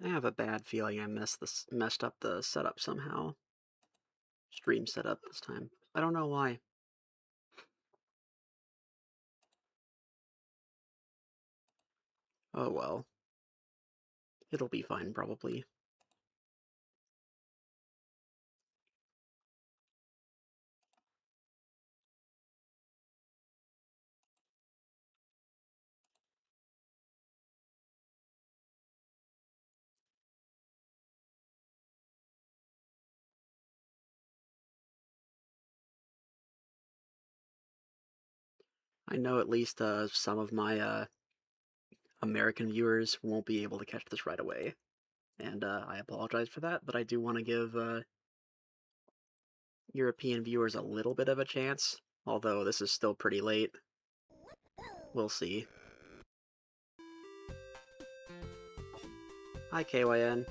I have a bad feeling I messed up the setup somehow. Stream setup this time. I don't know why. Oh well. It'll be fine, probably. I know at least some of my American viewers won't be able to catch this right away, and I apologize for that, but I do want to give European viewers a little bit of a chance, although this is still pretty late. We'll see. Hi, KYN.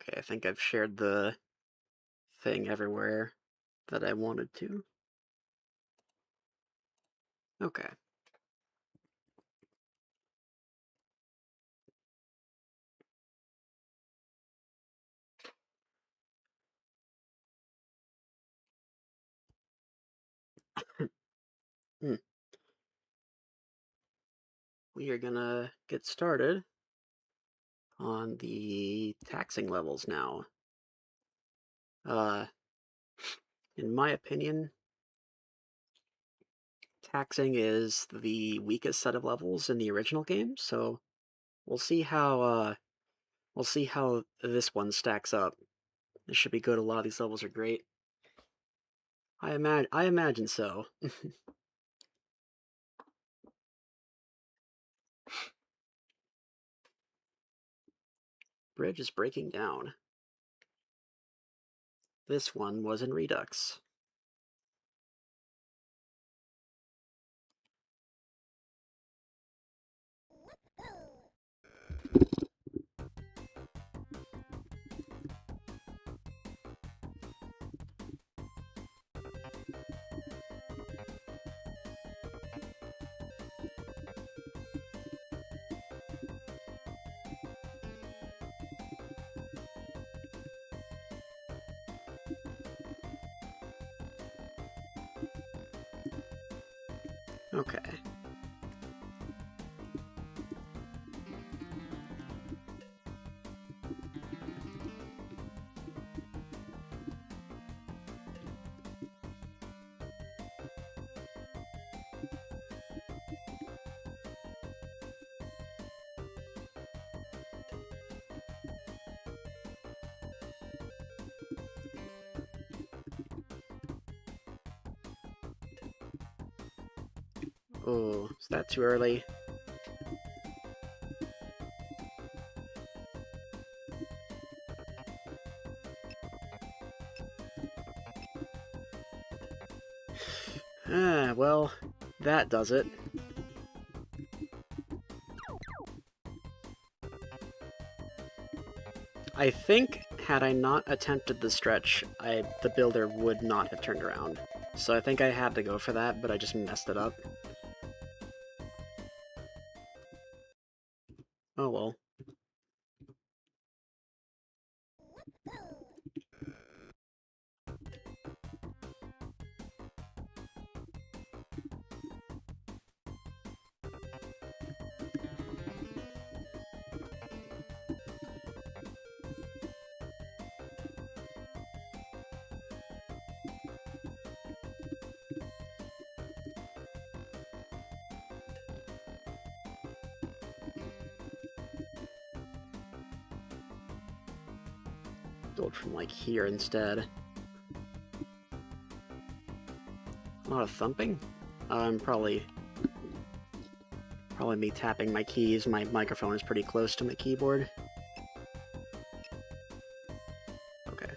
Okay, I think I've shared the thing everywhere that I wanted to. Okay. Hmm. We are gonna get started on the taxing levels now. Uh, in my opinion, taxing is the weakest set of levels in the original game, so we'll see how this one stacks up. It should be good. A lot of these levels are great. I imagine so. Bridge is breaking down. This one was in Redux. Okay. Oh, is that too early? Well, that does it. I think, had I not attempted the stretch, the builder would not have turned around. So I think I had to go for that, but I just messed it up. Oh well. Build from, like, here instead. A lot of thumping? Probably me tapping my keys. My microphone is pretty close to my keyboard. Okay.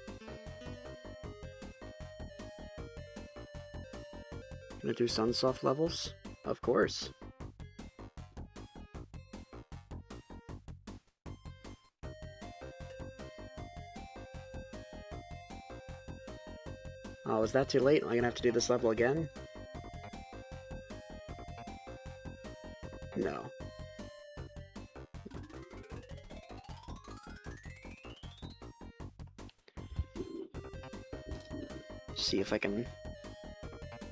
Gonna do Sunsoft levels? Of course. Oh, is that too late? Am I gonna have to do this level again? No. See if I can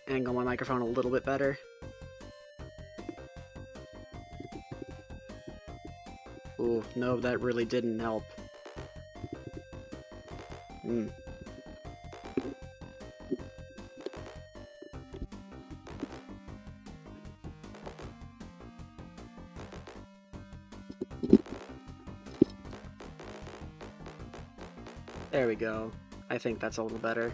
angle my microphone a little bit better. Ooh, no, that really didn't help. There we go. I think that's a little better.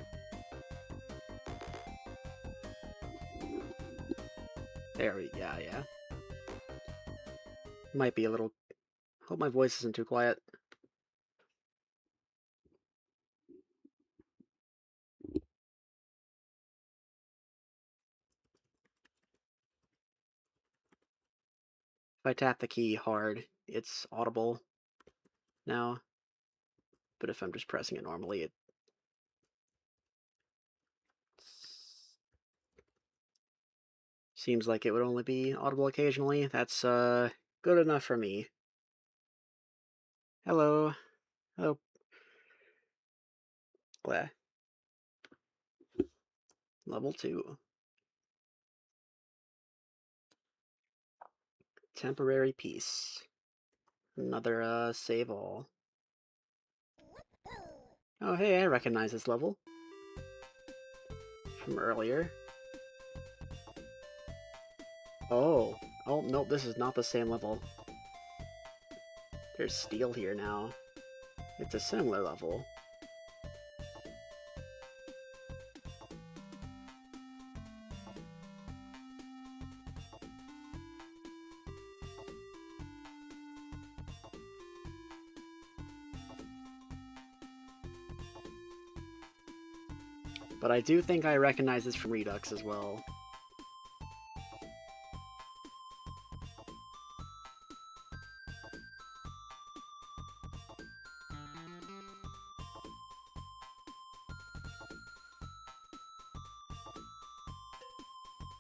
Yeah. Might be a little... Hope my voice isn't too quiet. If I tap the key hard, it's audible now. But if I'm just pressing it normally, it... seems like it would only be audible occasionally. That's, good enough for me. Hello. Hello. Bleh. Level 2. Temporary peace. Another, save all. Oh, hey, I recognize this level. From earlier. Oh. Oh, nope, this is not the same level. There's steel here now. It's a similar level. But I do think I recognize this from Redux as well.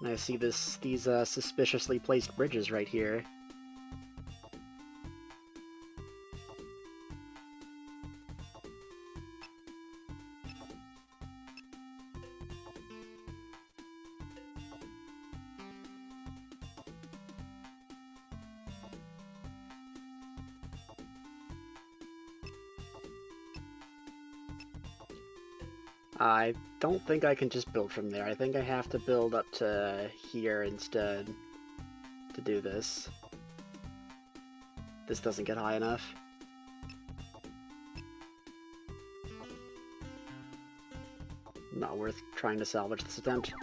And I see these suspiciously placed bridges right here. I don't think I can just build from there. I think I have to build up to here instead to do this. This doesn't get high enough. Not worth trying to salvage this attempt.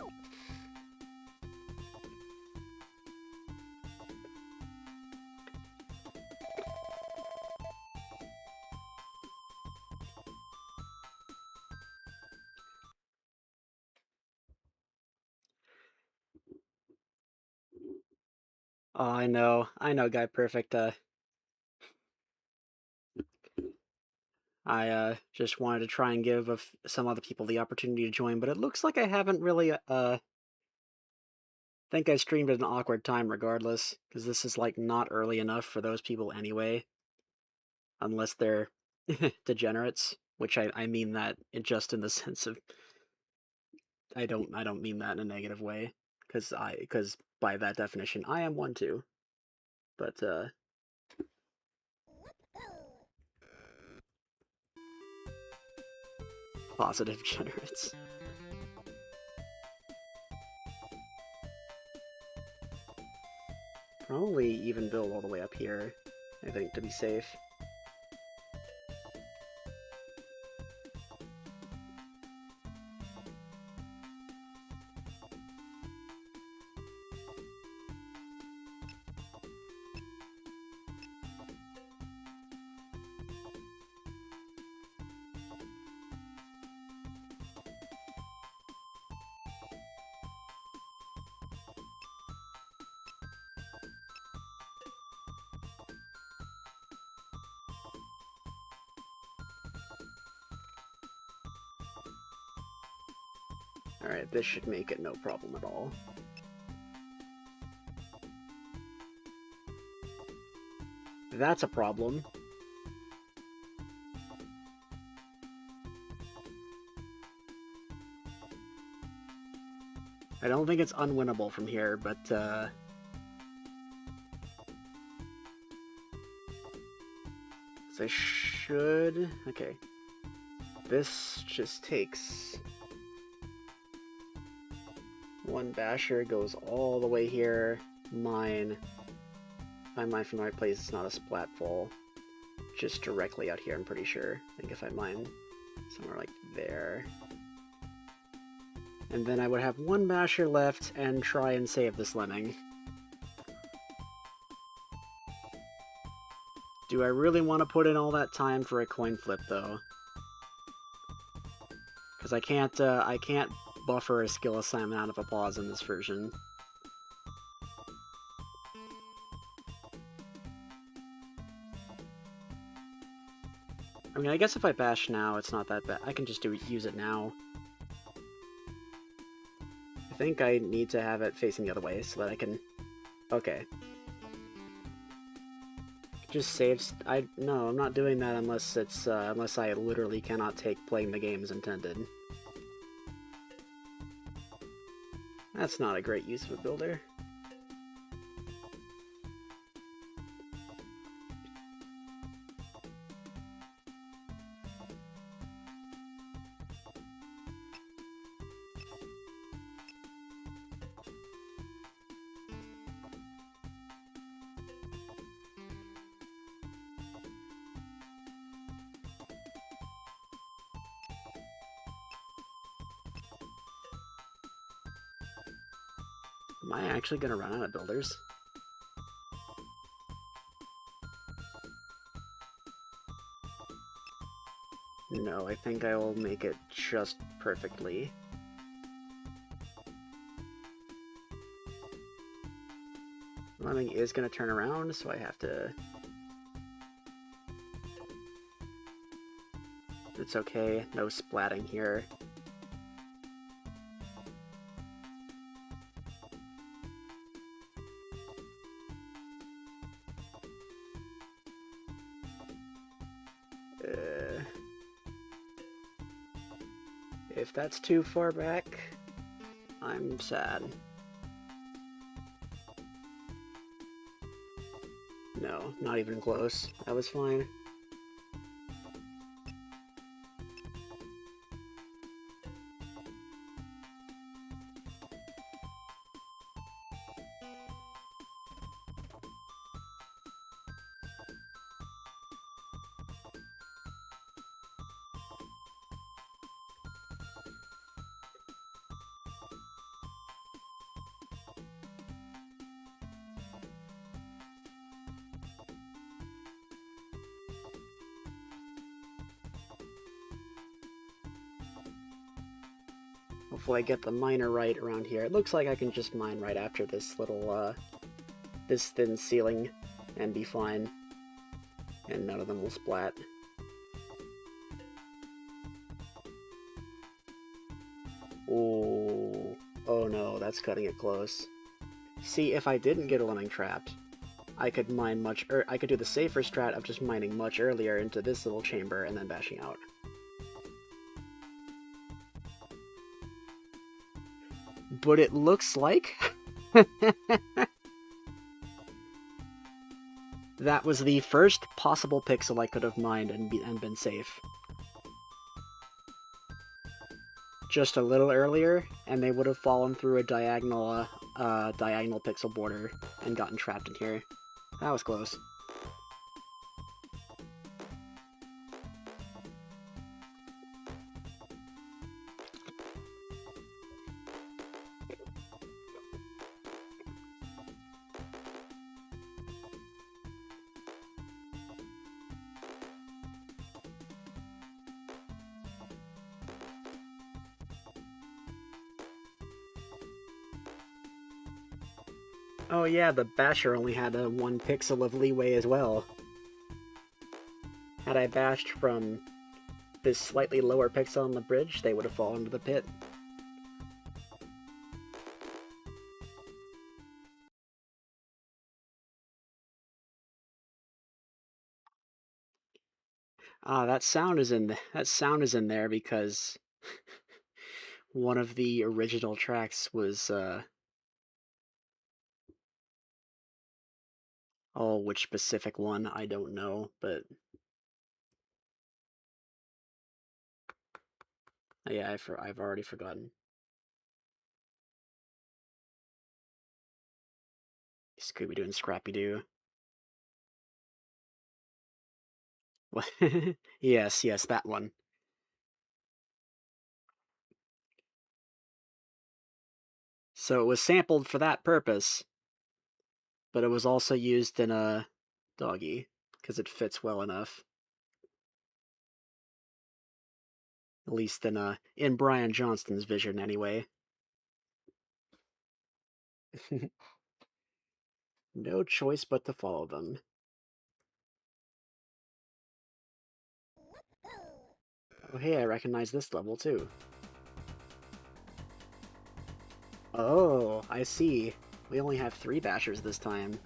Oh, I know, Guy Perfect. I just wanted to try and give some other people the opportunity to join, but it looks like I haven't really think I streamed at an awkward time regardless, because this is like not early enough for those people anyway, unless they're degenerates, which I mean that just in the sense of I don't mean that in a negative way, because by that definition I am one too, but positive degenerates. Probably even build all the way up here, I think, to be safe. Alright, this should make it no problem at all. That's a problem. I don't think it's unwinnable from here, but so I should... Okay. This just takes... One basher goes all the way here. Mine. If I mine from the right place, it's not a splat fall. Just directly out here, I'm pretty sure. I think if I mine somewhere like there. And then I would have one basher left and try and save this lemming. Do I really want to put in all that time for a coin flip, though? Because I can't buffer a skill assignment out of applause in this version. I mean, I guess if I bash now, it's not that bad. I can just use it now. I think I need to have it facing the other way so that I can... Okay. Just saves... No, I'm not doing that unless it's, unless I literally cannot take playing the game as intended. That's not a great use of a builder. Am I actually gonna run out of builders? No, I think I will make it just perfectly. Lemming is gonna turn around, so I have to... It's okay, no splatting here. If that's too far back, I'm sad. No, not even close. That was fine. Hopefully I get the miner right around here. It looks like I can just mine right after this little this thin ceiling and be fine. And none of them will splat. Oh, oh no, that's cutting it close. See, if I didn't get a lemming trapped, I could mine I could do the safer strat of just mining much earlier into this little chamber and then bashing out. But it looks like that was the first possible pixel I could have mined and been safe. Just a little earlier, and they would have fallen through a diagonal pixel border and gotten trapped in here. That was close. Oh yeah, the basher only had a 1 pixel of leeway as well. Had I bashed from this slightly lower pixel on the bridge, they would have fallen into the pit. Ah, that sound is in there because one of the original tracks was oh, which specific one, I don't know, but yeah, I've already forgotten. Scooby-Doo and Scrappy-Doo. Yes, yes, that one. So it was sampled for that purpose, but it was also used in a Doggy, because it fits well enough. At least in Brian Johnston's vision, anyway. No choice but to follow them. Oh hey, I recognize this level too. Oh, I see. We only have 3 bashers this time.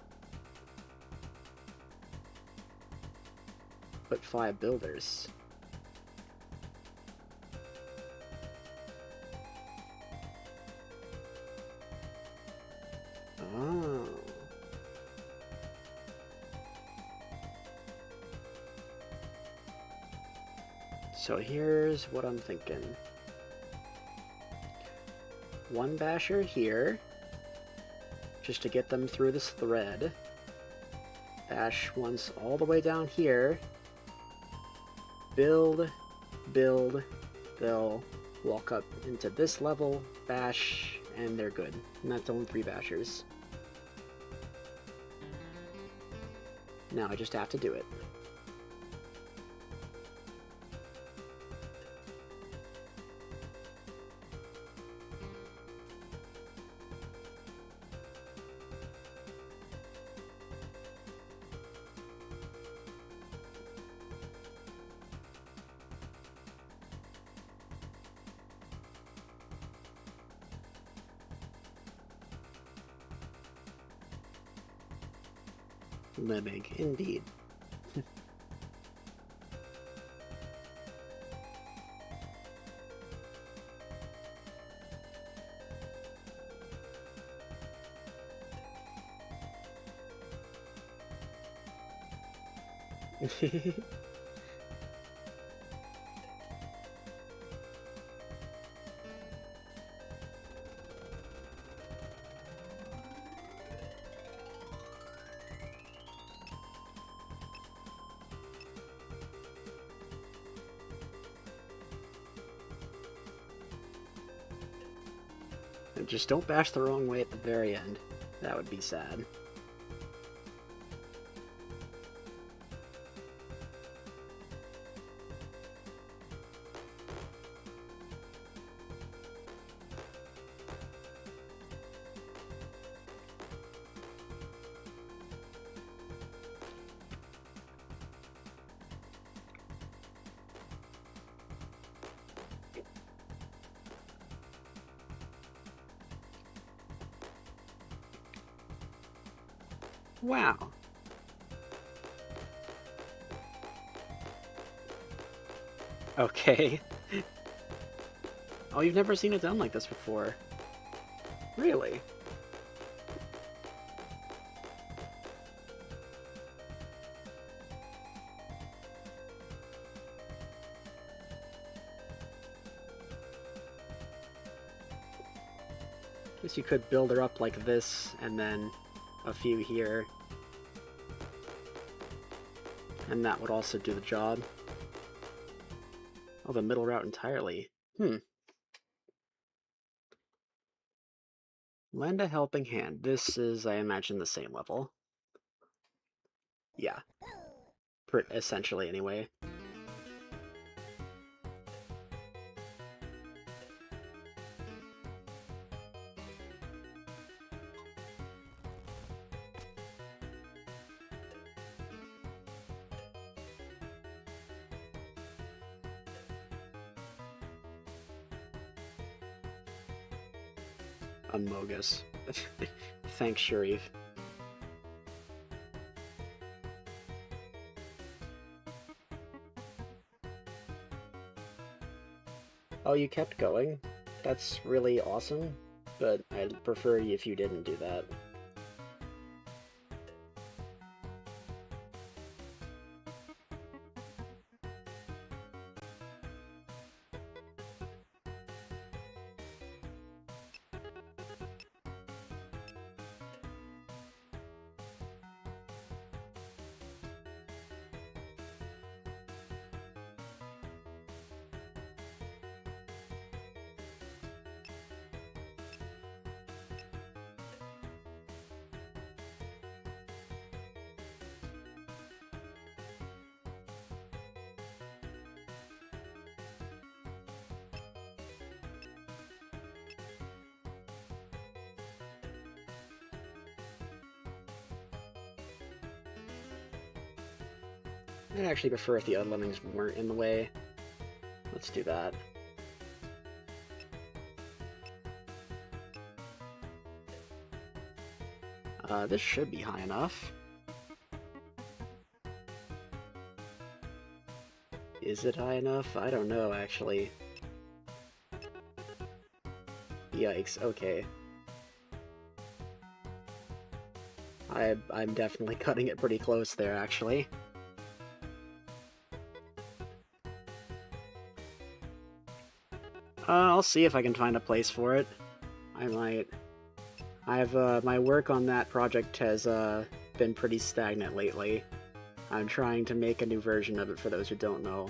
But 5 builders. Oh. So here's what I'm thinking. 1 basher here, just to get them through this thread. Bash once all the way down here. Build, build, they'll walk up into this level, bash, and they're good. And that's only 3 bashers. Now I just have to do it. Lemming, indeed. Just don't bash the wrong way at the very end. That would be sad. Wow. Okay. Oh, you've never seen it done like this before. Really? Guess you could build her up like this, and then a few here. And that would also do the job. Oh, the middle route entirely. Lend a helping hand. This is, I imagine, the same level. Yeah. Essentially, anyway. Amogus. Thanks, Sharif. Oh, you kept going? That's really awesome, but I'd prefer if you didn't do that. I'd actually prefer if the other lemmings weren't in the way. Let's do that. This should be high enough. Is it high enough? I don't know, actually. Yikes, okay. I'm definitely cutting it pretty close there, actually. I'll see if I can find a place for it. I might. My work on that project has, been pretty stagnant lately. I'm trying to make a new version of it for those who don't know.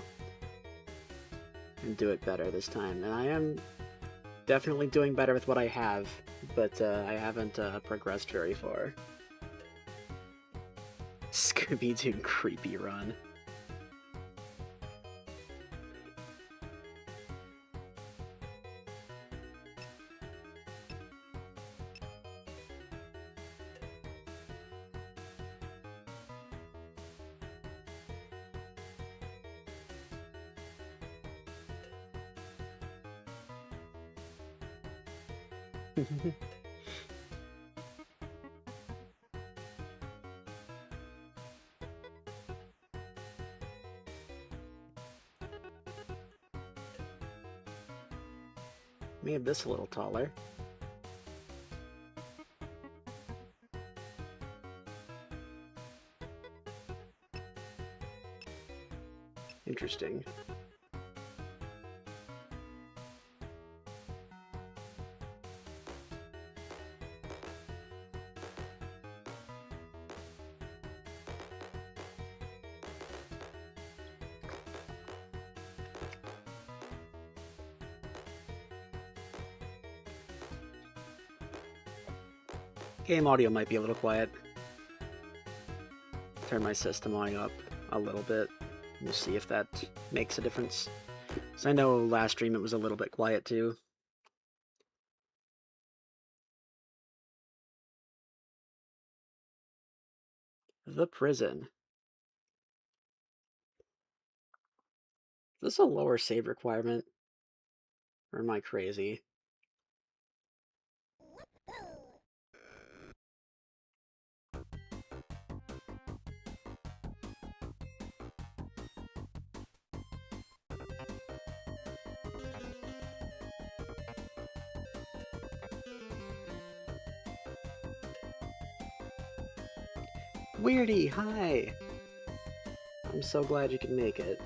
And do it better this time. And I am definitely doing better with what I have, but, I haven't, progressed very far. Scooby-Doo creepy run. Made this a little taller. Interesting. Game audio might be a little quiet. Turn my system audio up a little bit. We'll see if that makes a difference. So I know last stream it was a little bit quiet too. The prison. Is this a lower save requirement? Or am I crazy? Weirdy, hi! I'm so glad you could make it.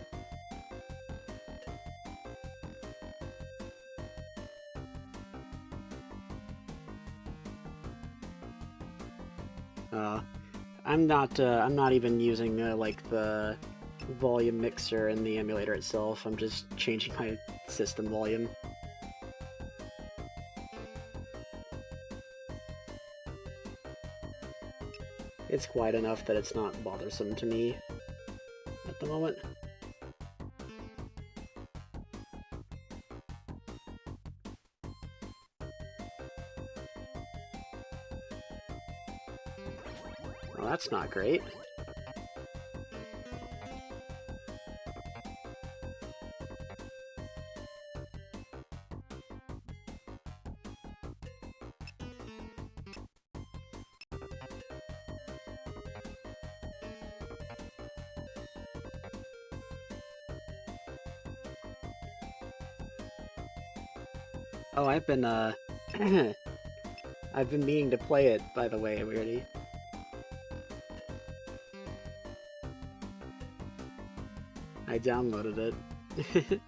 I'm not even using, like, the volume mixer in the emulator itself. I'm just changing my system volume. It's quiet enough that it's not bothersome to me at the moment. Well, that's not great. Oh, I've been I've been meaning to play it, by the way, Weirdy. I downloaded it.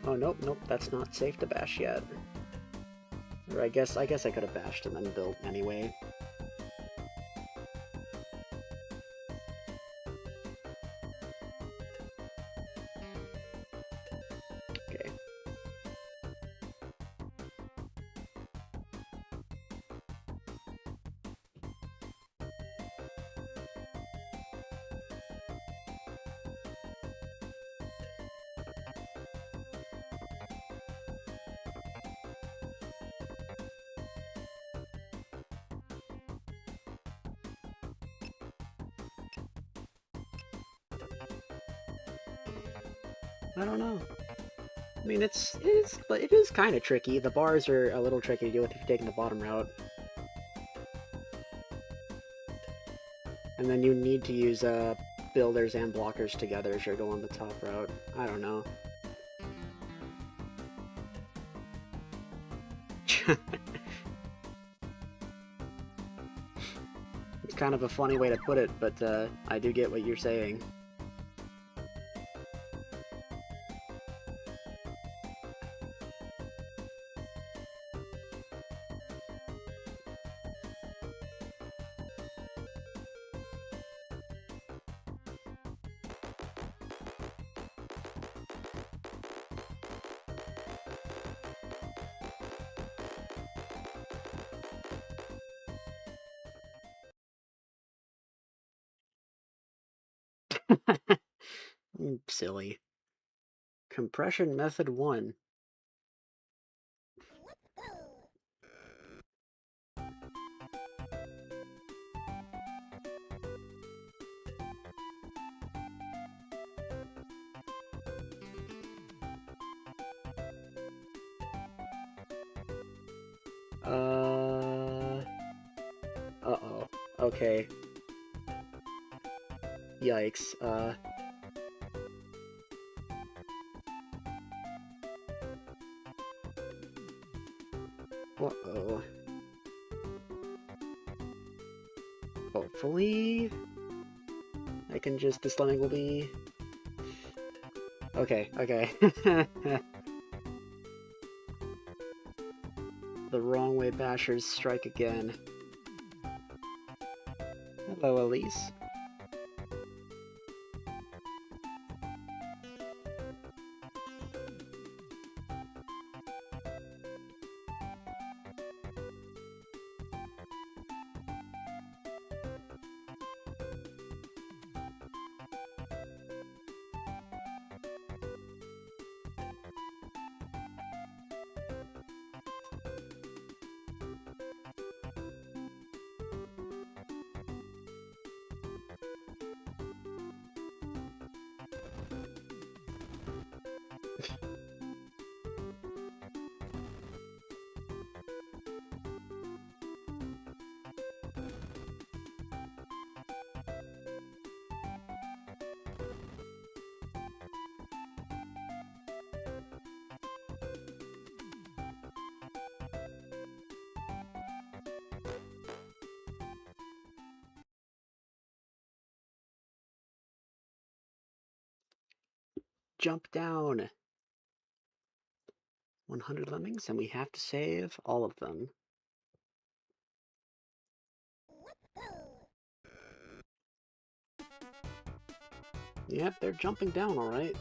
Oh, nope, that's not safe to bash yet. Or I guess I could have bashed and then built anyway. Okay. I don't know. I mean, it is kind of tricky. The bars are a little tricky to deal with if you're taking the bottom route. And then you need to use builders and blockers together if you're going the top route. I don't know. It's kind of a funny way to put it, but I do get what you're saying. Silly. Compression method 1. Uh-oh. Okay. Yikes. Uh-oh. Hopefully I can just, this lemming will be... Okay. The wrong way bashers strike again. Hello, Elise. jump down. 100 lemmings, and we have to save all of them. Yep, they're jumping down all right.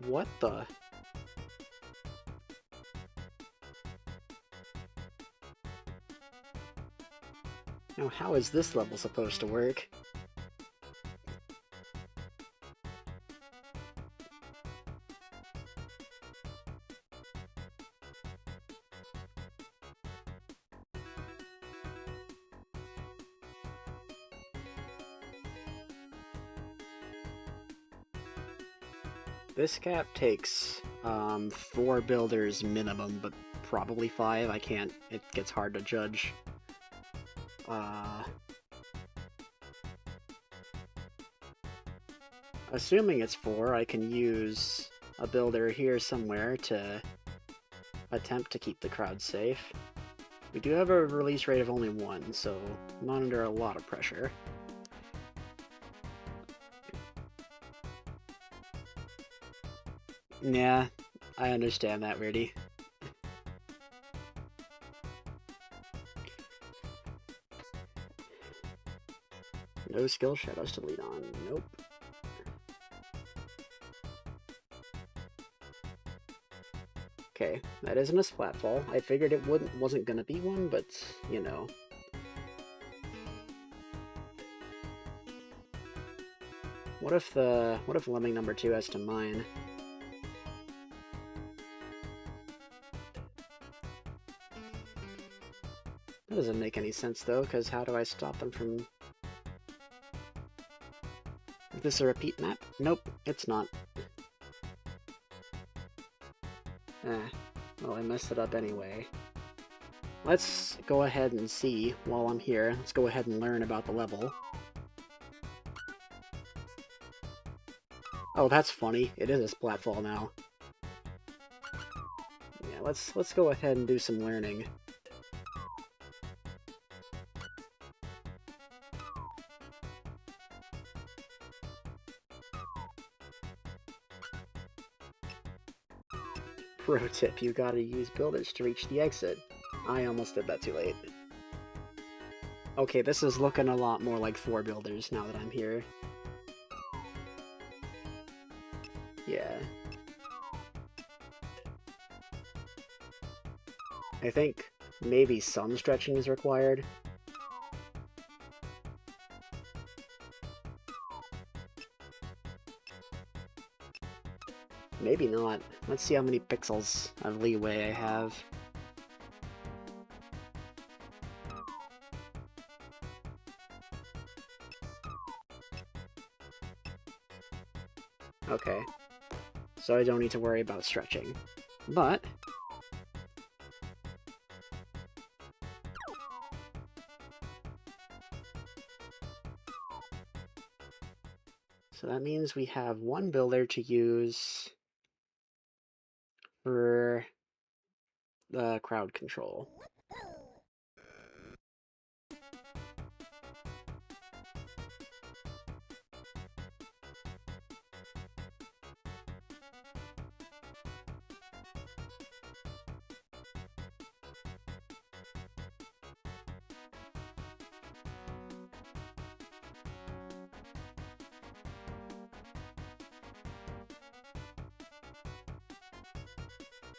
What the? Now, how is this level supposed to work? This cap takes 4 builders minimum, but probably 5. I can't. It gets hard to judge. Assuming it's 4, I can use a builder here somewhere to attempt to keep the crowd safe. We do have a release rate of only 1, so I'm not under a lot of pressure. Yeah, I understand that, Weirdy. No skill shadows to lead on. Nope. Okay, that isn't a splatfall. I figured it wasn't gonna be one, but you know. What if lemming number 2 has to mine? That doesn't make any sense though, because how do I stop them from... Is this a repeat map? Nope, it's not. Well, I messed it up anyway. Let's go ahead and see while I'm here. Let's go ahead and learn about the level. Oh, that's funny. It is a splatfall now. Yeah, let's go ahead and do some learning. Pro tip, you gotta use builders to reach the exit. I almost did that too late. Okay, this is looking a lot more like 4 builders now that I'm here. Yeah. I think maybe some stretching is required. Maybe not. Let's see how many pixels of leeway I have. Okay. So I don't need to worry about stretching. But... so that means we have 1 builder to use for the crowd control.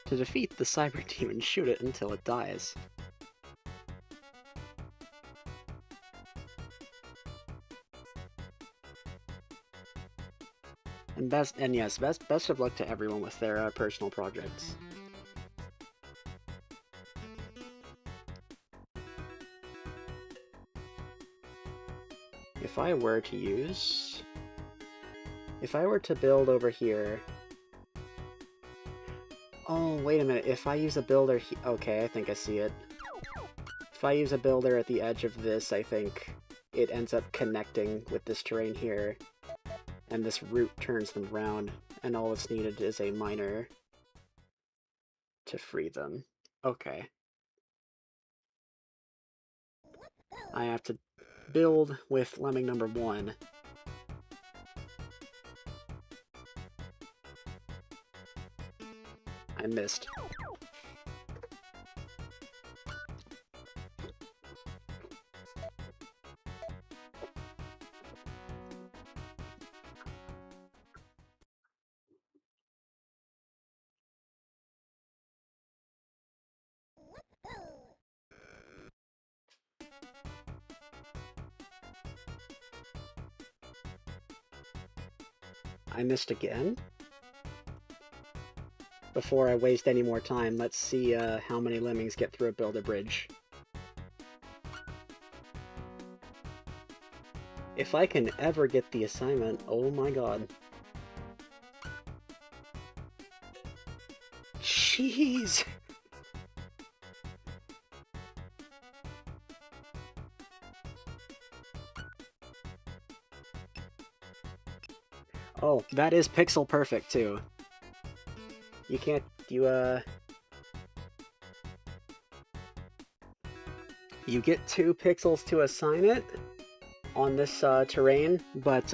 To defeat the cyber demon, shoot it until it dies. And best of luck to everyone with their personal projects. If I were to build over here... Oh, wait a minute, if I use a builder okay, I think I see it. If I use a builder at the edge of this, I think it ends up connecting with this terrain here, and this route turns them around, and all that's needed is a miner to free them. Okay. I have to build with lemming number 1. I missed. I missed again? Before I waste any more time, let's see how many lemmings get through a Build-A-Bridge. If I can ever get the assignment, oh my god. Jeez! Oh, that is pixel perfect, too. You can't... You get 2 pixels to assign it on this terrain, but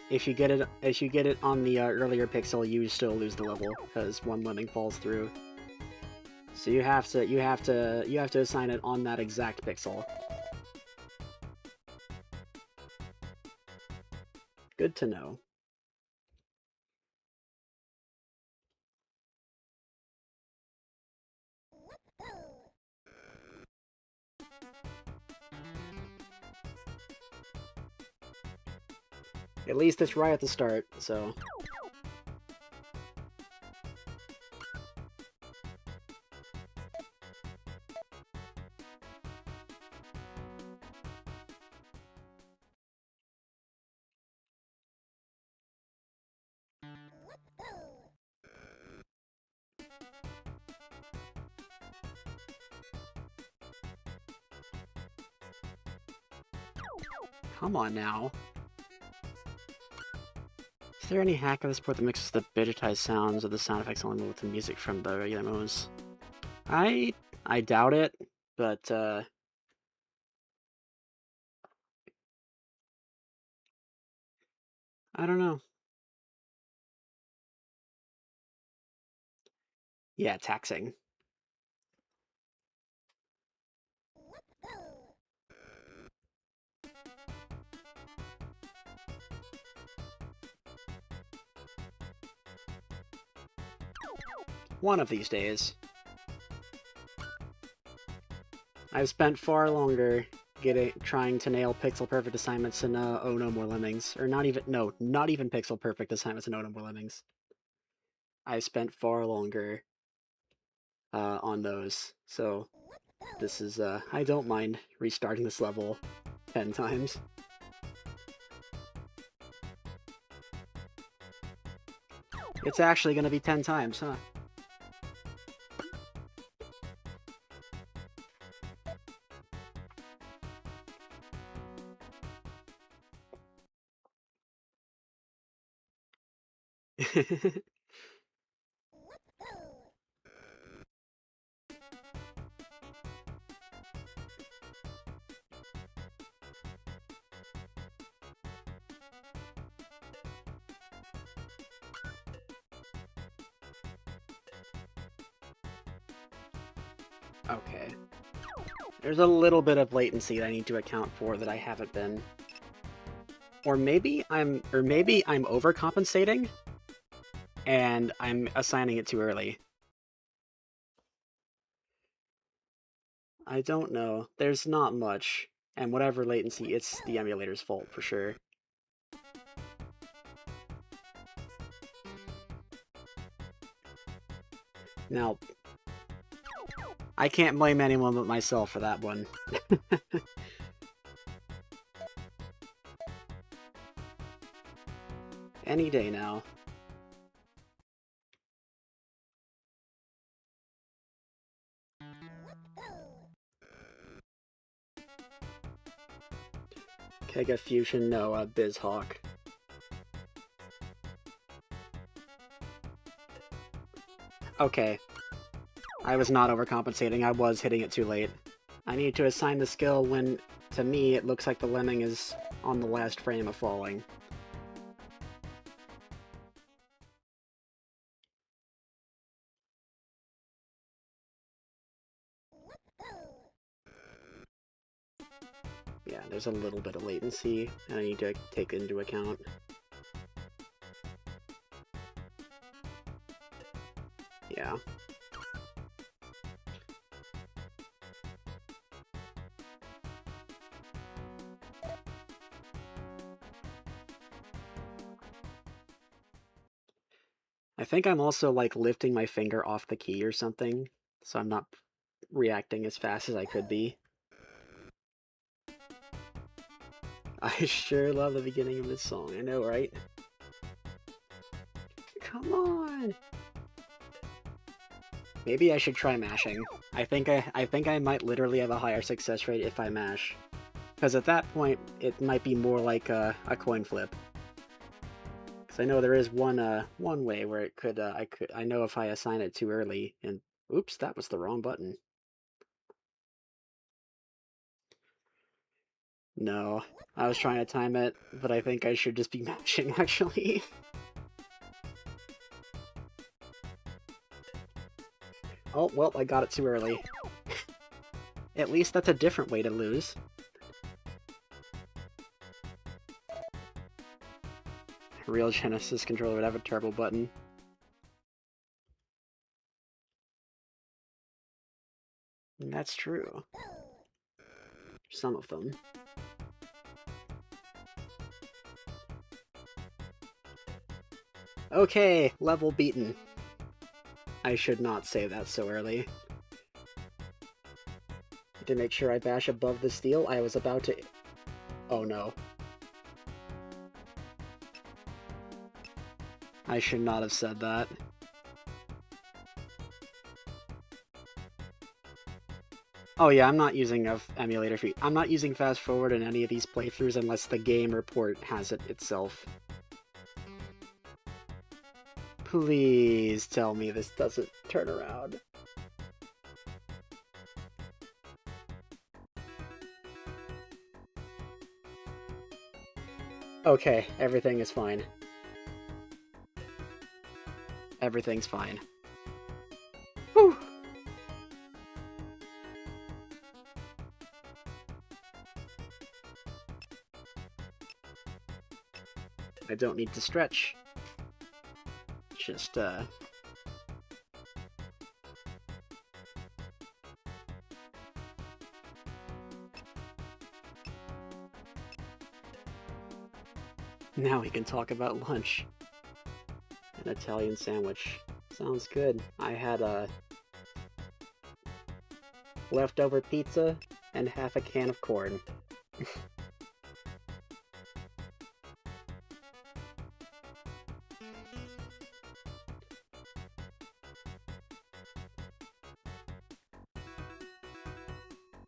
if you get it on the earlier pixel, you still lose the level because 1 lemming falls through. So you have to assign it on that exact pixel. Good to know. At least it's right at the start, so... Come on now. Is there any hack of this port that mixes the digitized sounds of the sound effects only with the music from the regular modes? I doubt it, but I don't know. Yeah, taxing. One of these days. I've spent far longer trying to nail pixel perfect assignments in Oh No More Lemmings. Or not even pixel perfect assignments in Oh No More Lemmings. I spent far longer on those, so this is I don't mind restarting this level 10 times. It's actually gonna be 10 times, huh? Okay. There's a little bit of latency that I need to account for that I haven't been. Or maybe I'm overcompensating and I'm assigning it too early. I don't know. There's not much. And whatever latency, it's the emulator's fault for sure. Now, I can't blame anyone but myself for that one. Any day now. Kega Fusion, no, BizHawk. Okay. I was not overcompensating, I was hitting it too late. I need to assign the skill when, to me, it looks like the lemming is on the last frame of falling. Yeah, there's a little bit of latency, and I need to take into account. Yeah. I think I'm also, like, lifting my finger off the key or something, so I'm not reacting as fast as I could be. I sure love the beginning of this song, I know, right? Come on! Maybe I should try mashing. I think I might literally have a higher success rate if I mash. Because at that point, it might be more like a coin flip. Because I know there is one way where it could, I know if I assign it too early, and oops, that was the wrong button. No, I was trying to time it, but I think I should just be mashing, actually. Oh, well, I got it too early. At least that's a different way to lose. Real Genesis controller would have a turbo button. And that's true. Some of them. Okay, level beaten. I should not say that so early. To make sure I bash above the steel, I was about to... Oh no. I should not have said that. Oh yeah, I'm not using a emulator feed. I'm not using fast forward in any of these playthroughs unless the game report has it itself. Please tell me this doesn't turn around. Okay, everything is fine. Everything's fine. Whew! I don't need to stretch. Just, Now we can talk about lunch. An Italian sandwich. Sounds good. I had a leftover pizza and half a can of corn.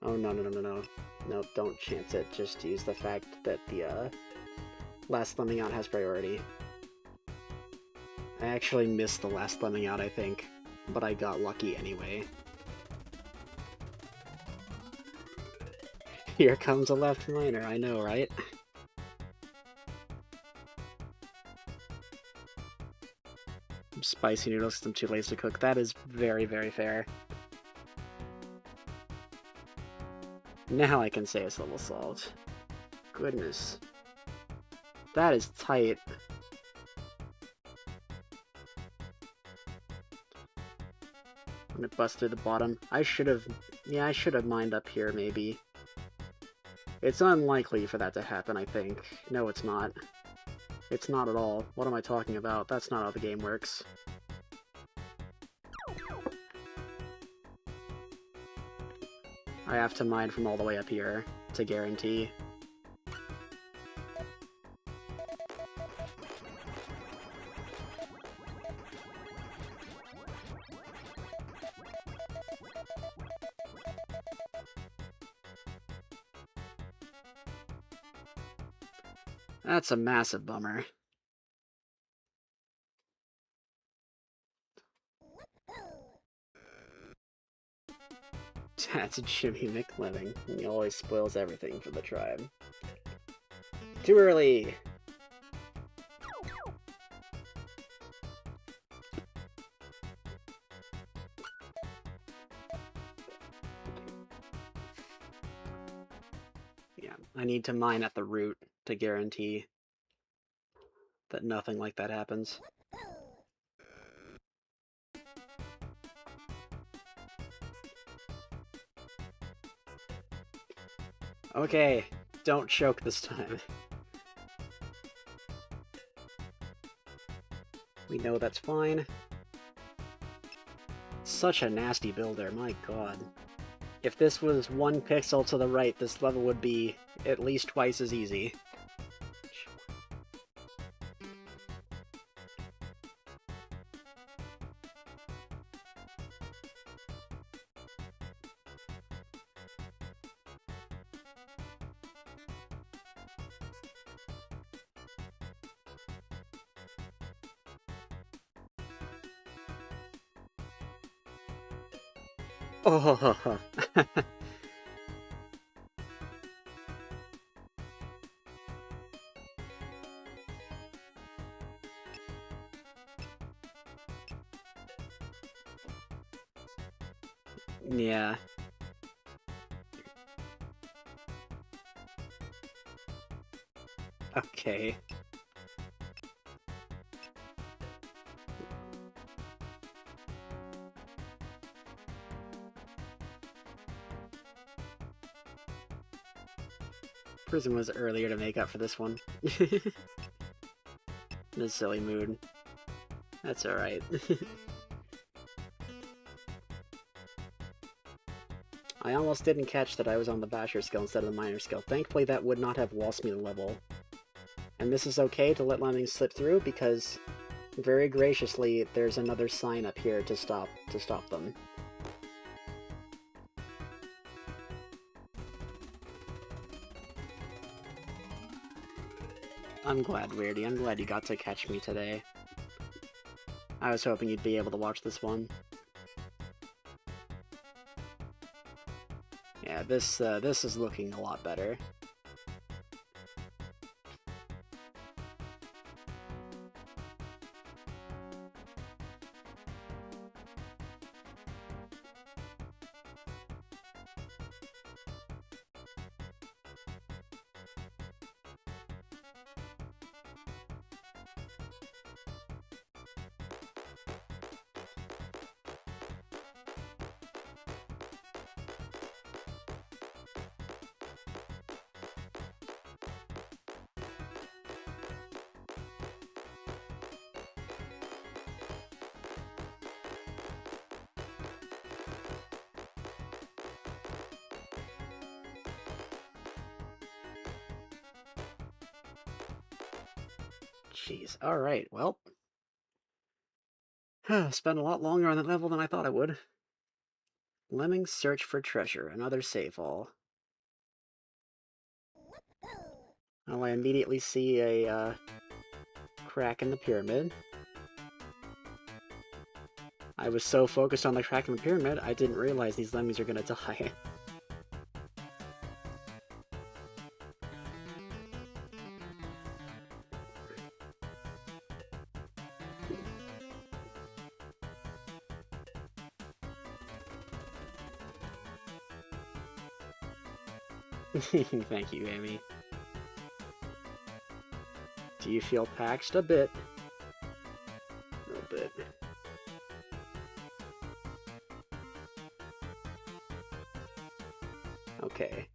Oh, no, no, no, no, no. Nope, don't chance it. Just use the fact that the, last lemming out has priority. I actually missed the last lemming out, I think, but I got lucky anyway. Here comes a left minor, I know, right? Spicy noodle system too lazy to cook. That is very, very fair. Now I can say it's level solved. Goodness. That is tight. I'm gonna bust through the bottom. I should have mined up here, maybe. It's unlikely for that to happen, I think. No, it's not. It's not at all. What am I talking about? That's not how the game works. I have to mine from all the way up here to guarantee. That's a massive bummer. That's Jimmy McLemming. He always spoils everything for the tribe. Too early! Yeah, I need to mine at the root to guarantee that nothing like that happens. Okay, don't choke this time. We know that's fine. Such a nasty builder, my god. If this was 1 pixel to the right, this level would be at least twice as easy. Oh, yeah. Okay. Prison was earlier to make up for this one. In a silly mood. That's alright. I almost didn't catch that I was on the basher skill instead of the miner skill. Thankfully that would not have lost me the level. And this is okay to let Lemmings slip through because very graciously there's another sign up here to stop them. I'm glad, Weirdy. I'm glad you got to catch me today. I was hoping you'd be able to watch this one. Yeah, this is looking a lot better. Jeez, alright, well. Spent a lot longer on that level than I thought I would. Lemmings search for treasure, another save all. Well, I immediately see a crack in the pyramid. I was so focused on the crack in the pyramid, I didn't realize these lemmings are gonna die. Thank you, Amy. Do you feel paxed? A bit. A little bit. Okay.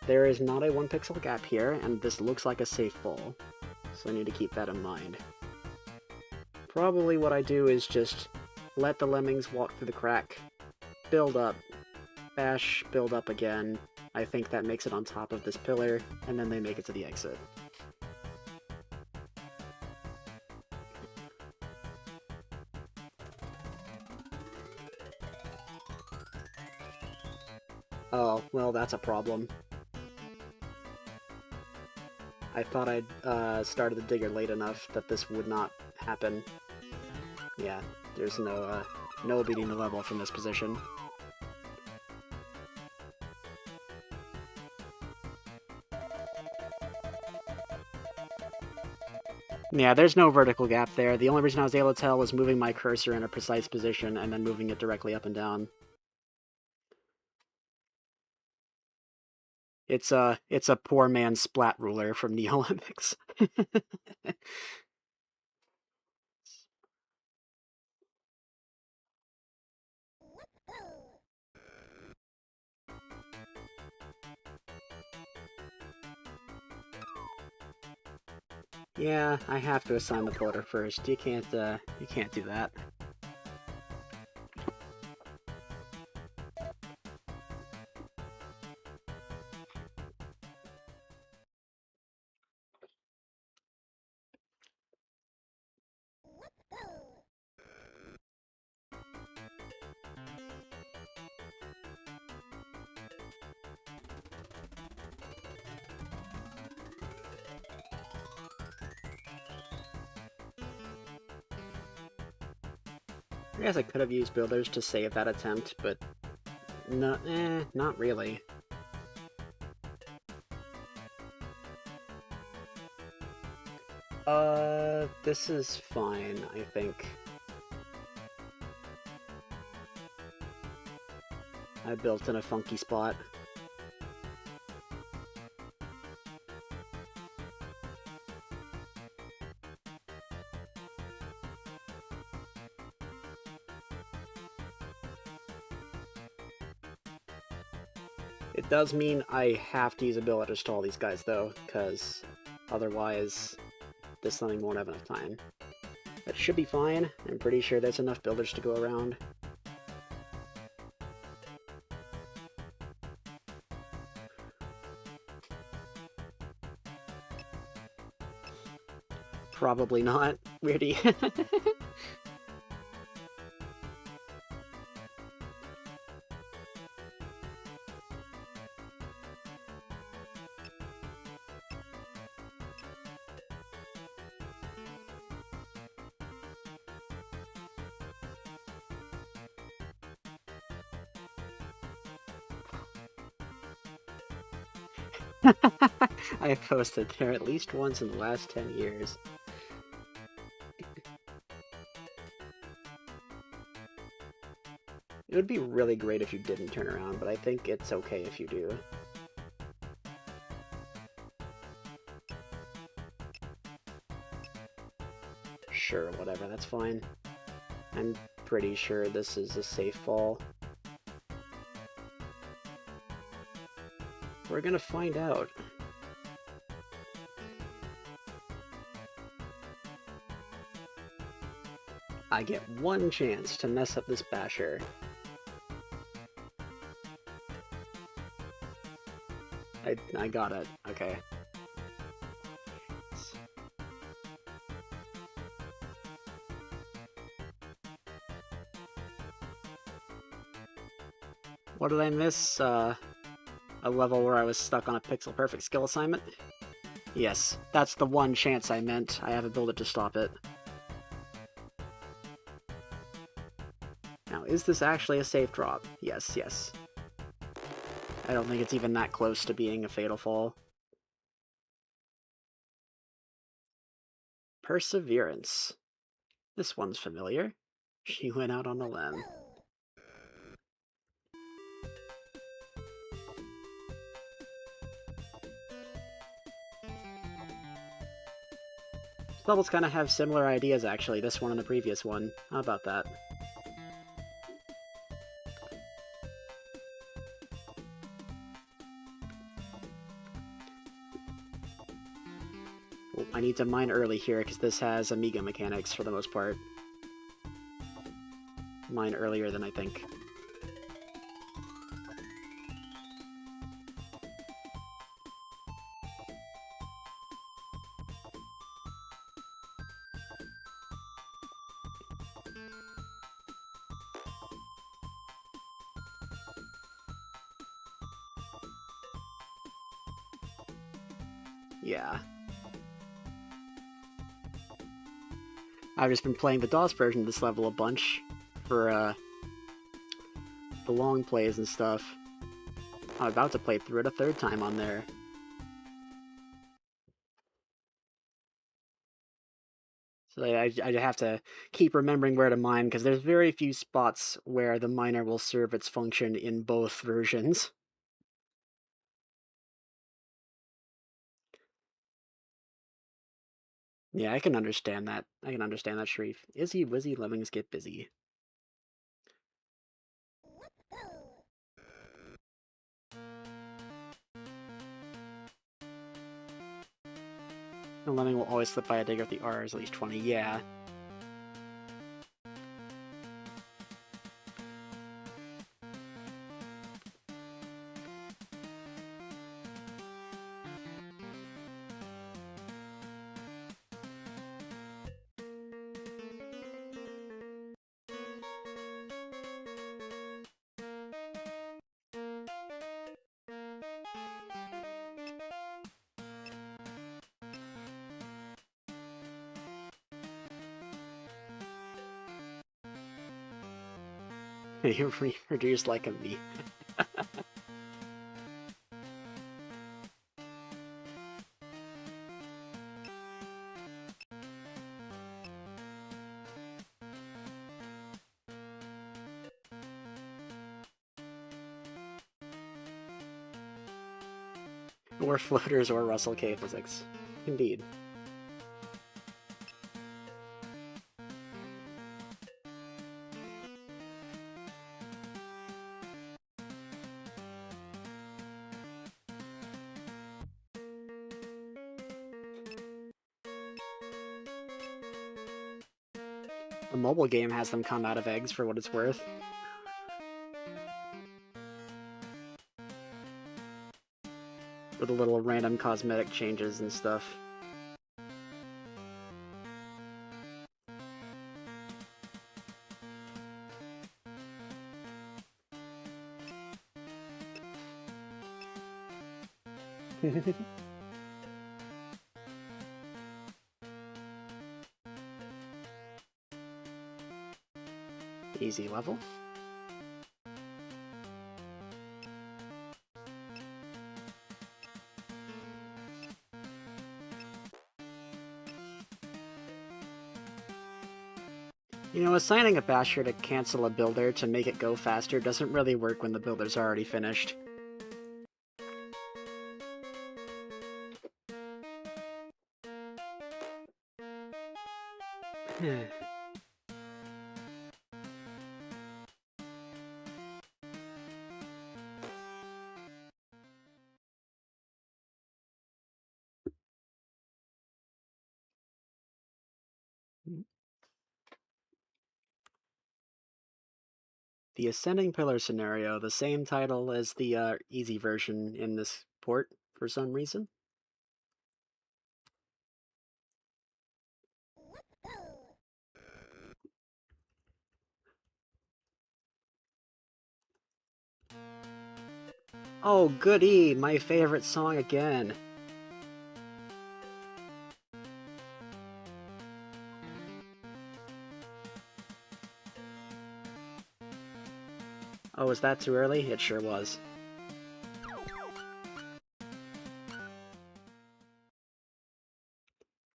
There is not a 1 pixel gap here, and this looks like a safe fall. So I need to keep that in mind. Probably what I do is just let the lemmings walk through the crack, build up, bash, build up again. I think that makes it on top of this pillar, and then they make it to the exit. Oh, well, that's a problem. I thought I'd started the digger late enough that this would not happen. Yeah, there's no beating the level from this position. Yeah, there's no vertical gap there. The only reason I was able to tell was moving my cursor in a precise position and then moving it directly up and down. It's a poor man's splat ruler from the Olympics. Yeah, I have to assign the porter first. You can't do that. I guess I could have used builders to save that attempt, but not really. This is fine, I think. I built in a funky spot. It does mean I have to use a builder to stall these guys, though, because otherwise this thing won't have enough time. That should be fine. I'm pretty sure there's enough builders to go around. Probably not. Weirdy. I have posted there at least once in the last 10 years. It would be really great if you didn't turn around, but I think it's okay if you do. Sure, whatever, that's fine. I'm pretty sure this is a safe fall. We're gonna find out. I get one chance to mess up this basher. I got it. Okay. What did I miss? A level where I was stuck on a pixel-perfect skill assignment? Yes, that's the one chance I meant. I have a builder to stop it. Now, is this actually a safe drop? Yes, yes. I don't think it's even that close to being a fatal fall. Perseverance. This one's familiar. She went out on a limb. These levels kind of have similar ideas, actually, this one and the previous one. How about that? Oh, I need to mine early here, because this has Amiga mechanics for the most part. Mine earlier than I think. Yeah. I've just been playing the DOS version of this level a bunch for the long plays and stuff. I'm about to play through it a third time on there. So I have to keep remembering where to mine, because there's very few spots where the miner will serve its function in both versions. Yeah, I can understand that. I can understand that, Sharif. Izzy Wizzy Lemmings get busy. The lemming will always slip by a digger if the R is at least 20. Yeah. You reproduce like a me. Or floaters or Russell K physics. Indeed. The mobile game has them come out of eggs for what it's worth. With the little random cosmetic changes and stuff. Easy level. You know, assigning a basher to cancel a builder to make it go faster doesn't really work when the builder's already finished. The Ascending Pillar scenario, the same title as the easy version in this port, for some reason. Oh, goody! My favorite song again! Oh, was that too early? It sure was.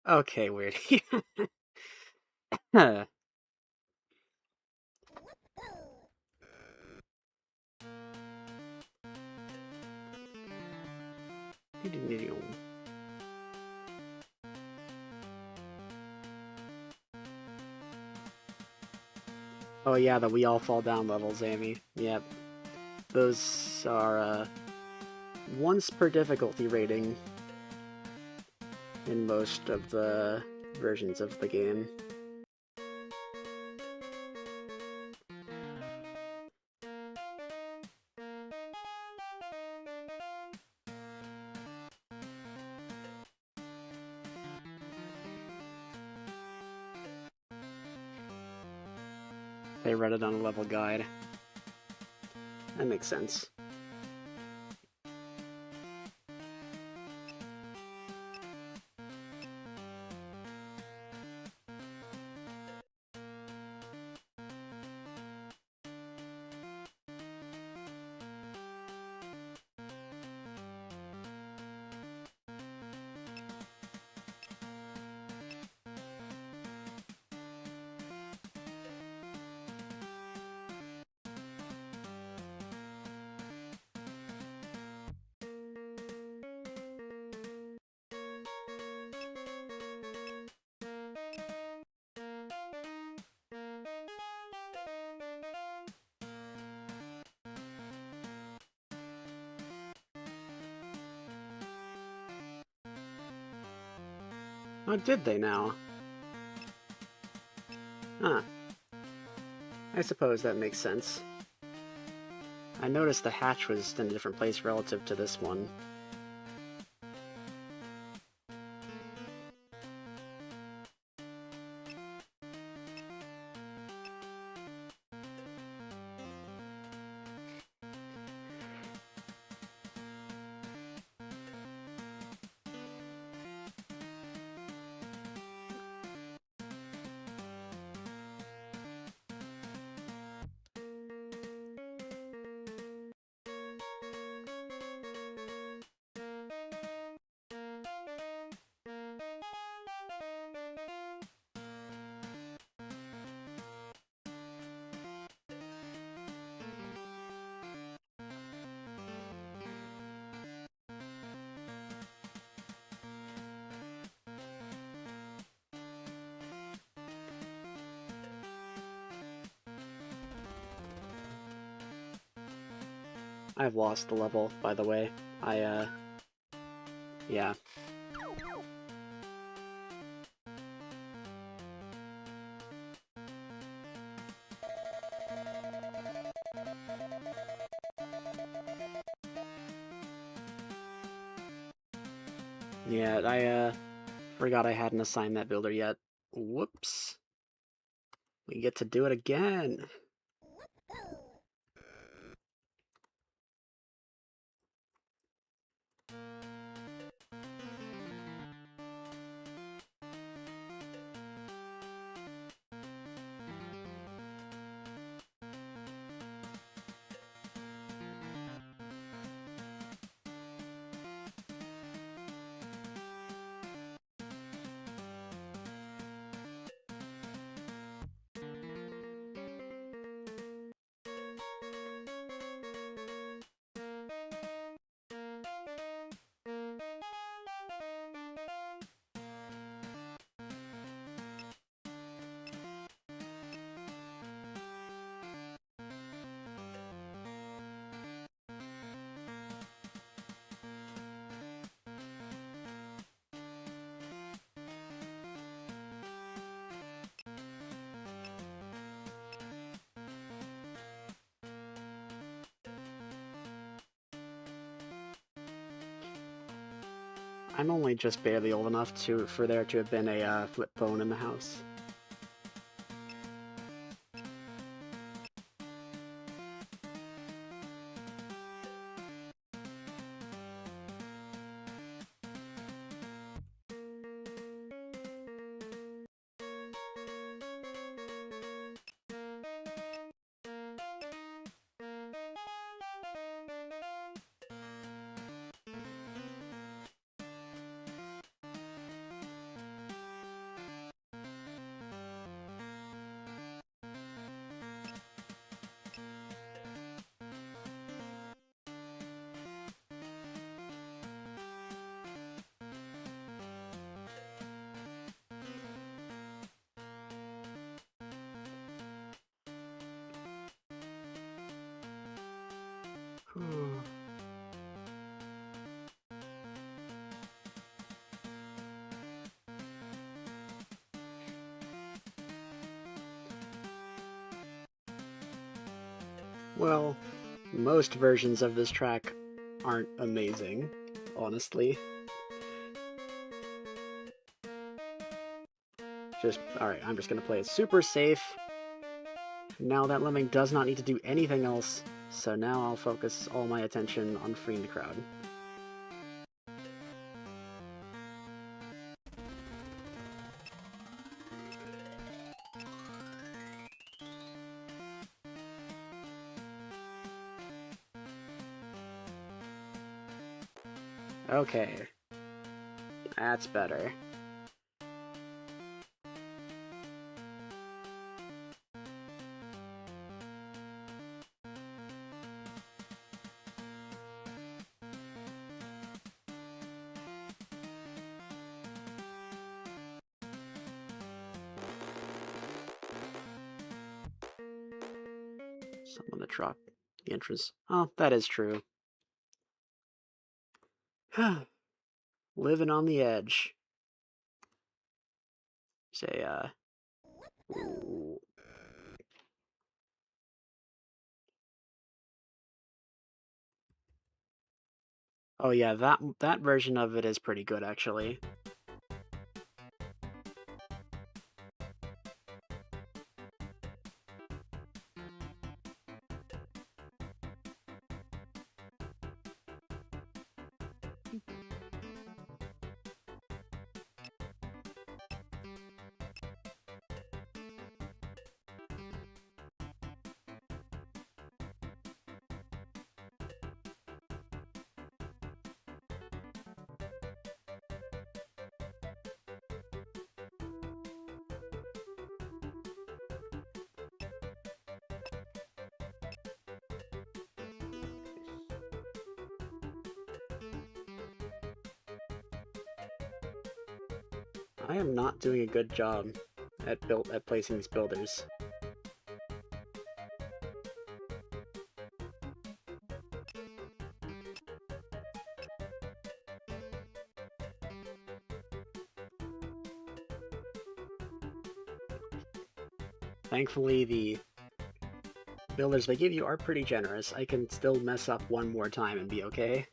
Okay, weird. Oh yeah, the we all fall down levels, Amy. Yep. Those are, once per difficulty rating in most of the versions of the game. They read it on a level guide. That makes sense. Oh, did they now? Huh. I suppose that makes sense. I noticed the hatch was in a different place relative to this one. I've lost the level, by the way. Yeah. Yeah, I forgot I hadn't assigned that builder yet. Whoops. We get to do it again. I'm only just barely old enough for there to have been a flip phone in the house. Well, most versions of this track aren't amazing, honestly. Alright, I'm just gonna play it super safe. Now that Lemming does not need to do anything else, so now I'll focus all my attention on freeing the crowd. Okay. That's better. Someone to drop the entrance. Oh, that is true. Living on the edge. say, ooh. Oh yeah, that version of it is pretty good, actually. I am not doing a good job at placing these builders. Thankfully, the builders they give you are pretty generous. I can still mess up one more time and be okay.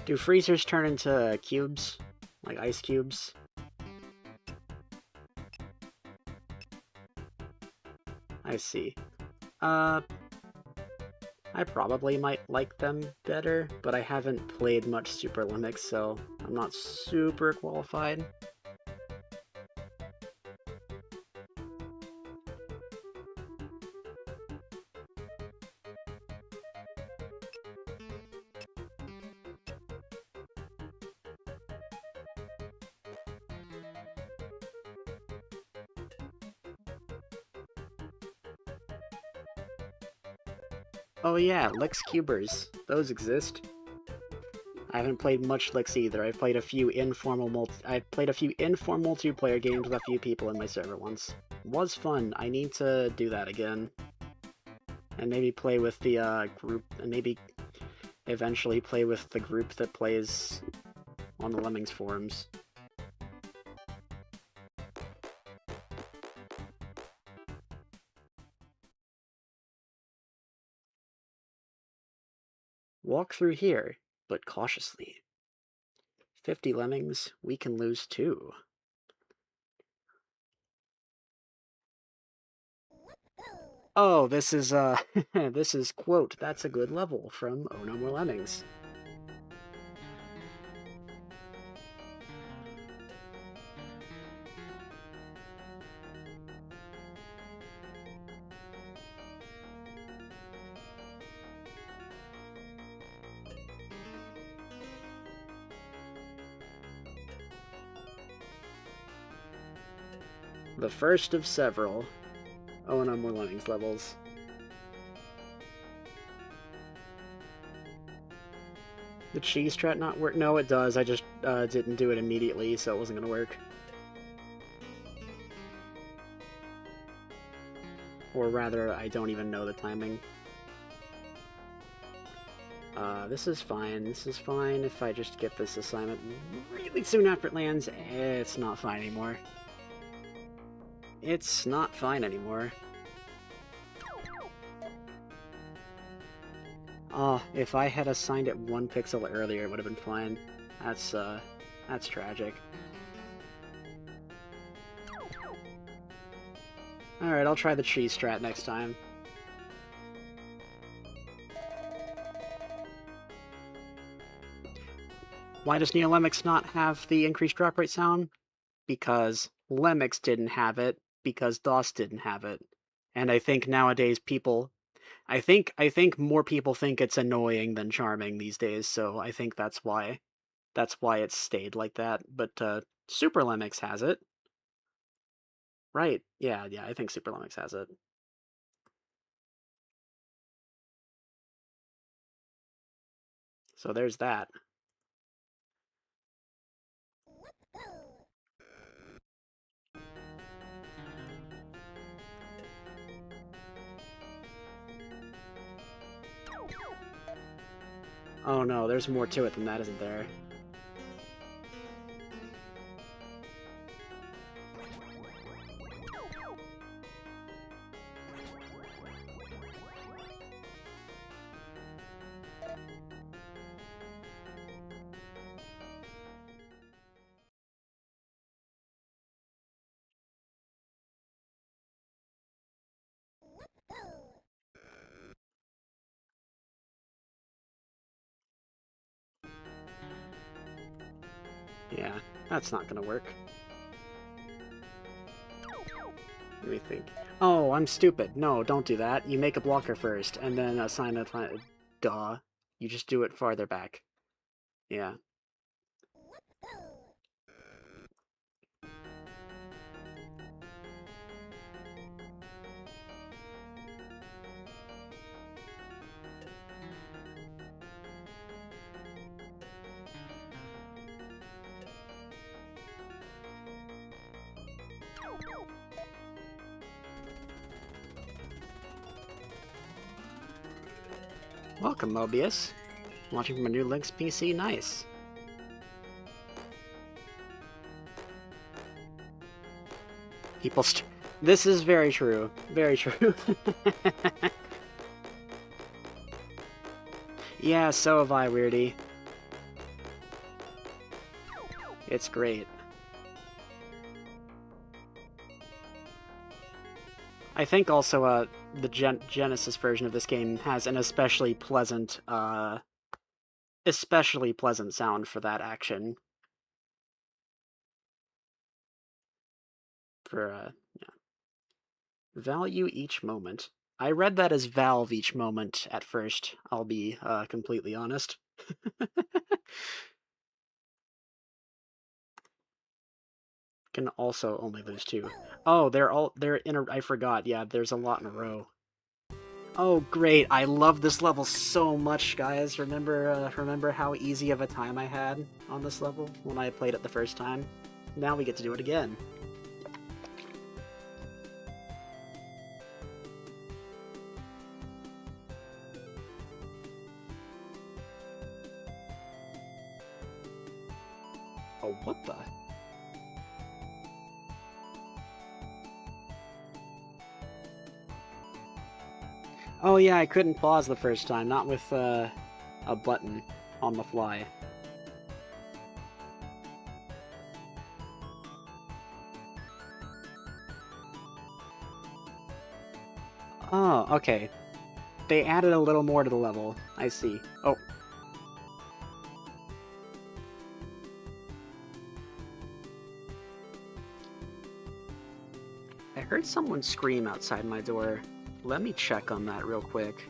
Do freezers turn into cubes? Like ice cubes? I see. I probably might like them better, but I haven't played much Super Lemmings, so I'm not super qualified. Oh yeah, Lix Cubers. Those exist. I haven't played much Lix either. I've played a few informal multiplayer games with a few people in my server once. Was fun. I need to do that again. And maybe play with the group, and maybe eventually play with the group that plays on the Lemmings forums. Walk through here, but cautiously. 50 lemmings, we can lose 2. Oh, this is, this is, quote, that's a good level from Oh No More Lemmings. The first of several Oh No More Lemmings levels. The cheese strat not work? No, it does. I just didn't do it immediately, so it wasn't gonna work. Or rather, I don't even know the timing. This is fine. This is fine if I just get this assignment really soon after it lands. It's not fine anymore. It's not fine anymore. Oh, if I had assigned it 1 pixel earlier, it would have been fine. That's tragic. Alright, I'll try the cheese strat next time. Why does Neo Lemmix not have the increased drop rate sound? Because Lemmix didn't have it, because DOS didn't have it. And I think nowadays I think more people think it's annoying than charming these days, so I think that's why it's stayed like that. But Super Lemmix has it. Right. Yeah, I think Super Lemmix has it. So there's that. Oh no, there's more to it than that, isn't there? Yeah, that's not gonna work. Let me think. Oh, I'm stupid. No, don't do that. You make a blocker first, and then assign a... Duh. You just do it farther back. Yeah. Welcome, Mobius. Watching from a new Lynx PC, nice. People This is very true. Very true. Yeah, so have I, Weirdy. It's great. I think also the Genesis version of this game has an especially pleasant sound for that action. For yeah. Value each moment. I read that as valve each moment at first, I'll be completely honest. Can also only lose 2. Oh, they're in a... I forgot, yeah, there's a lot in a row. Oh, great, I love this level so much, guys. Remember how easy of a time I had on this level when I played it the first time? Now we get to do it again. Oh, what the... Oh yeah, I couldn't pause the first time, not with a button on the fly. Oh, okay. They added a little more to the level. I see. Oh. I heard someone scream outside my door. Let me check on that real quick.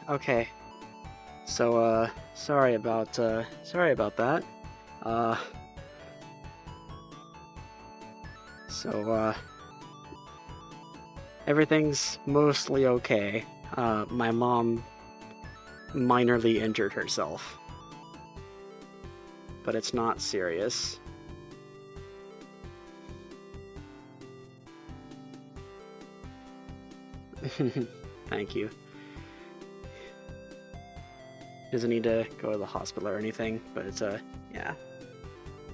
Okay. So, sorry about that. Uh, so, everything's mostly okay. My mom minorly injured herself, but it's not serious. Thank you. Doesn't need to go to the hospital or anything, but it's, yeah.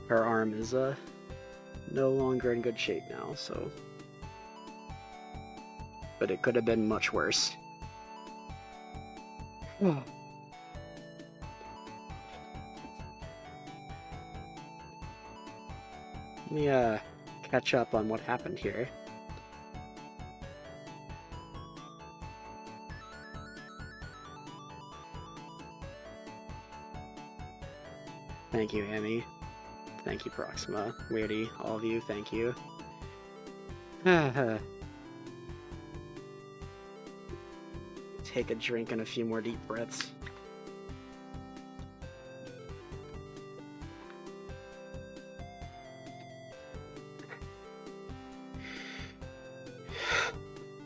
Her arm is, no longer in good shape now, so... But it could have been much worse. Let me, catch up on what happened here. Thank you, Amy. Thank you, Proxima, Weirdy, all of you, thank you. Take a drink and a few more deep breaths.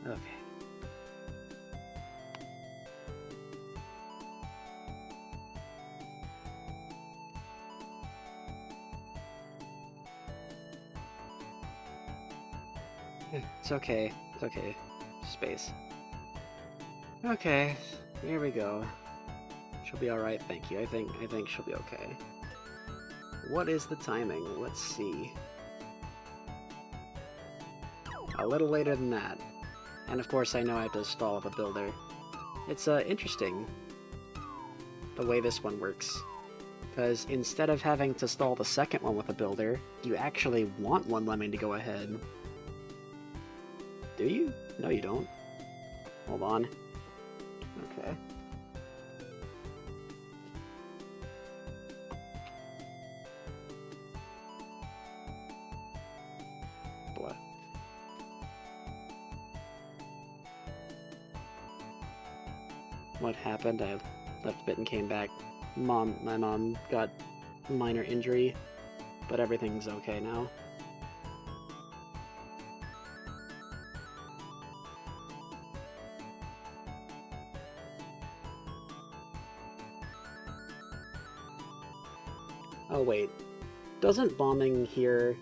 Okay. It's okay. It's okay. Space. Okay, here we go. She'll be alright, thank you. I think she'll be okay. What is the timing? Let's see. A little later than that. And of course I know I have to stall with a builder. It's, interesting the way this one works. Because instead of having to stall the second one with a builder, you actually want one lemming to go ahead. Do you? No, you don't. Hold on. Okay. What? What happened? I left a bit and came back. My mom got a minor injury, but everything's okay now. Oh wait, doesn't bombing here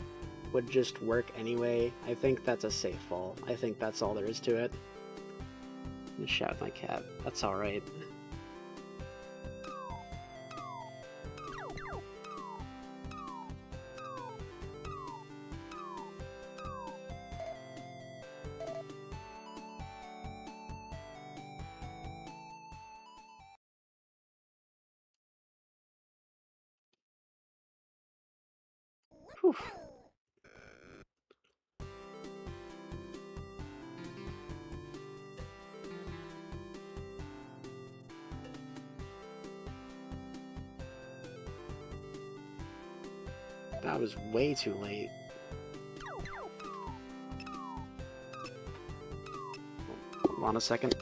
would just work anyway? I think that's a safe fall. I think that's all there is to it. I'm gonna shout at my cat. That's alright. Whew. That was way too late. Hold on a second.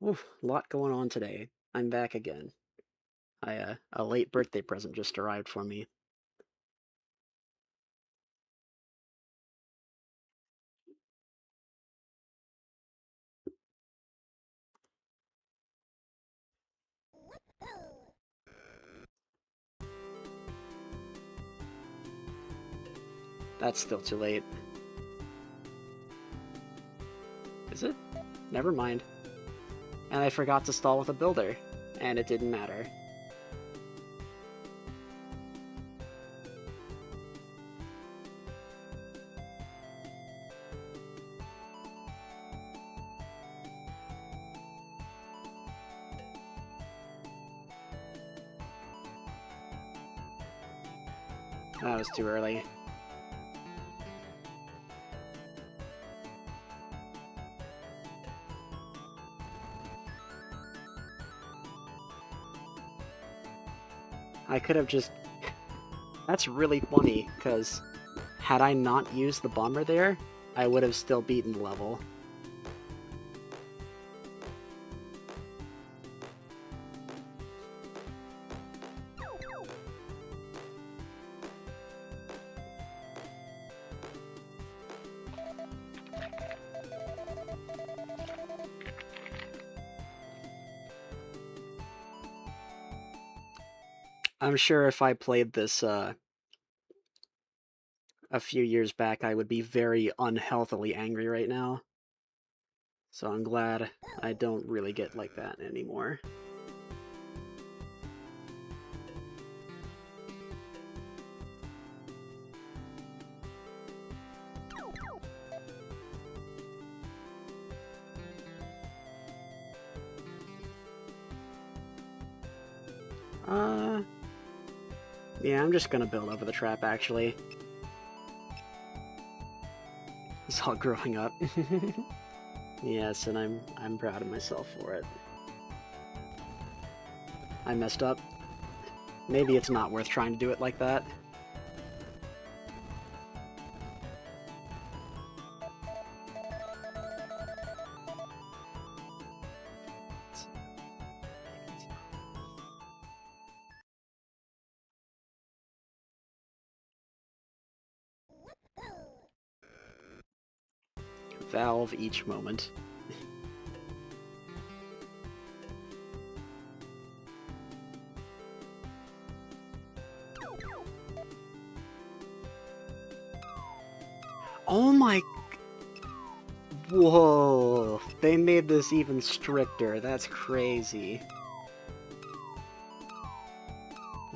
Oof, a lot going on today. I'm back again. A late birthday present just arrived for me. That's still too late. Is it? Never mind. And I forgot to stall with a builder, and it didn't matter. That was too early. I could have just... That's really funny, because had I not used the bomber there, I would have still beaten the level. I'm sure if I played this, a few years back, I would be very unhealthily angry right now. So I'm glad I don't really get like that anymore. Yeah, I'm just gonna build over the trap, actually. It's all growing up. Yes, and I'm proud of myself for it. I messed up. Maybe it's not worth trying to do it like that. Valve each moment. Oh my... Whoa! They made this even stricter. That's crazy.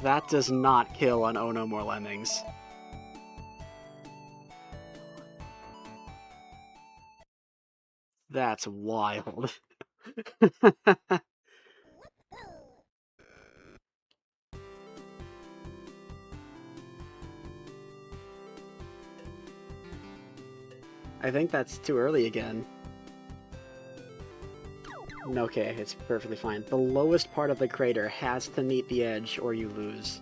That does not kill on Oh No More Lemmings. That's wild. I think that's too early again. Okay, it's perfectly fine. The lowest part of the crater has to meet the edge or you lose.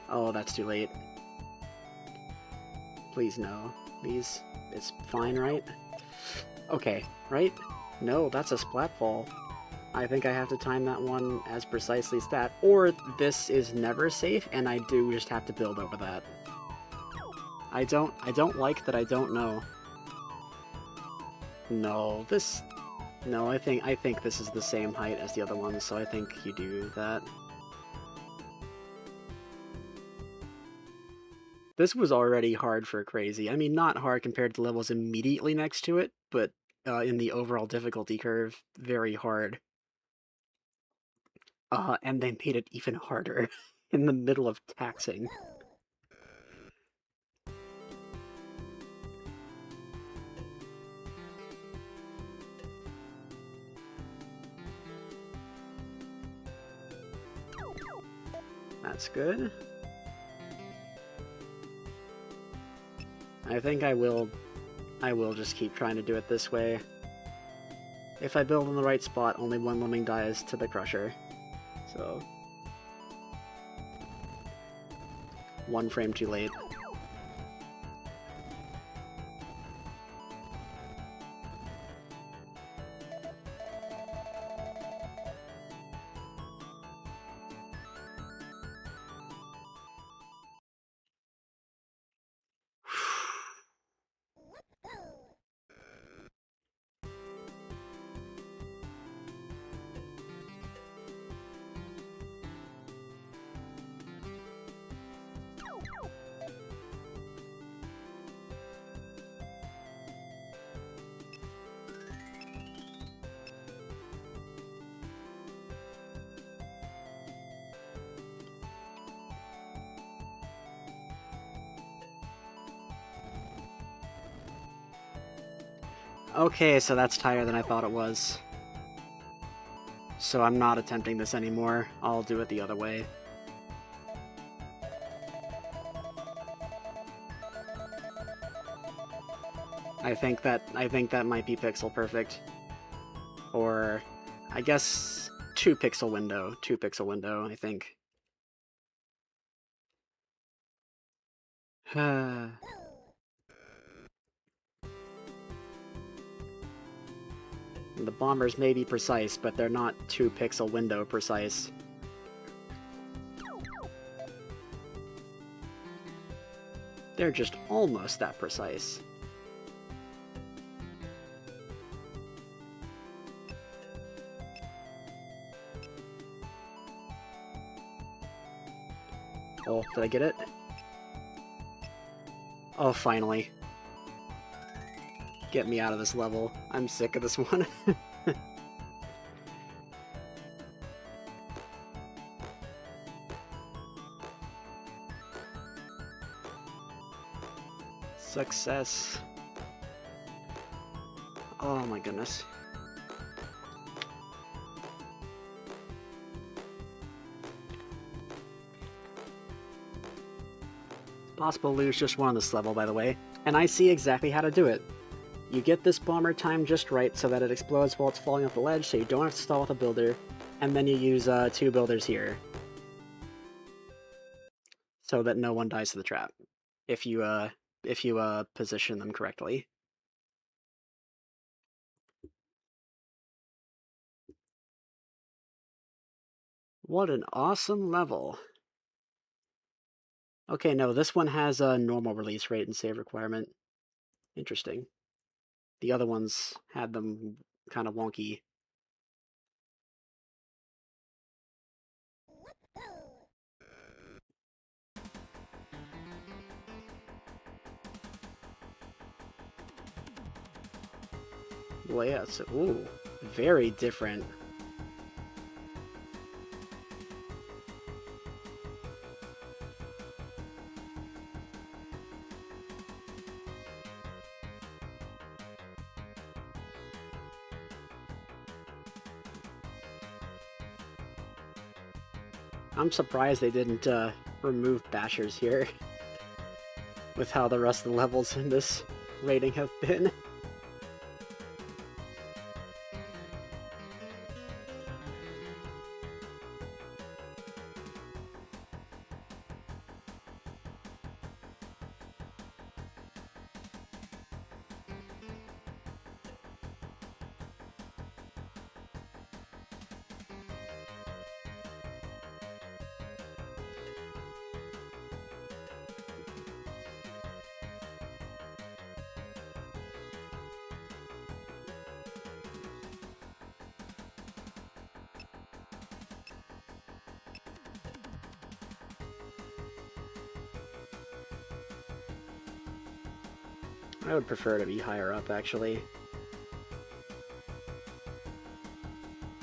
Oh, that's too late. Please no. Please. It's fine, right? Okay, right? No, that's a splatfall. I think I have to time that one as precisely as that, or this is never safe, and I do just have to build over that. I don't like that I don't know. No, this... No, I think this is the same height as the other ones, so I think you do that. This was already hard for crazy. I mean, not hard compared to levels immediately next to it, but in the overall difficulty curve, very hard. And they made it even harder in the middle of taxing. That's good. I think I will just keep trying to do it this way. If I build in the right spot, only one lemming dies to the crusher. So... one frame too late. Okay, so that's tighter than I thought it was. So I'm not attempting this anymore. I'll do it the other way. I think that might be pixel perfect. Or I guess 2 pixel window. 2 pixel window, I think. The bombers may be precise, but they're not 2 pixel window precise. They're just almost that precise. Oh, did I get it? Oh, finally. Get me out of this level. I'm sick of this one. Success. Oh my goodness. Possible to lose just one on this level, by the way, and I see exactly how to do it. You get this bomber timed just right so that it explodes while it's falling off the ledge, so you don't have to stall with a builder, and then you use 2 builders here. So that no one dies to the trap. If you position them correctly. What an awesome level. Okay, no, this one has a normal release rate and save requirement. Interesting. The other ones had them kind of wonky. Well, yeah, so, ooh, very different. I'm surprised they didn't remove bashers here, with how the rest of the levels in this rating have been. I would prefer to be higher up, actually.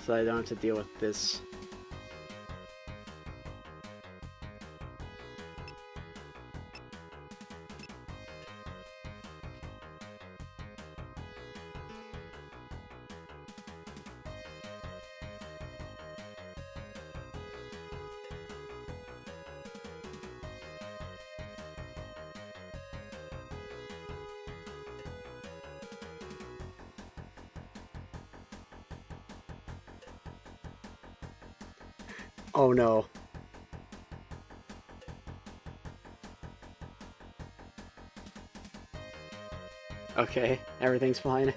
So I don't have to deal with this. Oh no. Okay, everything's fine.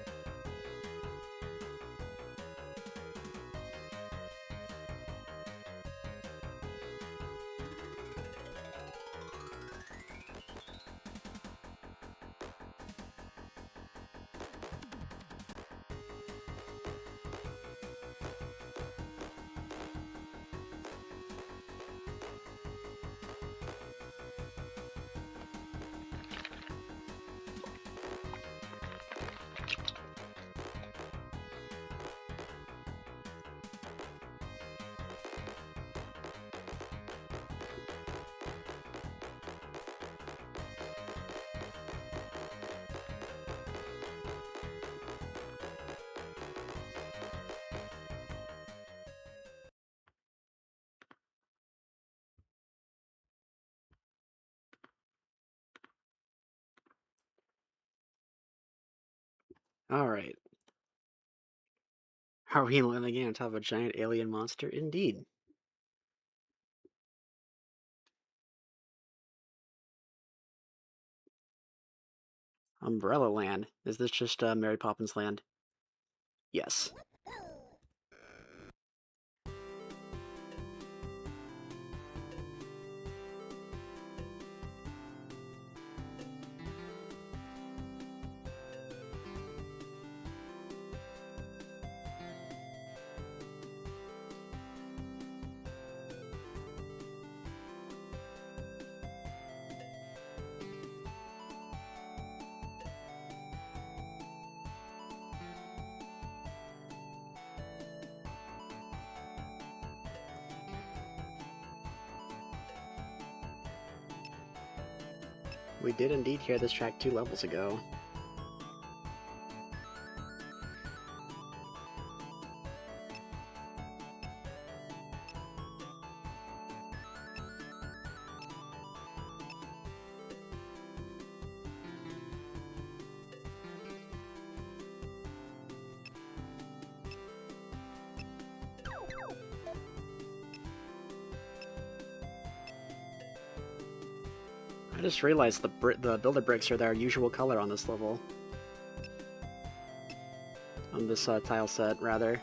Alright. Are we living again on top of a giant alien monster? Indeed. Umbrella Land. Is this just Mary Poppins Land? Yes. We did indeed hear this track 2 levels ago. I just realized the builder bricks are their usual color on this level. On this tile set, rather.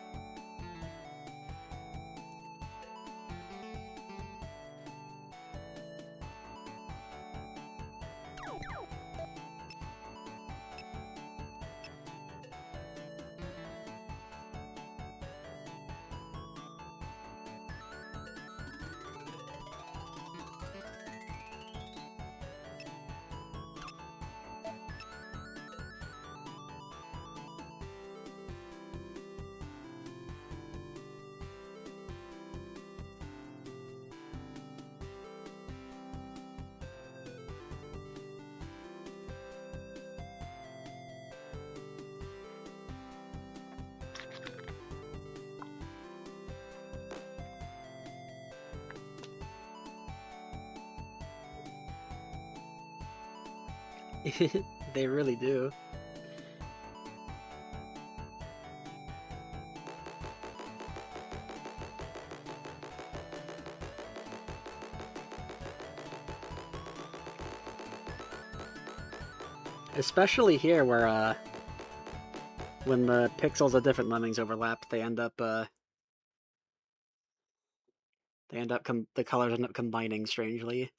They really do. Especially here where, when the pixels of different lemmings overlap, the colors end up combining strangely.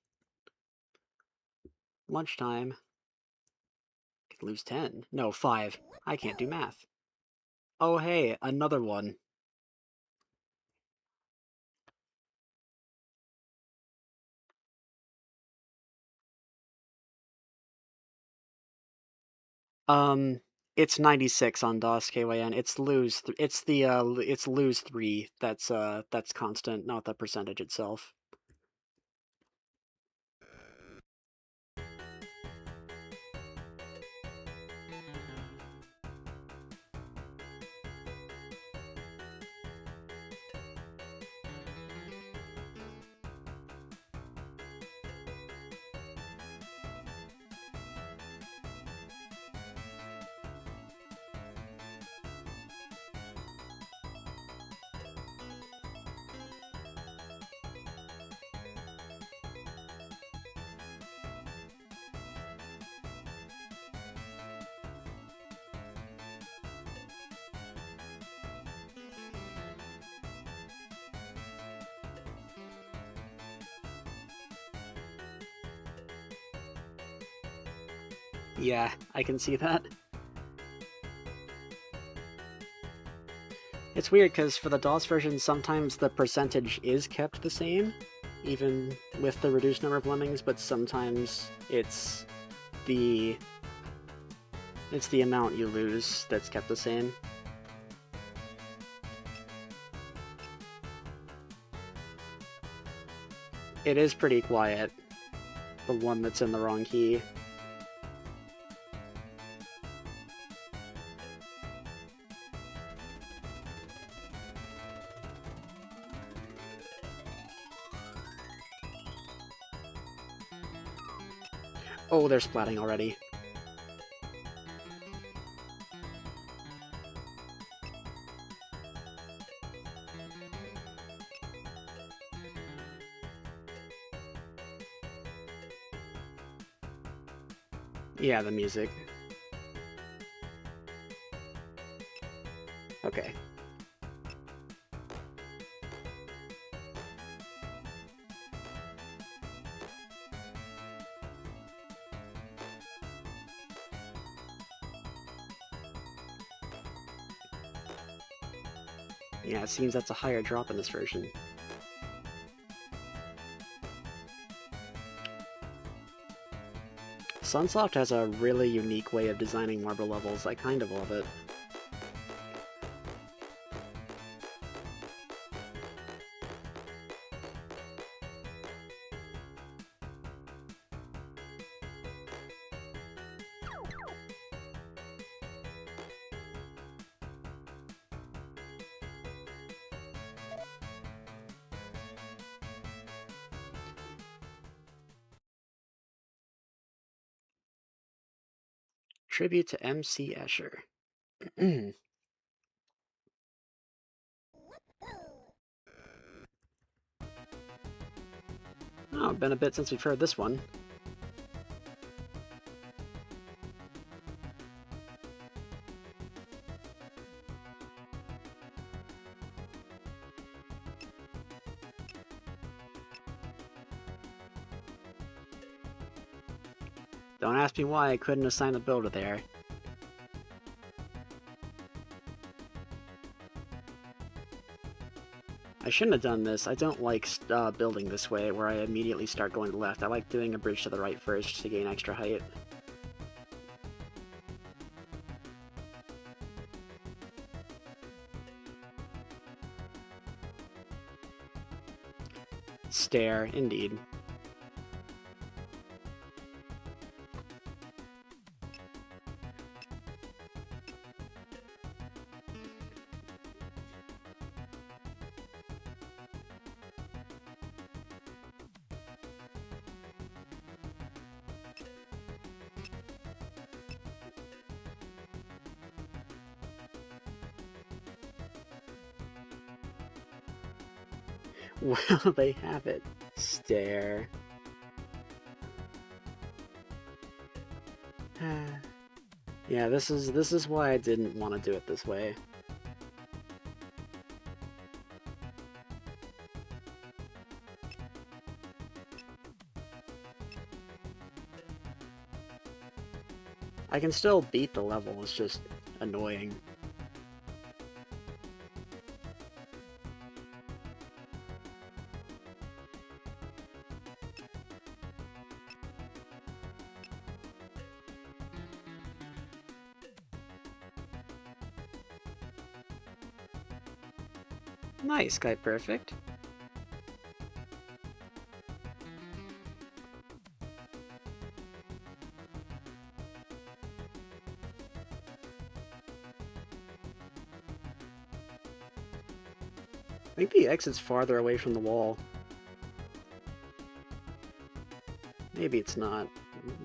Lunchtime. Could lose 10. No, 5. I can't do math. Oh hey, another one. It's 96 on DOS KYN. It's it's lose 3. That's constant, not the percentage itself. Yeah, I can see that. It's weird, because for the DOS version, sometimes the percentage is kept the same, even with the reduced number of lemmings, but sometimes it's the amount you lose that's kept the same. It is pretty quiet, the one that's in the wrong key. Oh, they're splatting already. Yeah, the music. Okay. Yeah, it seems that's a higher drop in this version. Sunsoft has a really unique way of designing marble levels. I kind of love it. Tribute to MC Escher. Oh, been a bit since we've heard this one. Don't ask me why I couldn't assign a builder there. I shouldn't have done this. I don't like building this way, where I immediately start going to the left. I like doing a bridge to the right first to gain extra height. Stair, indeed. Well, they have it. Stair. Yeah, this is why I didn't want to do it this way. I can still beat the level, it's just annoying. Nice, Skype Perfect. I think the exit's farther away from the wall. Maybe it's not.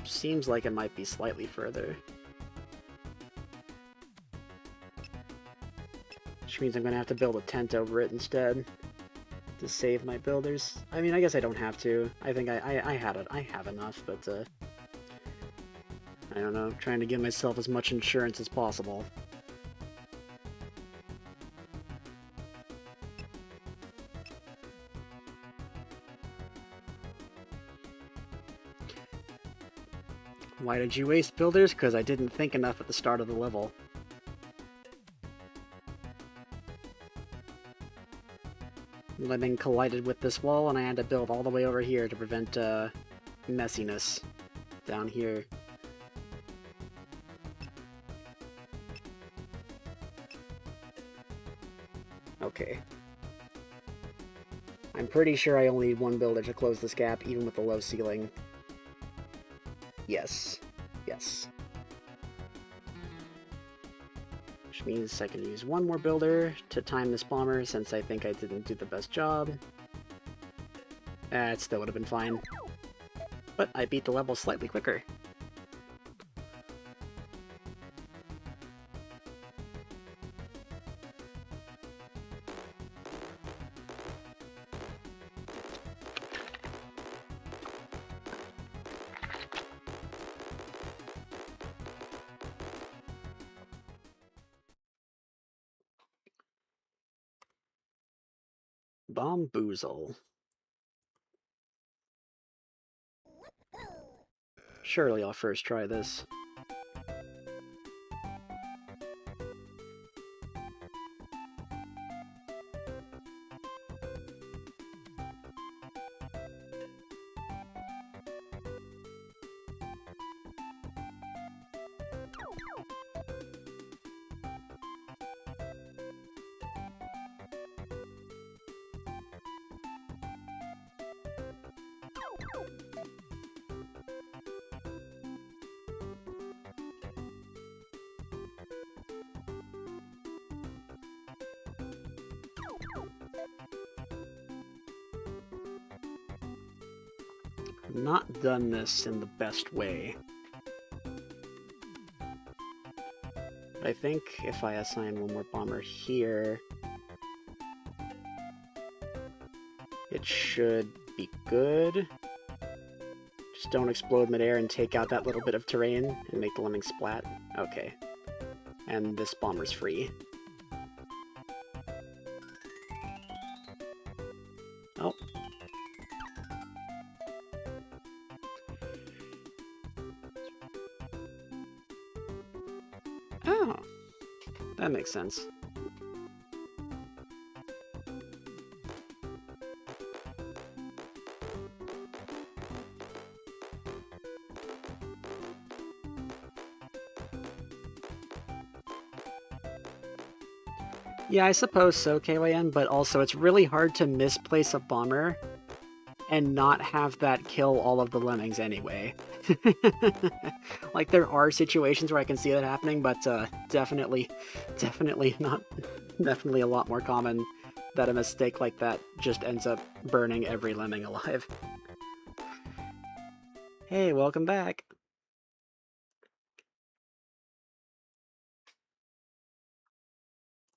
Seems like it might be slightly further. Which means I'm gonna have to build a tent over it instead to save my builders. I mean, I guess I don't have to. I think I have enough, but I don't know, I'm trying to give myself as much insurance as possible. Why did you waste builders? Because I didn't think enough at the start of the level. Lemming collided with this wall, and I had to build all the way over here to prevent messiness down here. Okay. I'm pretty sure I only need one builder to close this gap, even with the low ceiling. Yes. Yes. Which means I can use one more builder to time this bomber, since I think I didn't do the best job. It still would have been fine. But I beat the level slightly quicker. Bomboozle. Surely I'll first try this. Not done this in the best way. But I think if I assign one more bomber here, it should be good. Just don't explode midair and take out that little bit of terrain and make the lemming splat. Okay. And this bomber's free. Oh. Oh. That makes sense. Yeah, I suppose so, KYN, but also it's really hard to misplace a bomber and not have that kill all of the lemmings anyway. Like, there are situations where I can see that happening, but definitely a lot more common that a mistake like that just ends up burning every lemming alive. Hey, welcome back!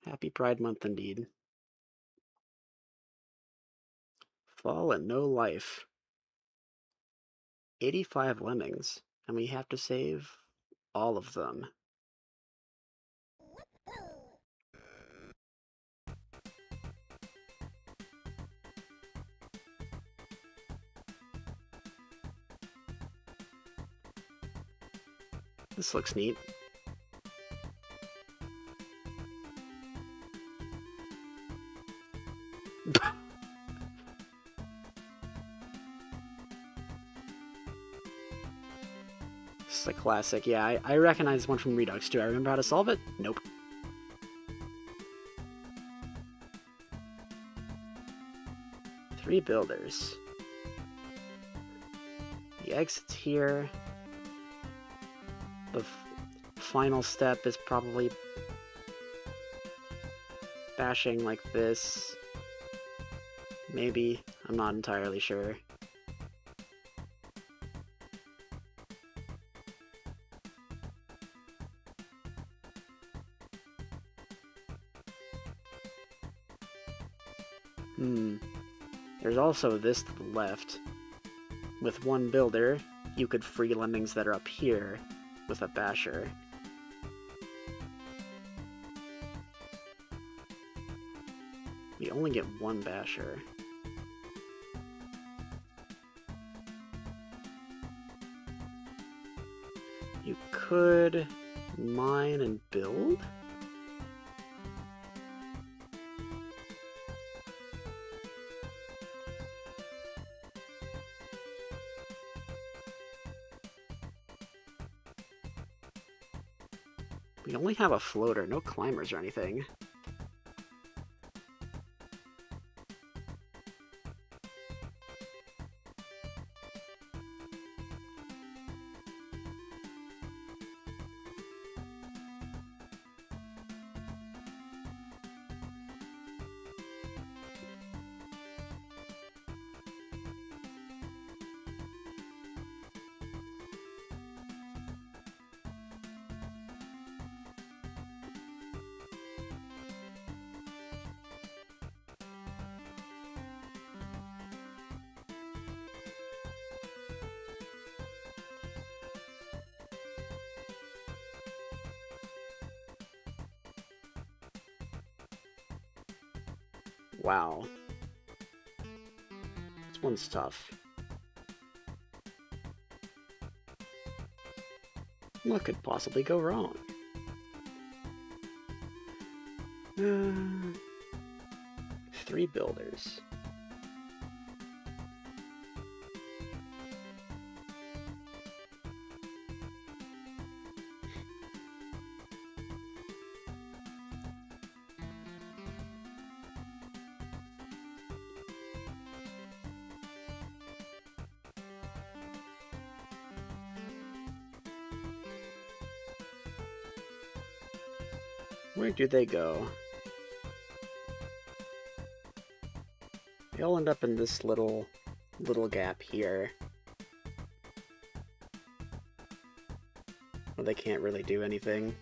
Happy Pride Month indeed. Fall and no life. 85 lemmings, and we have to save all of them. This looks neat. This is a classic. Yeah, I recognize this one from Redux. Do I remember how to solve it? Nope. Three builders. The exit's here. The final step is probably bashing like this. Maybe. I'm not entirely sure. There's also this to the left. With one builder, you could free lemmings that are up here with a basher. We only get one basher. You could mine and build? We only have a floater, no climbers or anything. Wow. This one's tough. What could possibly go wrong? 3 builders. Where do they go? They all end up in this little gap here. Well, they can't really do anything.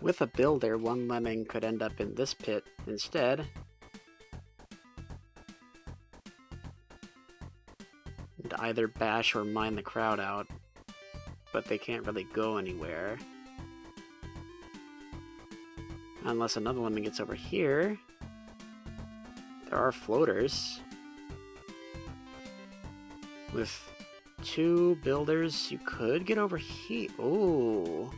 With a builder, one lemming could end up in this pit instead. And either bash or mine the crowd out, but they can't really go anywhere. Unless another lemming gets over here. There are floaters. With 2 builders, you could get over here. Oh.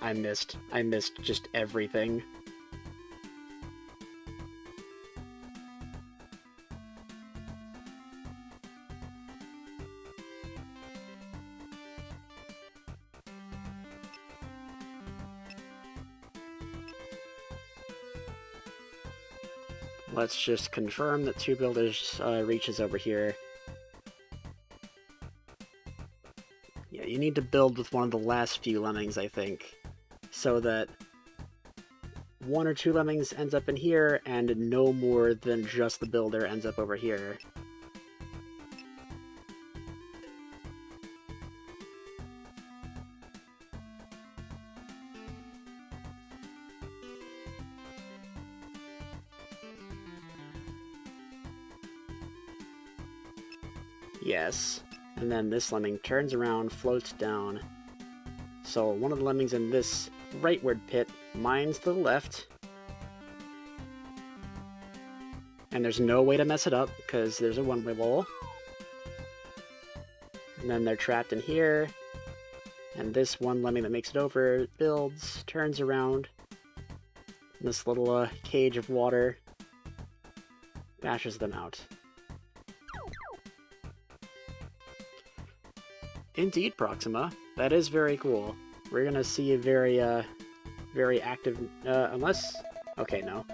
I missed just everything. Let's just confirm that 2 builders reaches over here. Yeah, you need to build with one of the last few lemmings, I think, so that 1 or 2 lemmings ends up in here, and no more than just the builder ends up over here. Yes. And then this lemming turns around, floats down. So one of the lemmings in this rightward pit mines to the left. And there's no way to mess it up, because there's a one-way wall. And then they're trapped in here. And this one lemming that makes it over builds, turns around. And this little cage of water bashes them out. Indeed, Proxima. That is very cool. We're gonna see a very active, unless... Okay, no.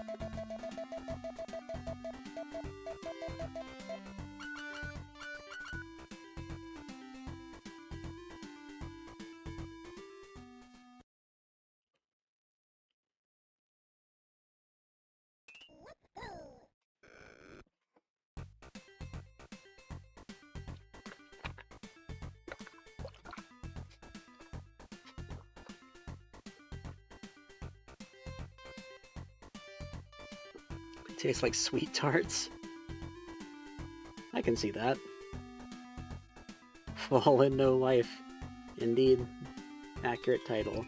Tastes like sweet tarts. I can see that. Fall in no life. Indeed. Accurate title.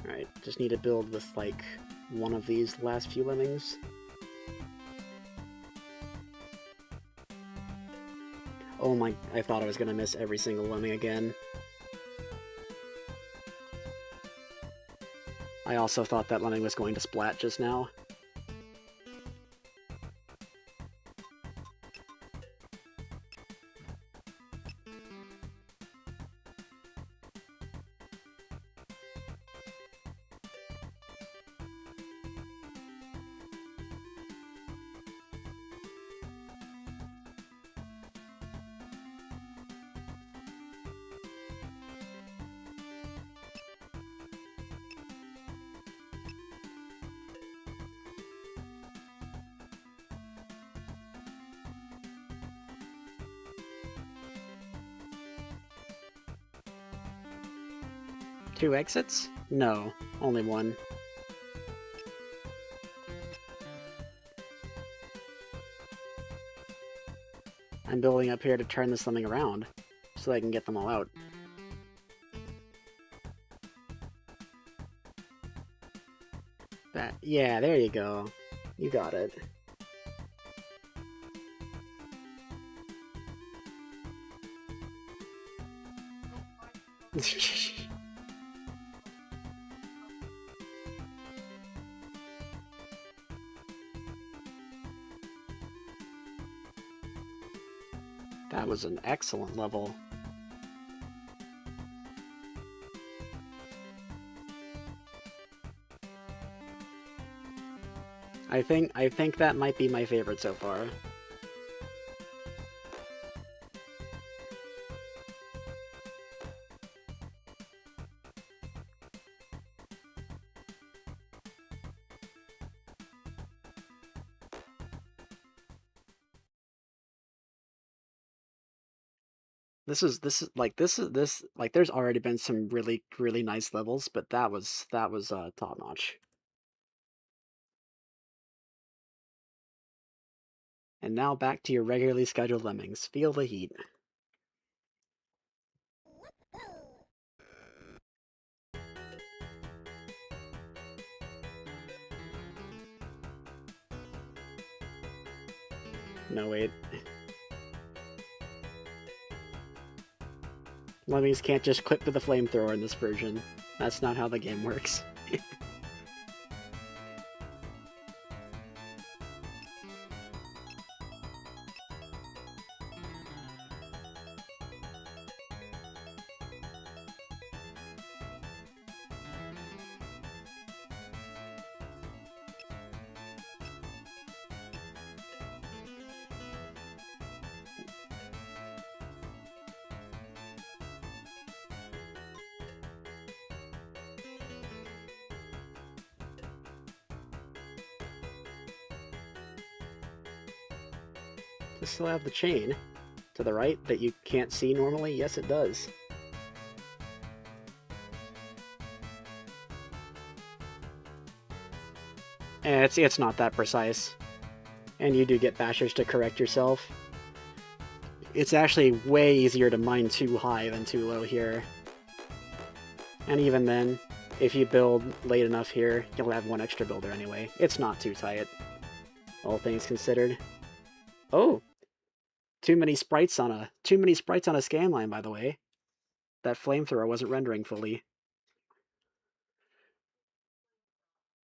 Alright, just need to build with, like, one of these last few lemmings. Oh my, I thought I was gonna miss every single lemming again. I also thought that lemming was going to splat just now. Two exits? No, only one. I'm building up here to turn this lemming around, so I can get them all out. Yeah, there you go. You got it. That was an excellent level. I think that might be my favorite so far. There's already been some really nice levels, but that was top notch. And now back to your regularly scheduled lemmings. Feel the heat. No, wait. Lemmings can't just clip with a flamethrower in this version. That's not how the game works. Does it still have the chain to the right that you can't see normally? Yes, it does. And it's not that precise. And you do get bashers to correct yourself. It's actually way easier to mine too high than too low here. And even then, if you build late enough here, you'll have one extra builder anyway. It's not too tight, all things considered. Oh! Too many sprites on a scan line, by the way. That flamethrower wasn't rendering fully.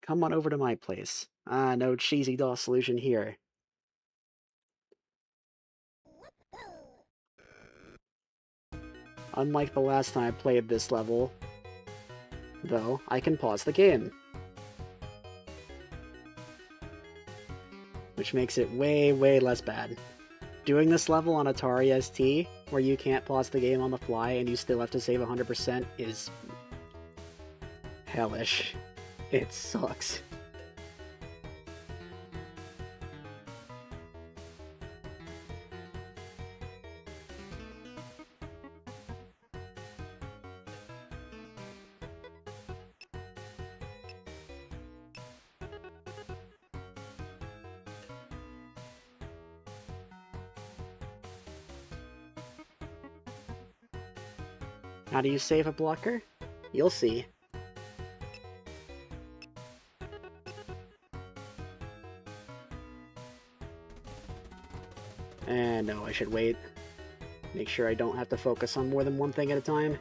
Come on over to my place. Ah, no cheesy DOS solution here. Unlike the last time I played this level, though, I can pause the game. Which makes it way less bad. Doing this level on Atari ST, where you can't pause the game on the fly and you still have to save 100%, is hellish. It sucks. How do you save a blocker? You'll see. And no, I should wait. Make sure I don't have to focus on more than one thing at a time.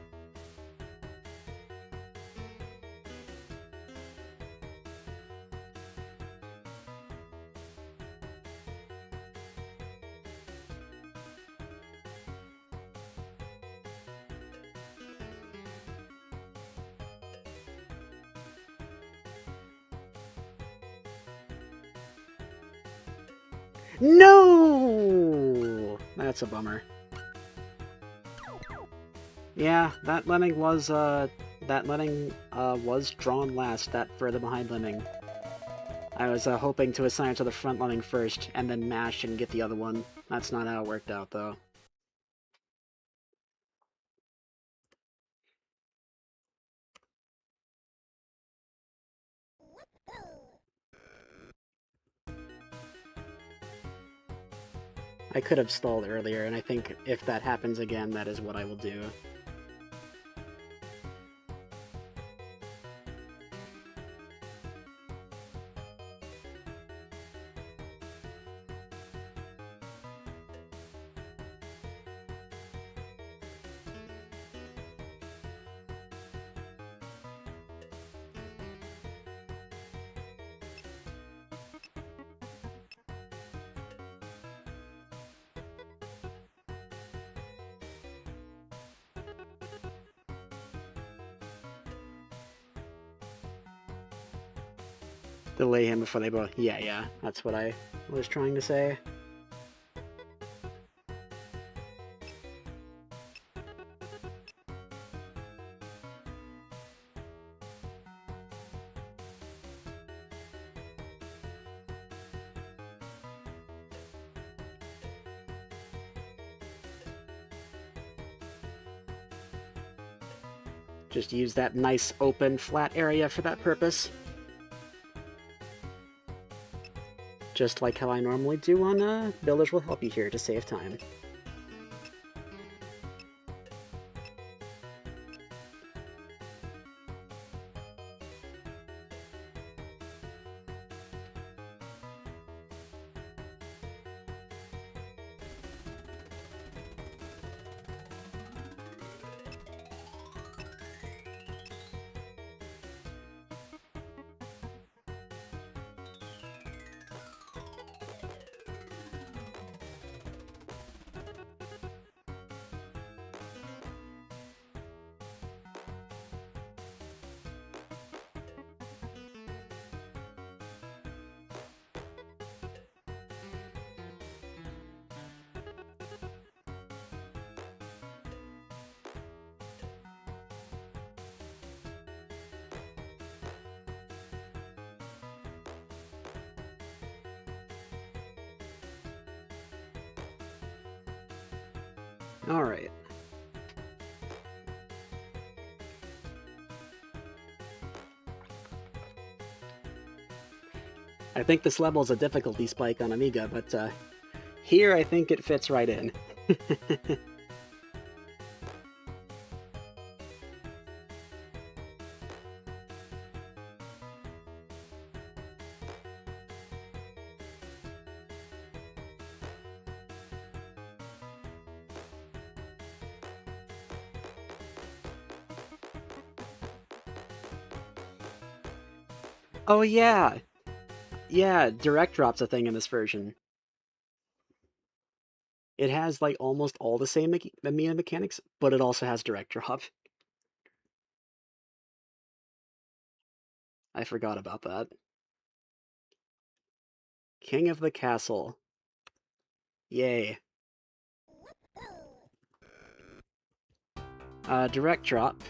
No! That's a bummer. Yeah, that lemming was drawn last, that further behind lemming. I was hoping to assign it to the front lemming first, and then mash and get the other one. That's not how it worked out, though. I could have stalled earlier, and I think if that happens again, that is what I will do. Delay him before they both... Yeah, that's what I was trying to say. Just use that nice open flat area for that purpose. Just like how I normally do on Builders Will Help You here to save time. Alright. I think this level is a difficulty spike on Amiga, but here I think it fits right in. Oh yeah! Yeah, direct drop's a thing in this version. It has like almost all the same Amiga mechanics, but it also has direct drop. I forgot about that. King of the Castle. Yay. Direct drop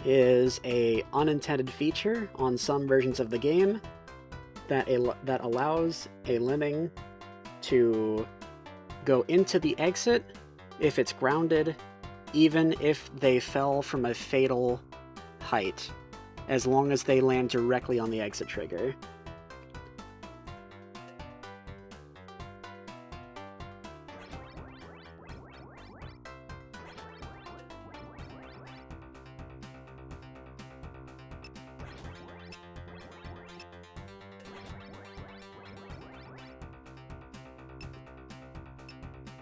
is a unintended feature on some versions of the game that allows a lemming to go into the exit if it's grounded, even if they fell from a fatal height, as long as they land directly on the exit trigger.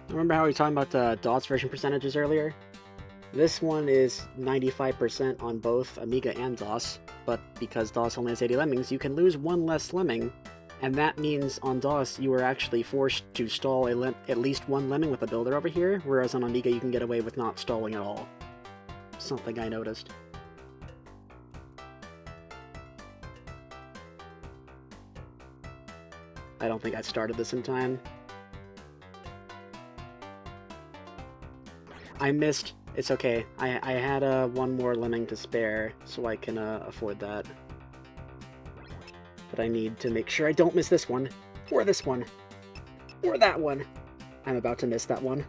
Remember how we were talking about DOS version percentages earlier? This one is 95% on both Amiga and DOS, but because DOS only has 80 lemmings, you can lose one less lemming, and that means on DOS you are actually forced to stall at least one lemming with a builder over here, whereas on Amiga you can get away with not stalling at all. Something I noticed. I don't think I started this in time. I missed. It's okay. I had one more lemming to spare, so I can afford that. But I need to make sure I don't miss this one, or this one, or that one. I'm about to miss that one.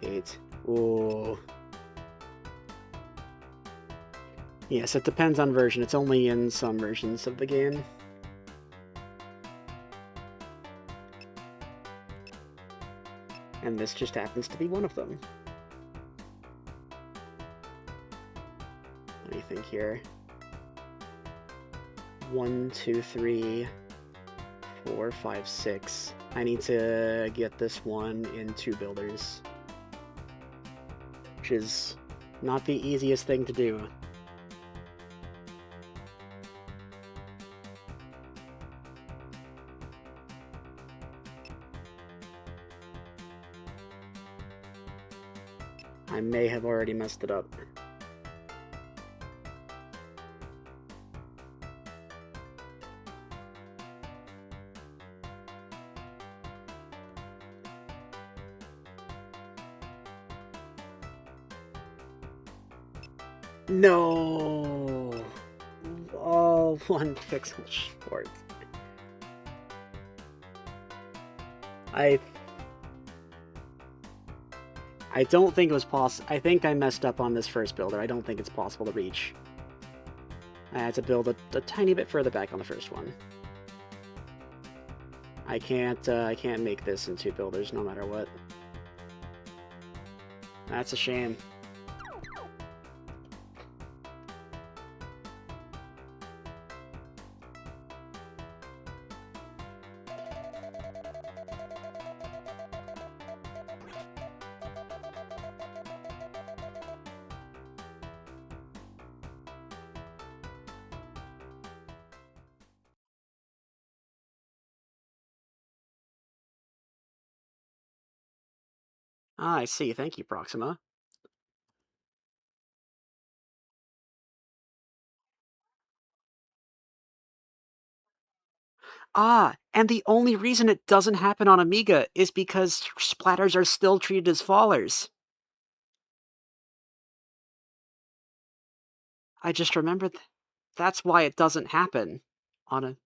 Eight. Ooh. Yes, it depends on version. It's only in some versions of the game. And this just happens to be one of them. What do you think here? 1, 2, 3, 4, 5, 6. I need to get this one in 2 builders. Which is not the easiest thing to do. I may have already messed it up. No! All 1 pixel short. I don't think it was possible. I think I messed up on this first builder. I don't think it's possible to reach. I had to build a tiny bit further back on the first one. I can't make this in 2 builders no matter what. That's a shame. Ah, I see. Thank you, Proxima. Ah, and the only reason it doesn't happen on Amiga is because splatters are still treated as fallers. I just remembered that's why it doesn't happen on a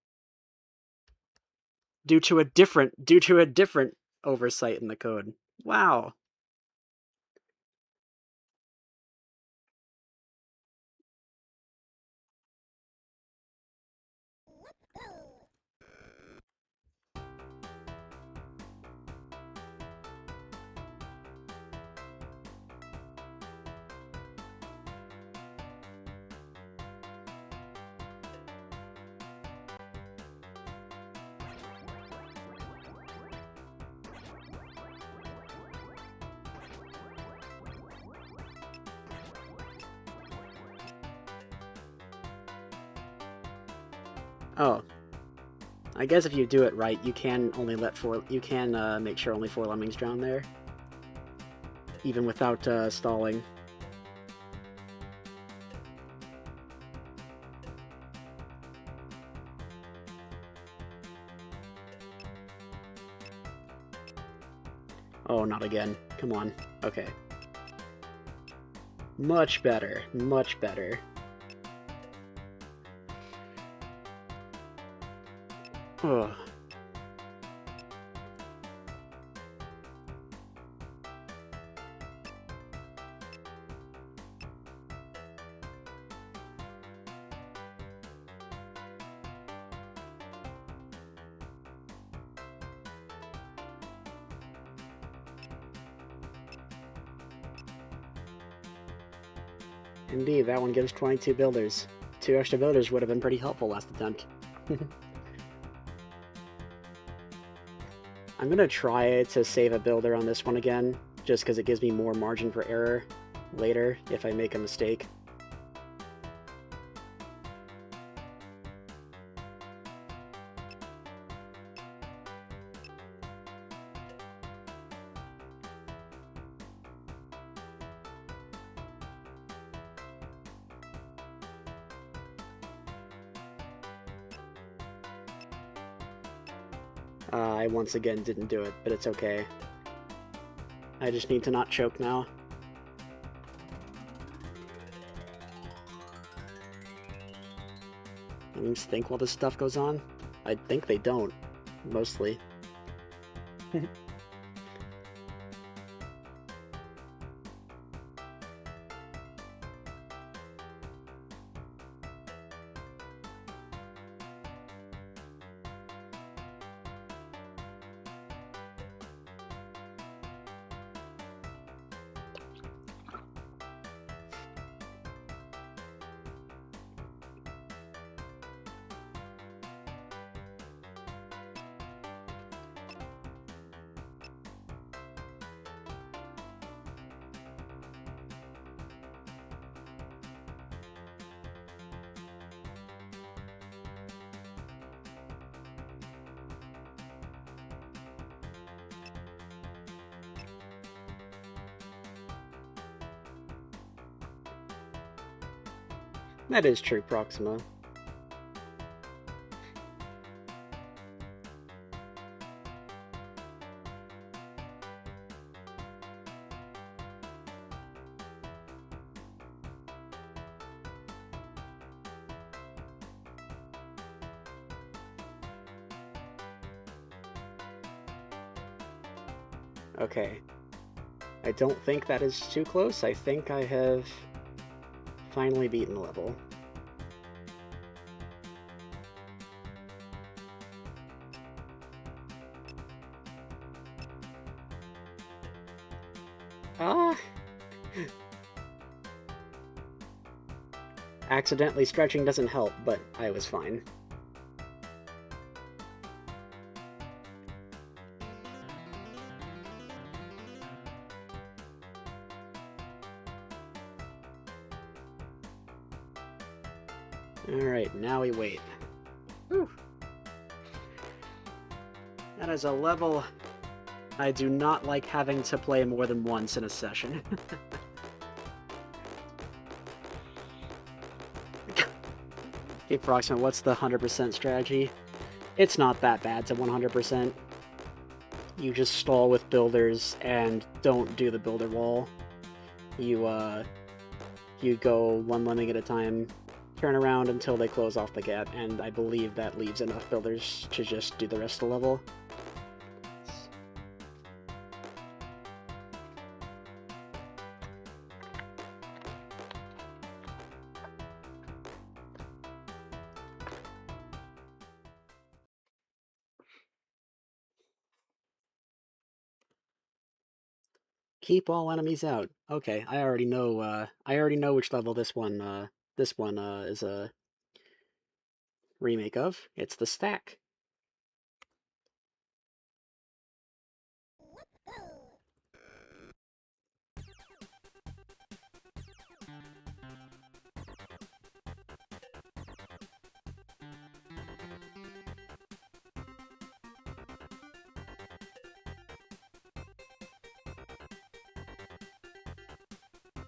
due to a different oversight in the code. Wow. Oh. I guess if you do it right, you can only make sure only 4 lemmings drown there. Even without stalling. Oh, not again. Come on. Okay. Much better. Much better. Ugh. Indeed, that one gives 22 builders. 2 extra builders would have been pretty helpful last attempt. I'm gonna try to save a builder on this one again, just because it gives me more margin for error later if I make a mistake. I once again didn't do it, but it's okay. I just need to not choke now. Things think while this stuff goes on? I think they don't, mostly. That is true, Proxima. Okay. I don't think that is too close. I think I have finally beaten the level. Accidentally stretching doesn't help, but I was fine. Alright, now we wait. Whew. That is a level I do not like having to play more than once in a session. Okay, Proxima, what's the 100% strategy? It's not that bad to 100%. You just stall with builders and don't do the builder wall. You go one lemming at a time, turn around until they close off the gap, and I believe that leaves enough builders to just do the rest of the level. Keep all enemies out. Okay, I already know which level this one is a remake of. It's the stack.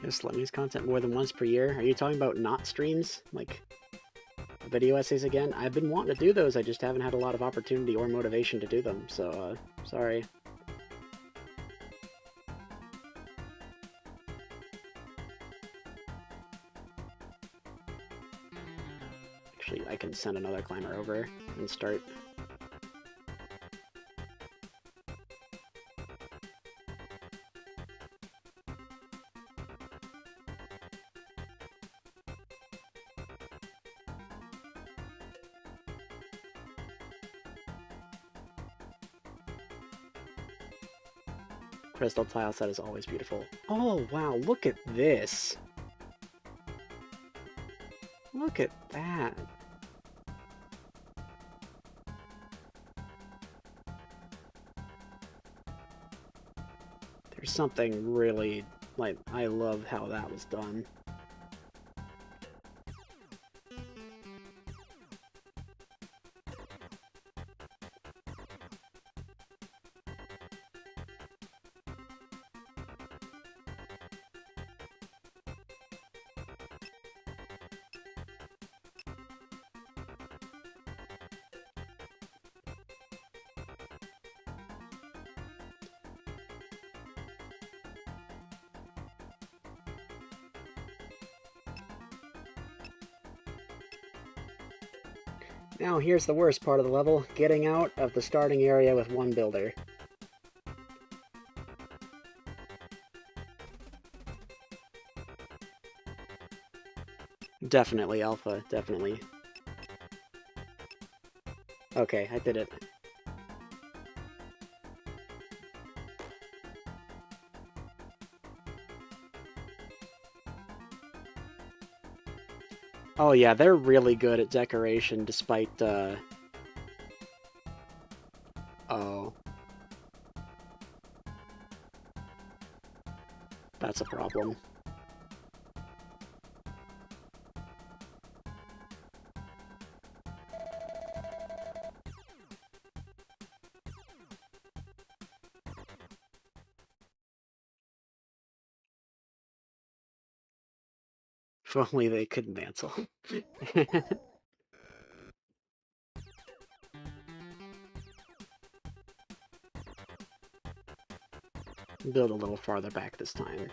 Just Lemmings content more than once per year. Are you talking about not streams? Like video essays again? I've been wanting to do those, I just haven't had a lot of opportunity or motivation to do them, so, sorry. Actually, I can send another climber over and start. Crystal tile set is always beautiful. Oh, wow, look at this! Look at that! There's something really, like, I love how that was done. Now here's the worst part of the level, getting out of the starting area with one builder. Definitely alpha, definitely. Okay, I did it. Oh yeah, they're really good at decoration despite, oh. That's a problem. If only they couldn't cancel. Build a little farther back this time.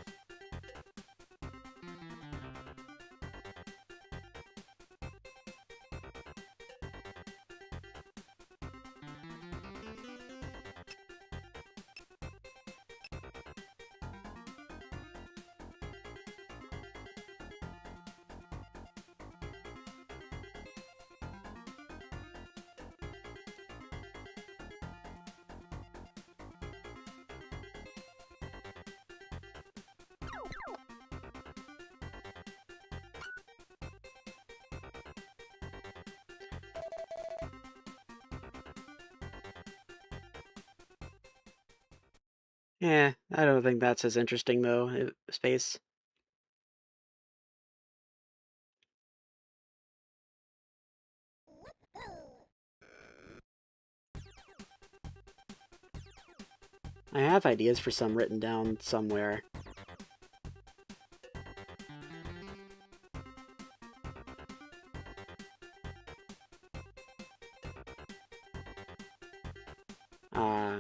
Yeah, I don't think that's as interesting though, space. I have ideas for some written down somewhere.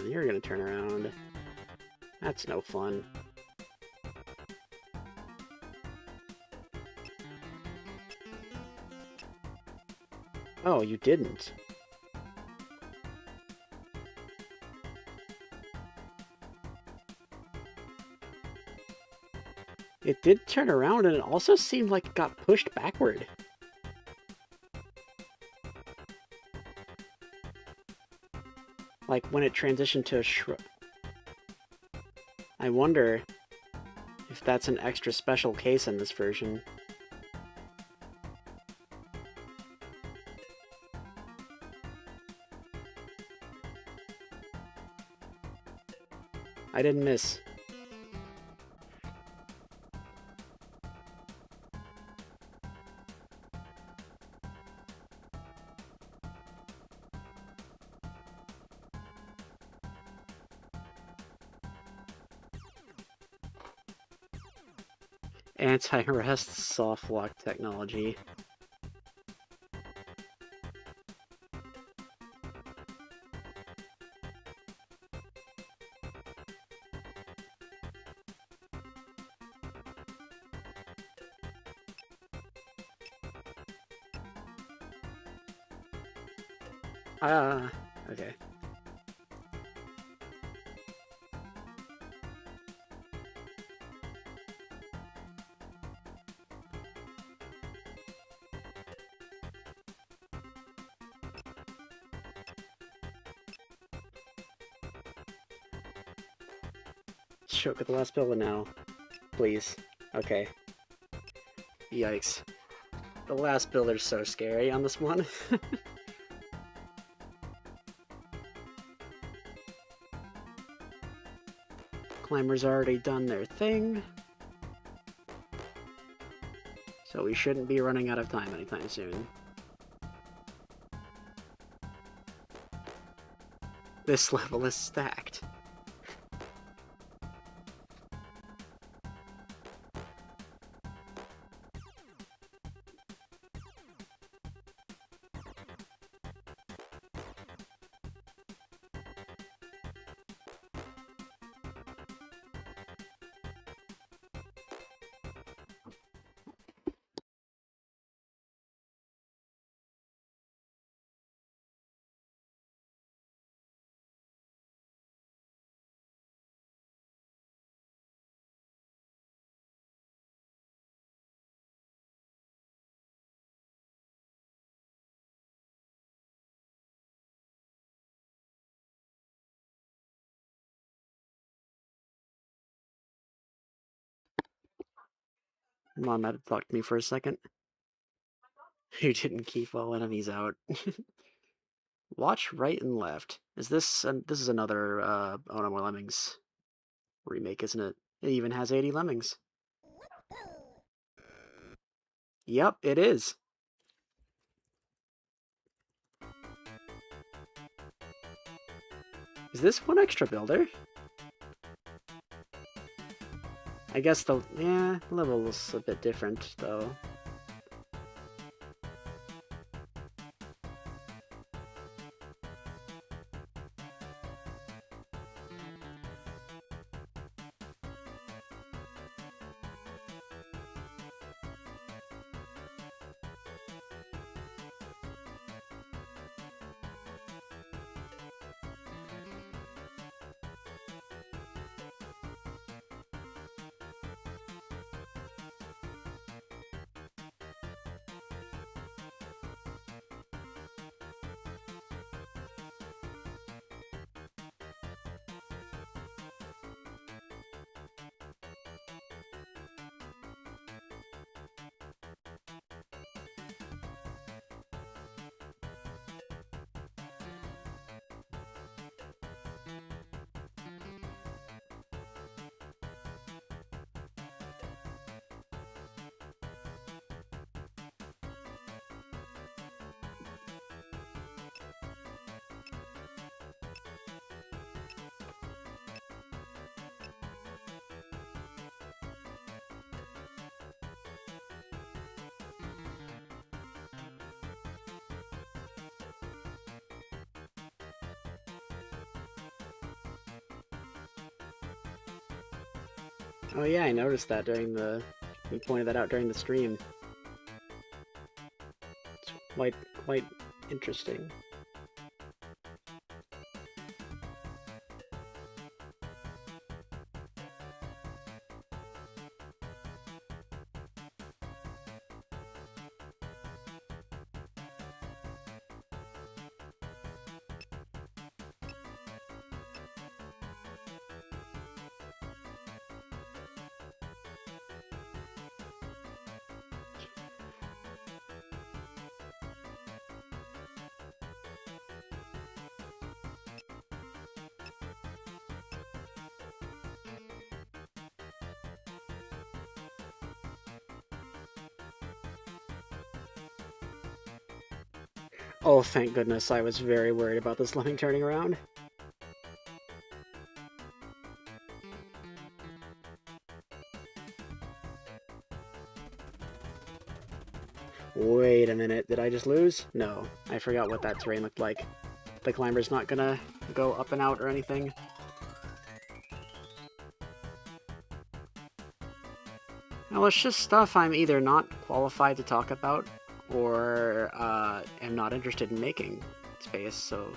You're gonna turn around. That's no fun. Oh, you didn't. It did turn around, and it also seemed like it got pushed backward. Like when it transitioned to a shrub. I wonder if that's an extra special case in this version. I didn't miss. Anti-rest soft lock technology. Okay. Choke at the last builder now. Please. Okay. Yikes. The last builder's so scary on this one. Climbers already done their thing. So we shouldn't be running out of time anytime soon. This level is stacked. Mom had to talk to me for a second. You didn't keep all enemies out. Watch right and left. Is this... this is another, Oh No More Lemmings remake, isn't it? It even has 80 lemmings. Yep, it is. Is this one extra builder? I guess the... yeah, level's a bit different, though. Oh yeah, I noticed that during the... you pointed that out during the stream. It's quite interesting. Oh, thank goodness, I was very worried about this lemming turning around. Wait a minute, did I just lose? No, I forgot what that terrain looked like. The climber's not gonna go up and out or anything. Well, it's just stuff I'm either not qualified to talk about, or am not interested in making space, so...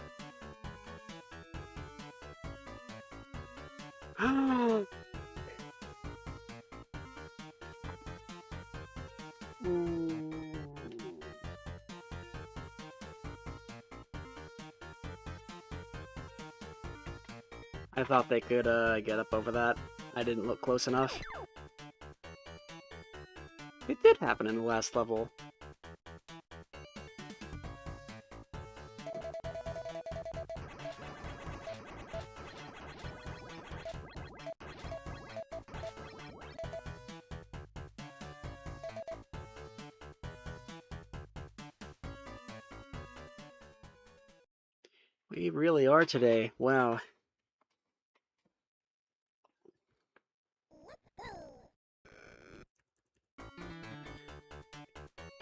I thought they could get up over that. I didn't look close enough. It did happen in the last level. We really are today. Wow.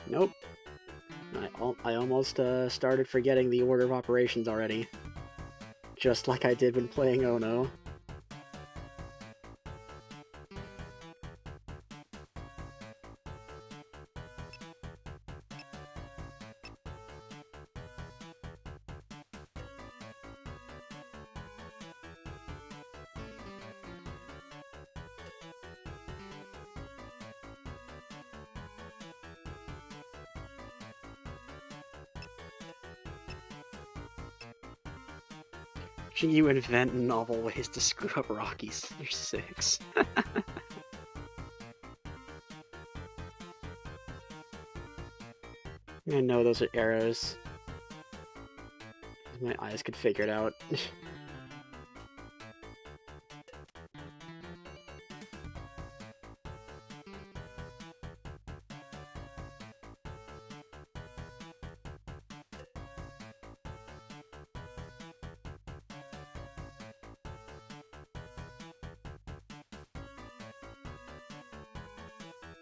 Nope. I almost started forgetting the order of operations already. Just like I did when playing Ono. You invent novel ways to screw up Rockies. You're 6. I know those are arrows. My eyes could figure it out.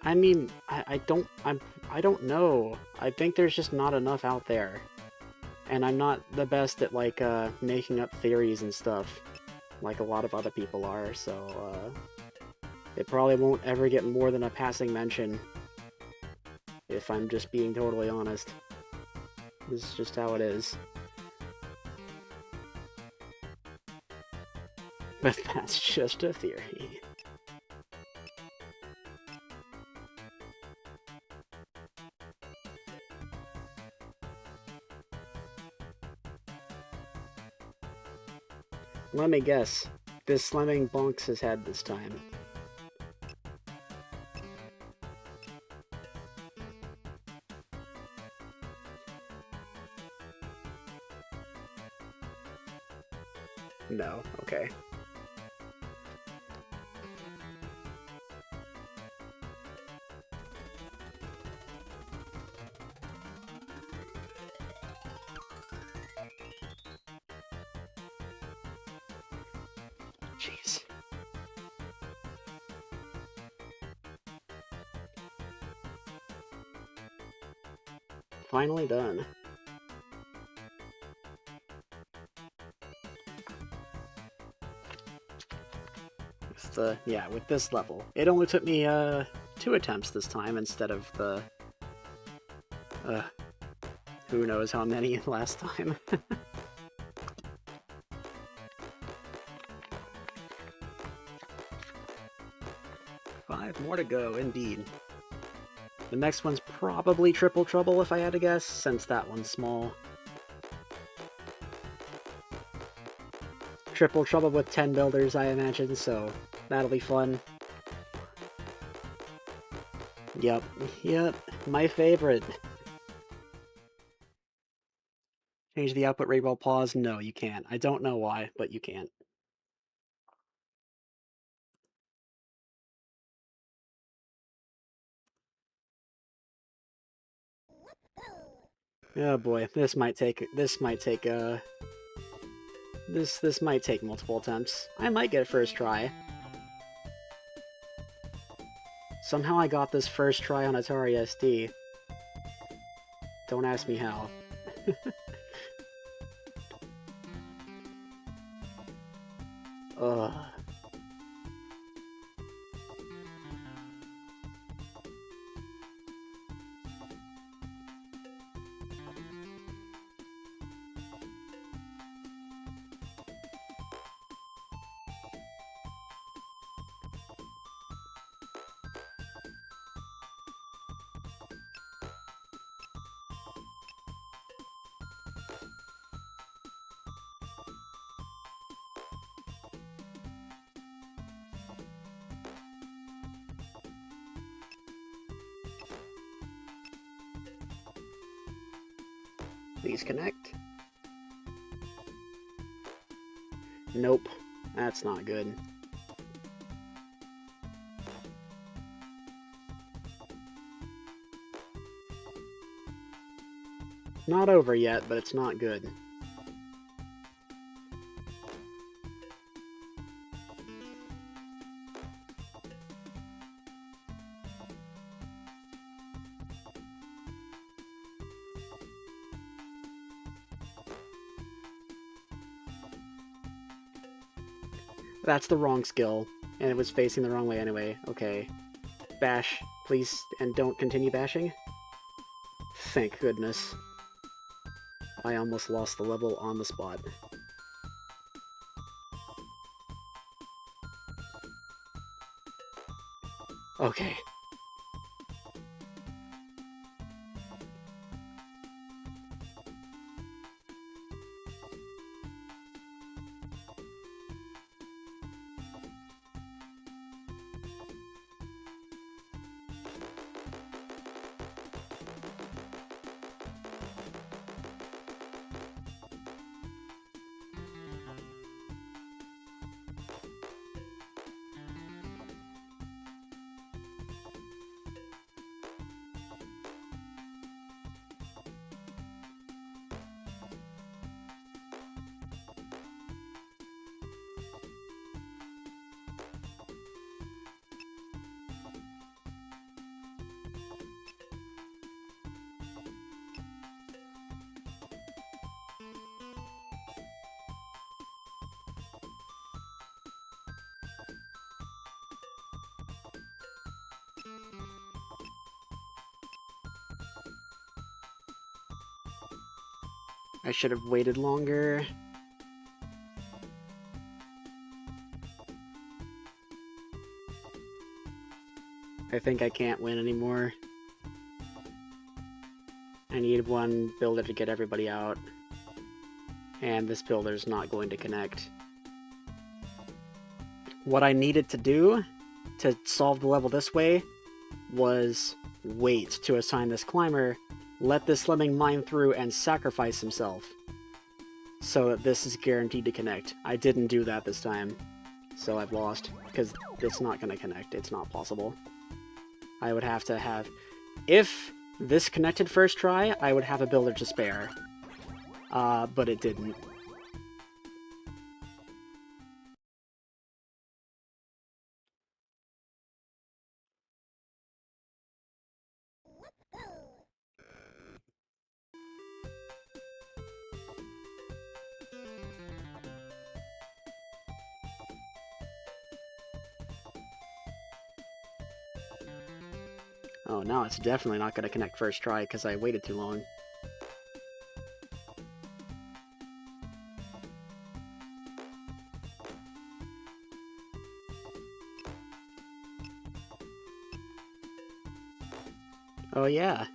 I mean, I don't know. I think there's just not enough out there. And I'm not the best at, like, making up theories and stuff, like a lot of other people are, so, it probably won't ever get more than a passing mention, if I'm just being totally honest. This is just how it is. But that's just a theory. Let me guess. This Lemming bonks his head this time. No, okay. Jeez. Finally done. Yeah, with this level. It only took me, 2 attempts this time instead of the, who knows how many last time. 5 more to go, indeed. The next one's probably Triple Trouble, if I had to guess, since that one's small. Triple Trouble with 10 builders, I imagine, so that'll be fun. Yep, my favorite. Change the output rate while pause? No, you can't. I don't know why, but you can't. Oh boy, this might take multiple attempts. I might get it first try. Somehow I got this first try on Atari SD. Don't ask me how. Ugh. Please connect. Nope, that's not good. Not over yet, but it's not good. That's the wrong skill, and it was facing the wrong way anyway. Okay. Bash, please, and don't continue bashing. Thank goodness. I almost lost the level on the spot. Okay. I should have waited longer. I think I can't win anymore. I need one builder to get everybody out. And this builder's not going to connect. What I needed to do to solve the level this way was wait to assign this climber, let this lemming mine through and sacrifice himself, so that this is guaranteed to connect. I didn't do that this time, so I've lost, because it's not going to connect. It's not possible. I would have to have... If this connected first try, I would have a builder to spare. But it didn't. Oh, now it's definitely not going to connect first try because I waited too long. Oh yeah.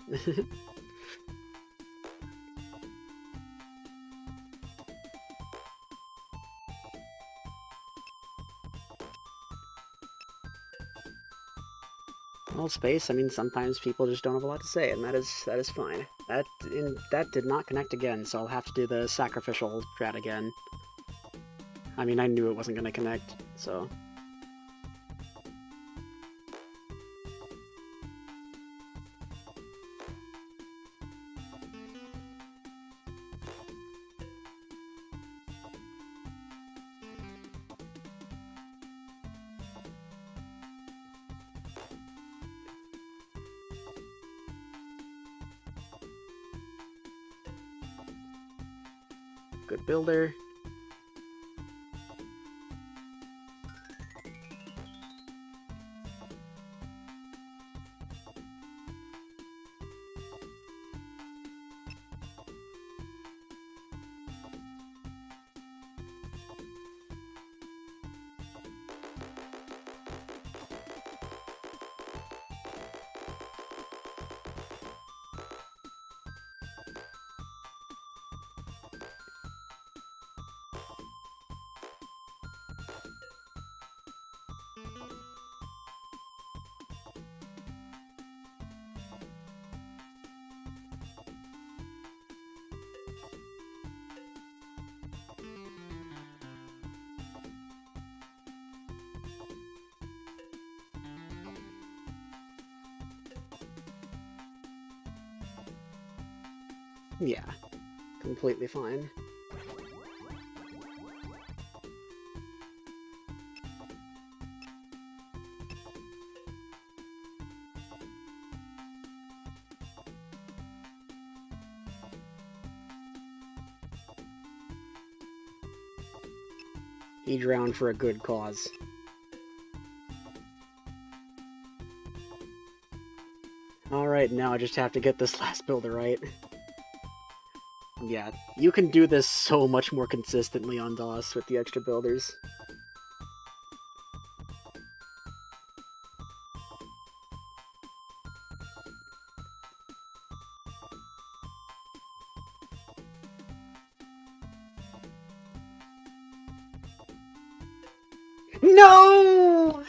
Well, space, I mean, sometimes people just don't have a lot to say, and that is fine. That did not connect again, so I'll have to do the sacrificial strat again. I mean, I knew it wasn't going to connect, so... Good builder. Yeah, completely fine. He drowned for a good cause. Alright, now I just have to get this last builder right. Yeah, you can do this so much more consistently on DOS with the extra builders. No!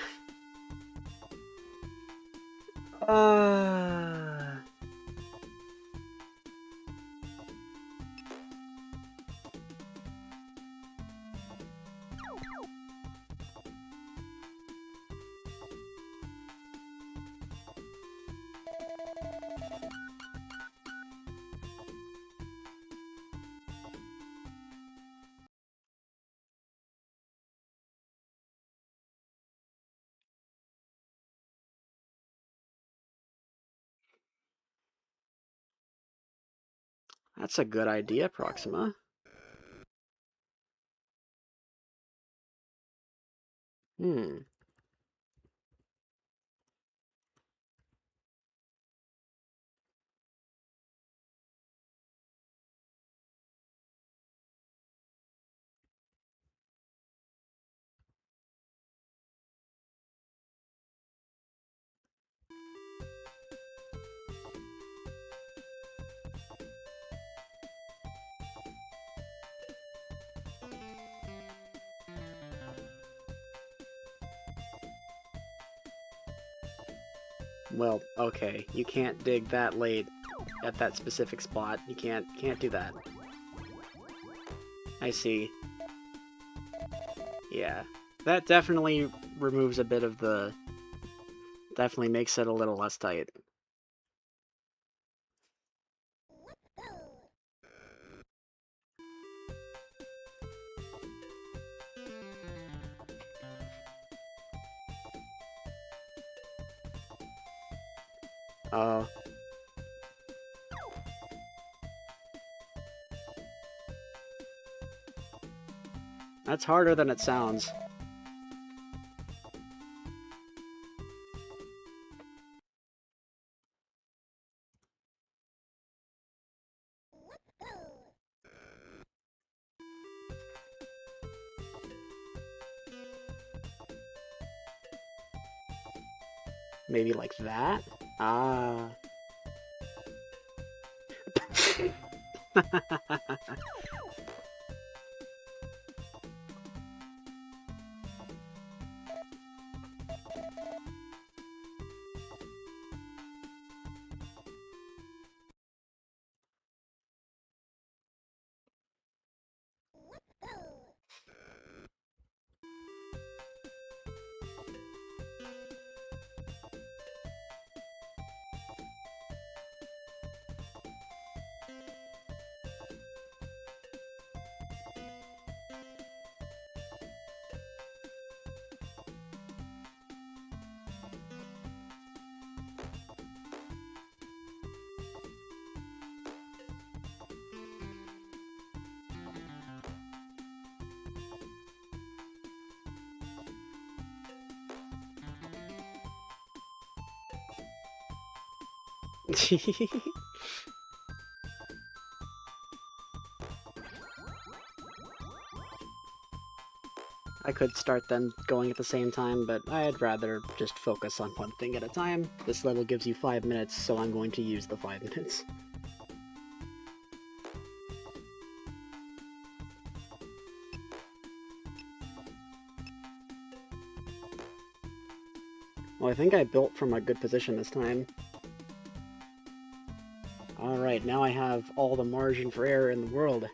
That's a good idea, Proxima. Hmm. Well, okay, you can't dig that late at that specific spot. You can't do that. I see. Yeah. That definitely removes a bit of the... Definitely makes it a little less tight. Oh. That's harder than it sounds. Maybe like that? Ah. I could start them going at the same time, but I'd rather just focus on one thing at a time. This level gives you 5 minutes, so I'm going to use the 5 minutes. Well, I think I built from a good position this time. Alright, now I have all the margin for error in the world.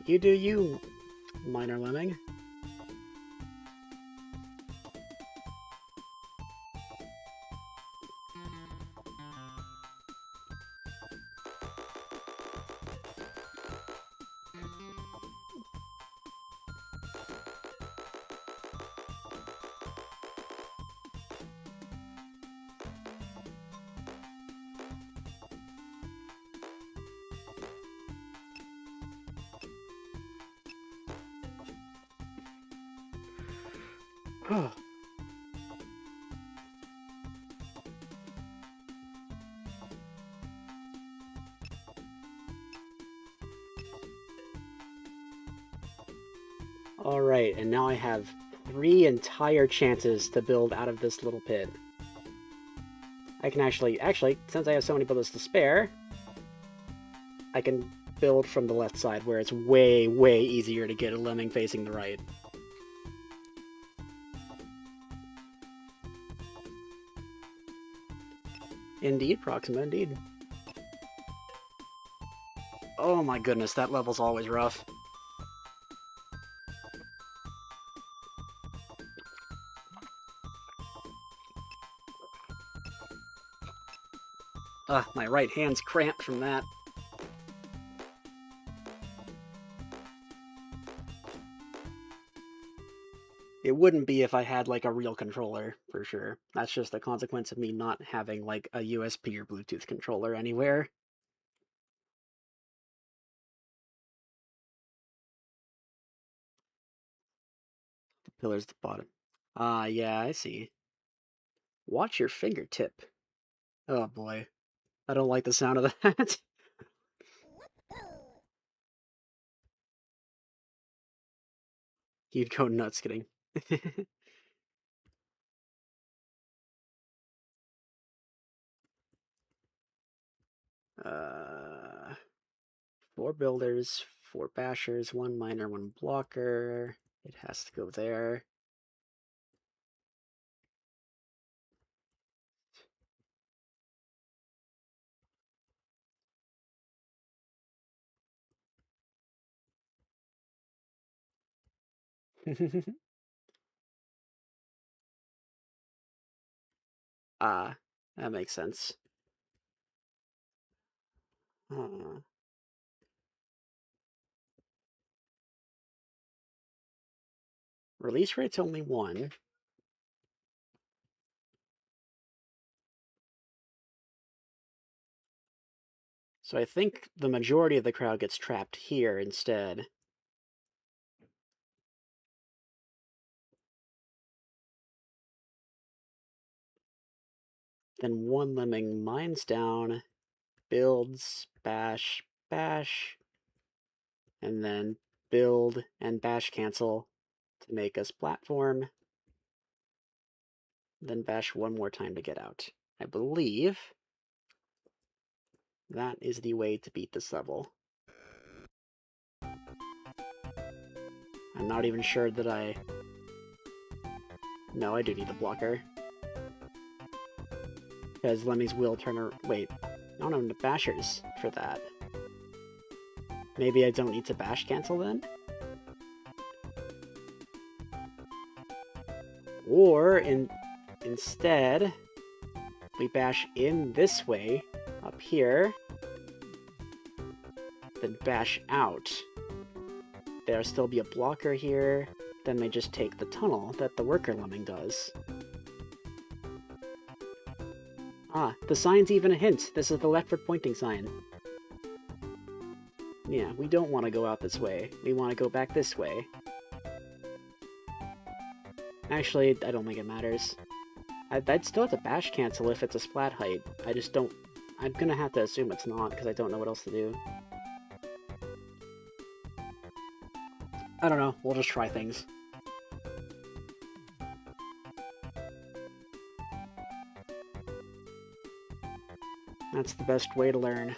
You do you, minor lemming. Alright, and now I have 3 entire chances to build out of this little pit. I can actually, since I have so many builders to spare, I can build from the left side, where it's way, way easier to get a lemming facing the right. Indeed, Proxima, indeed. Oh my goodness, that level's always rough. My right hand's cramped from that. It wouldn't be if I had, like, a real controller, for sure. That's just a consequence of me not having, like, a USB or Bluetooth controller anywhere. The pillar's the bottom. Ah, yeah, I see. Watch your fingertip. Oh boy. I don't like the sound of that. You'd go nuts kidding. uh, 4 builders, 4 bashers, 1 miner, 1 blocker. It has to go there. Ah, that makes sense. Release rate's only 1. So I think the majority of the crowd gets trapped here instead. Then 1 lemming mines down, builds, bash, bash, and then build and bash cancel to make us platform. Then bash 1 more time to get out. I believe that is the way to beat this level. I'm not even sure that I... No, I do need the blocker. Because lemmings will turn around... Wait, I don't have the bashers for that. Maybe I don't need to bash cancel then? Or, instead, we bash in this way, up here, then bash out. There'll still be a blocker here, then they just take the tunnel that the worker lemming does. Ah, the sign's even a hint. This is the leftward pointing sign. Yeah, we don't want to go out this way. We want to go back this way. Actually, I don't think it matters. I'd still have to bash cancel if it's a splat height. I just don't... I'm gonna have to assume it's not, because I don't know what else to do. I don't know. We'll just try things. That's the best way to learn.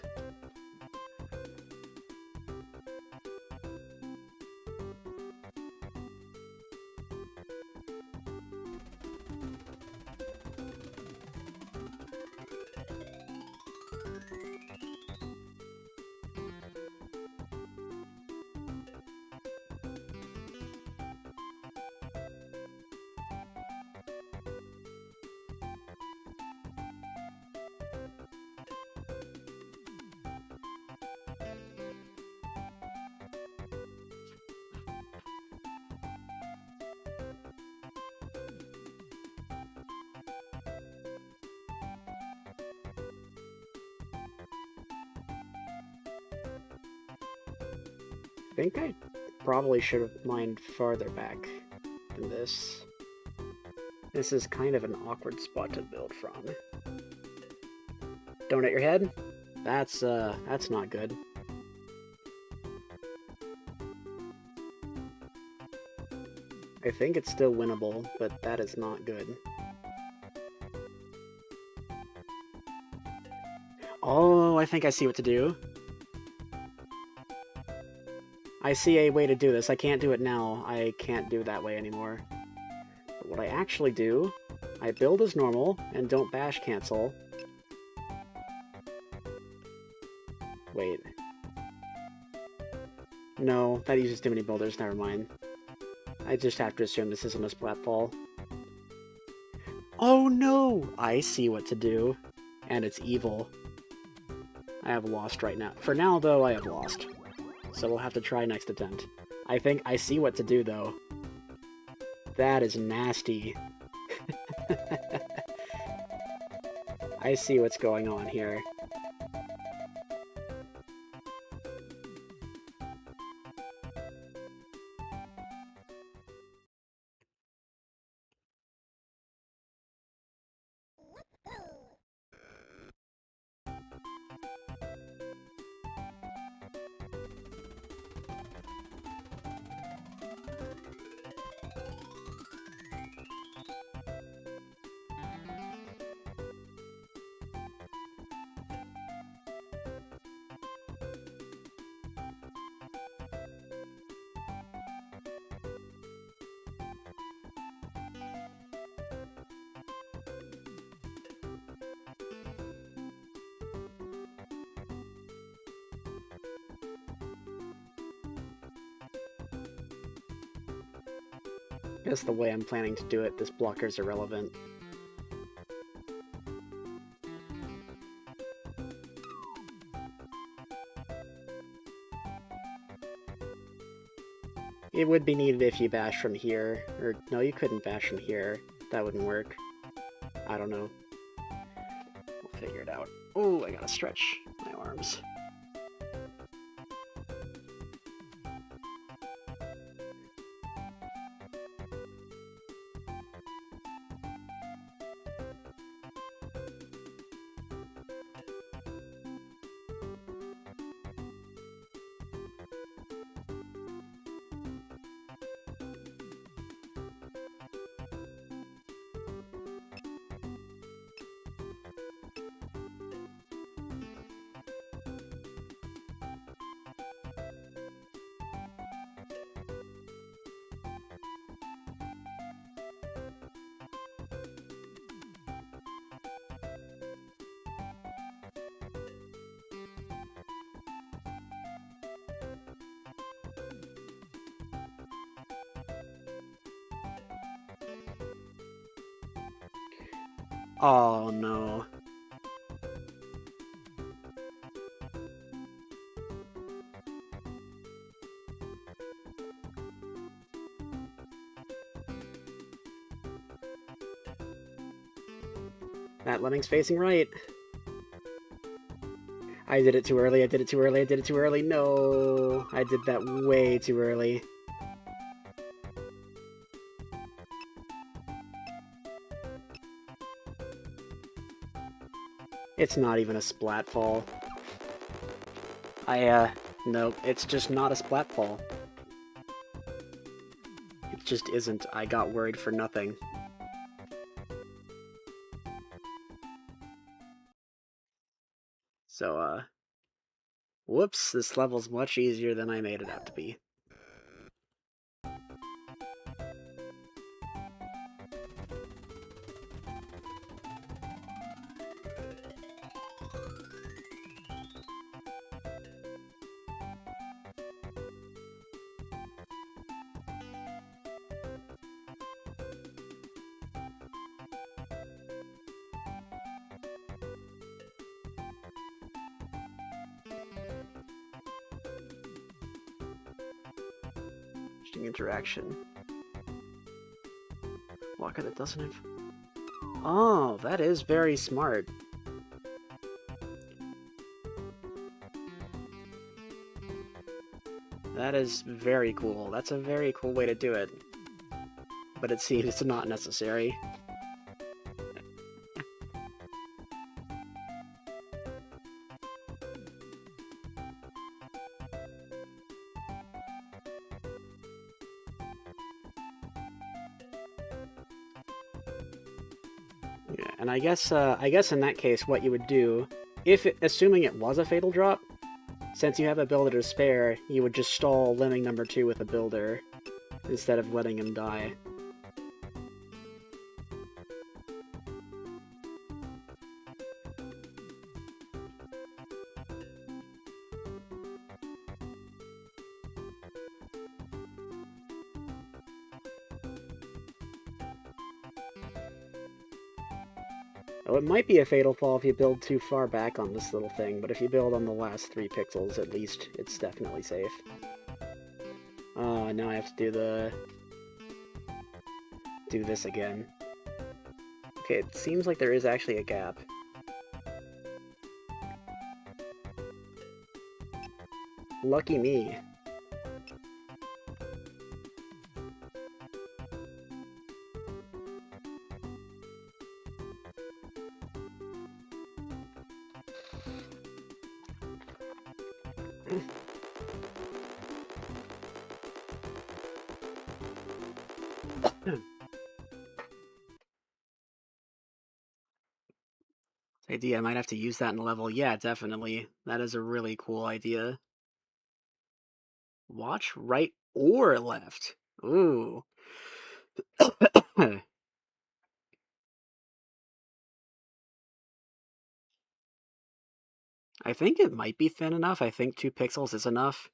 I think I probably should have mined farther back than this. This is kind of an awkward spot to build from. Don't hit your head? That's not good. I think it's still winnable, but that is not good. Oh, I think I see what to do. I see a way to do this. I can't do it now. I can't do it that way anymore. But what I actually do, I build as normal and don't bash cancel. Wait. No, that uses too many builders, never mind. I just have to assume this isn't a splatfall. Oh no! I see what to do. And it's evil. I have lost right now. For now, though, I have lost. So we'll have to try next attempt. I think I see what to do, though. That is nasty. I see what's going on here. I guess the way I'm planning to do it, this blocker's irrelevant. It would be needed if you bash from here. Or, no, you couldn't bash from here. That wouldn't work. I don't know. We'll figure it out. Oh, I gotta stretch my arms. Oh no. That Lemmings facing right. I did it too early, I did it too early, I did it too early. No, I did that way too early. It's not even a splat fall. No, it's just not a splat fall. It just isn't. I got worried for nothing. So, whoops, this level's much easier than I made it out to be. Interaction. Blocker that doesn't have... Oh, that is very smart. That is very cool. That's a very cool way to do it. But it seems not necessary. Yeah, and I guess in that case, what you would do, assuming it was a fatal drop, since you have a builder to spare, you would just stall Lemming number 2 with a builder, instead of letting him die. Oh, it might be a fatal fall if you build too far back on this little thing, but if you build on the last 3 pixels, at least, it's definitely safe. Now I have to do this again. Okay, it seems like there is actually a gap. Lucky me. Idea, I might have to use that in level. Yeah, definitely. That is a really cool idea. Watch right or left. Ooh. I think it might be thin enough. I think 2 pixels is enough.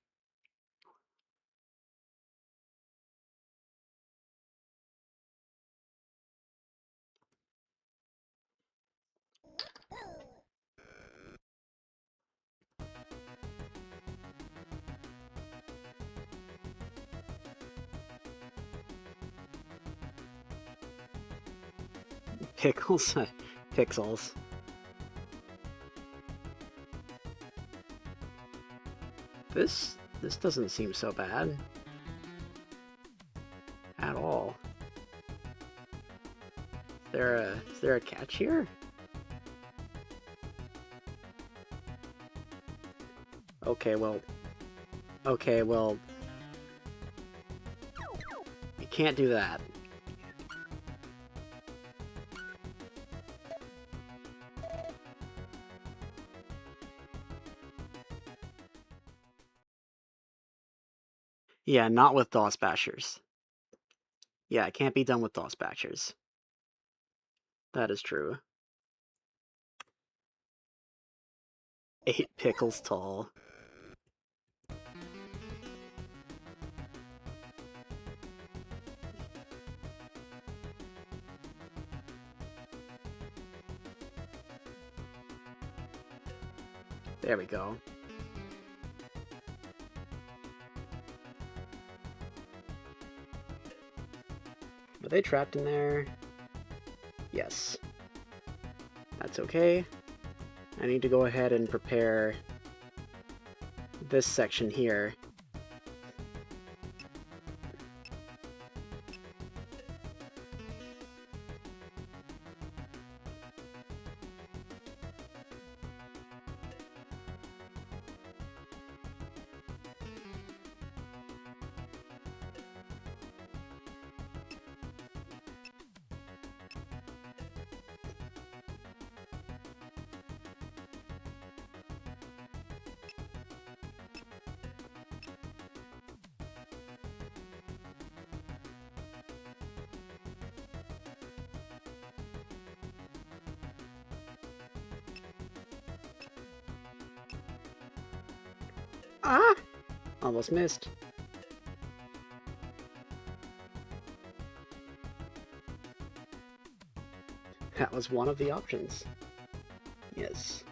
Pickles? Pixels. This doesn't seem so bad. At all. Is there a catch here? Okay, well... You can't do that. Yeah, not with DOS bashers. Yeah, it can't be done with DOS bashers. That is true. 8 pickles tall. There we go. Are they trapped in there? Yes. That's okay. I need to go ahead and prepare this section here. Ah! Almost missed. That was one of the options. Yes.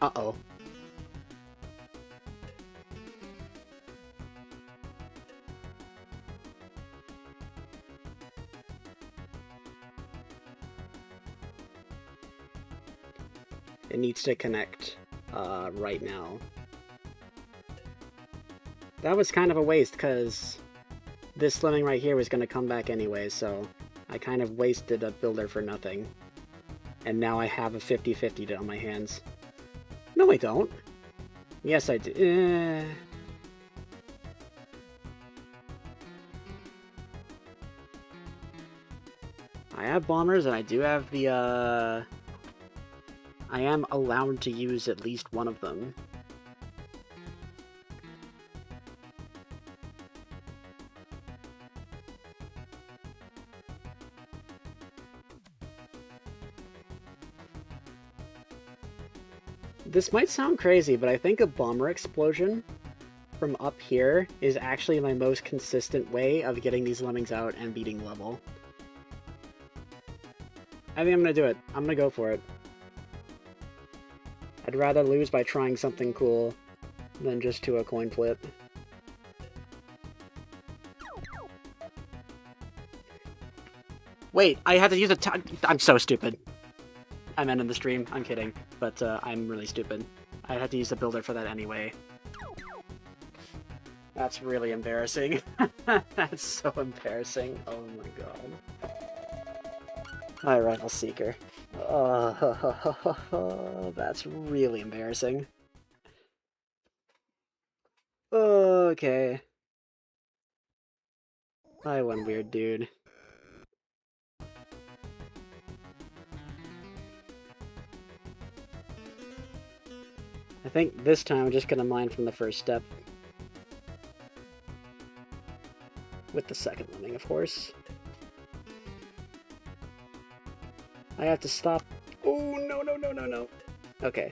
Uh-oh. It needs to connect right now. That was kind of a waste, because this Lemming right here was going to come back anyway, so I kind of wasted a builder for nothing. And now I have a 50-50 on my hands. No, I don't. Yes, I do. I have bombers, and I do have the, I am allowed to use at least one of them. This might sound crazy, but I think a bomber explosion from up here is actually my most consistent way of getting these lemmings out and beating level. I think I'm gonna do it. I'm gonna go for it. I'd rather lose by trying something cool than just to a coin flip. Wait, I had to use a I'm so stupid. I'm ending the stream. I'm kidding. But I'm really stupid. I had to use the builder for that anyway. That's really embarrassing. That's so embarrassing. Oh my god. Hi, Rival Seeker. That's really embarrassing. Okay. Hi, one weird dude. I think this time I'm just gonna mine from the first step. With the second lemming, of course. I have to stop. Oh, no, no, no, no, no. Okay.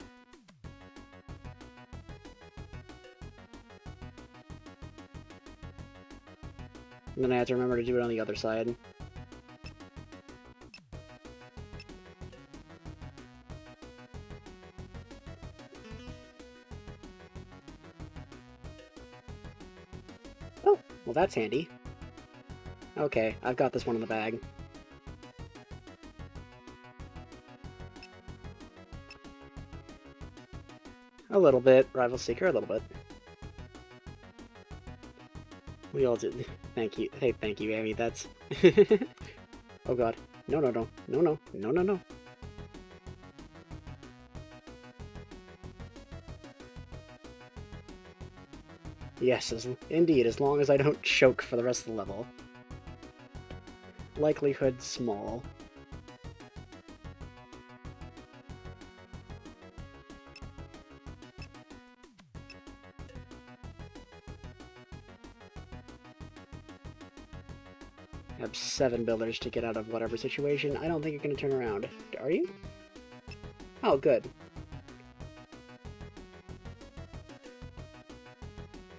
And then I have to remember to do it on the other side. Oh, well that's handy. Okay, I've got this one in the bag. A little bit. Rival Seeker, a little bit. We all did. Thank you. Hey, thank you, Amy. That's... Oh god. No, no, no. No, no. No, no, no. Yes, indeed, as long as I don't choke for the rest of the level. Likelihood small. I have 7 builders to get out of whatever situation. I don't think you're going to turn around. Are you? Oh, good.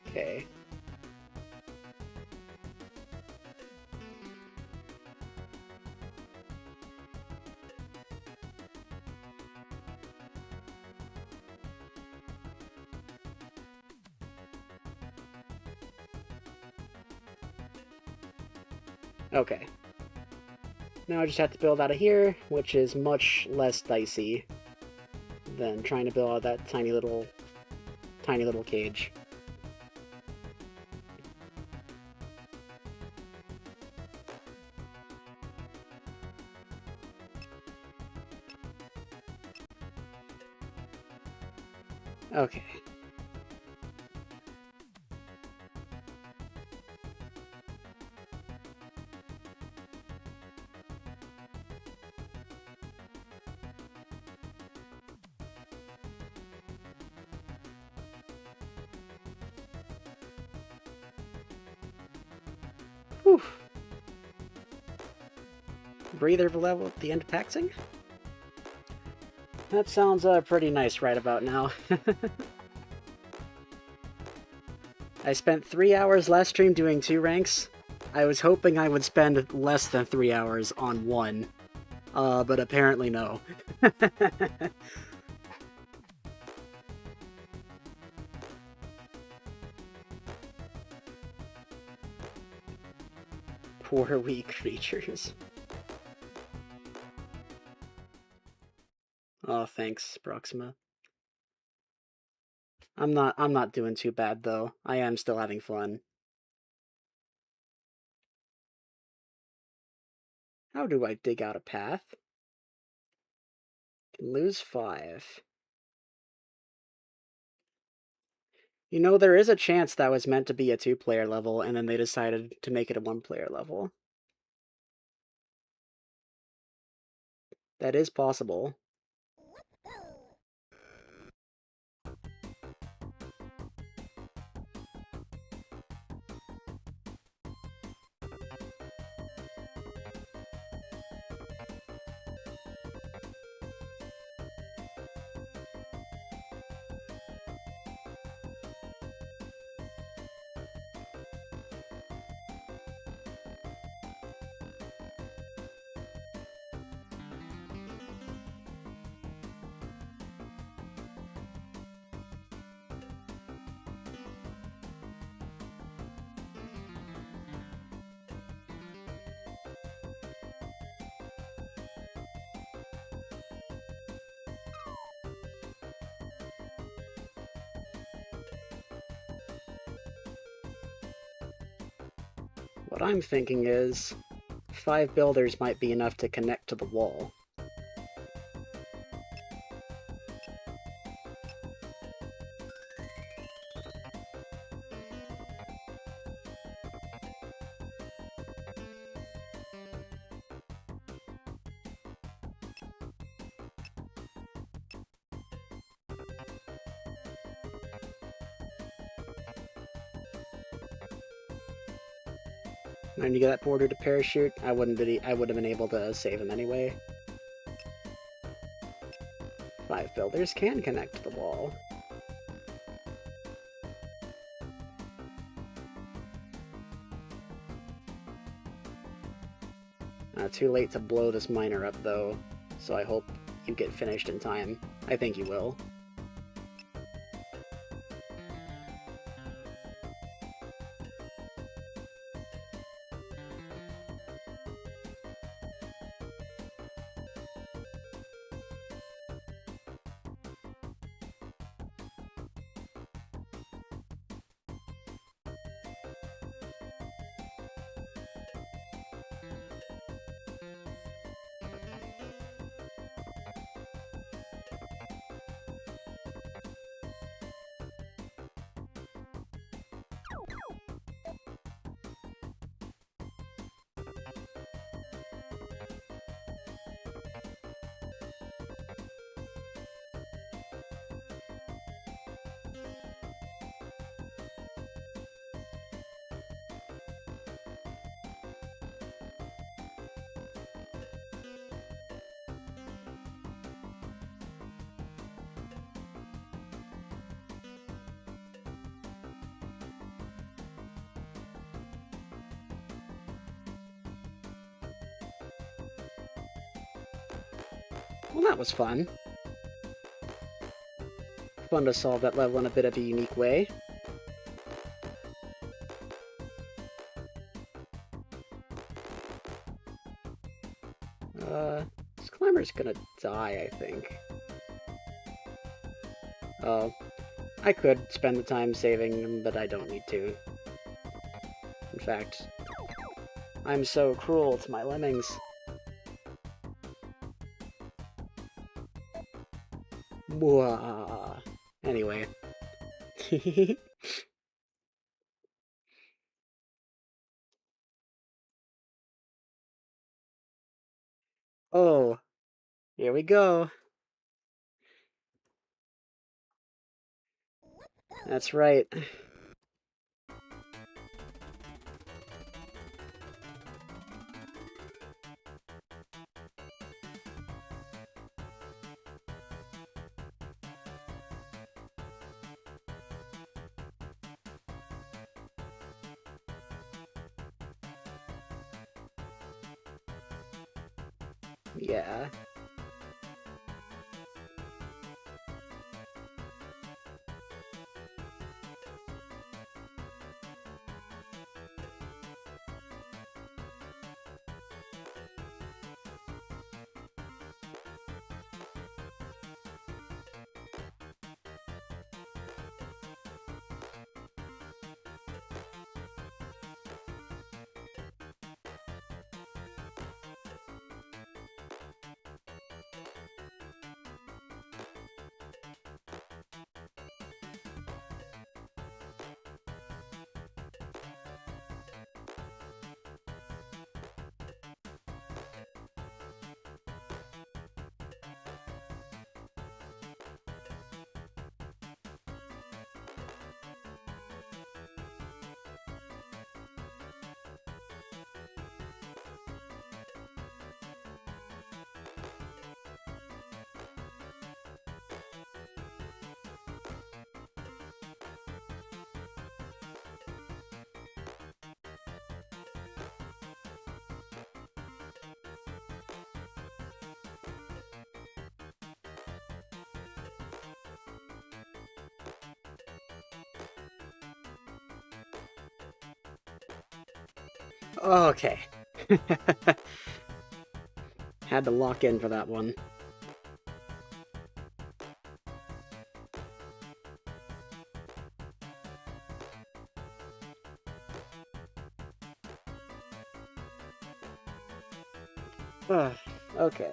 Okay. Okay. Now I just have to build out of here, which is much less dicey than trying to build out that tiny little cage. Okay. Whew. Breather level at the end of paxing? That sounds pretty nice right about now. I spent 3 hours last stream doing 2 ranks. I was hoping I would spend less than 3 hours on one. But apparently no. Poor weak creatures. Oh, thanks, Proxima. I'm not doing too bad though. I am still having fun. How do I dig out a path? Lose 5. You know, there is a chance that was meant to be a 2-player level, and then they decided to make it a 1-player level. That is possible. What I'm thinking is 5 builders might be enough to connect to the wall. When you get that border to parachute, I would have been able to save him anyway. 5 builders can connect to the wall. Too late to blow this miner up, though, so I hope you get finished in time. I think you will. Well, that was fun. Fun to solve that level in a bit of a unique way. This climber's gonna die, I think. I could spend the time saving him, but I don't need to. In fact, I'm so cruel to my lemmings. Mwah. Anyway. Oh, here we go. That's right. Yeah. Okay. Had to lock in for that one. Okay.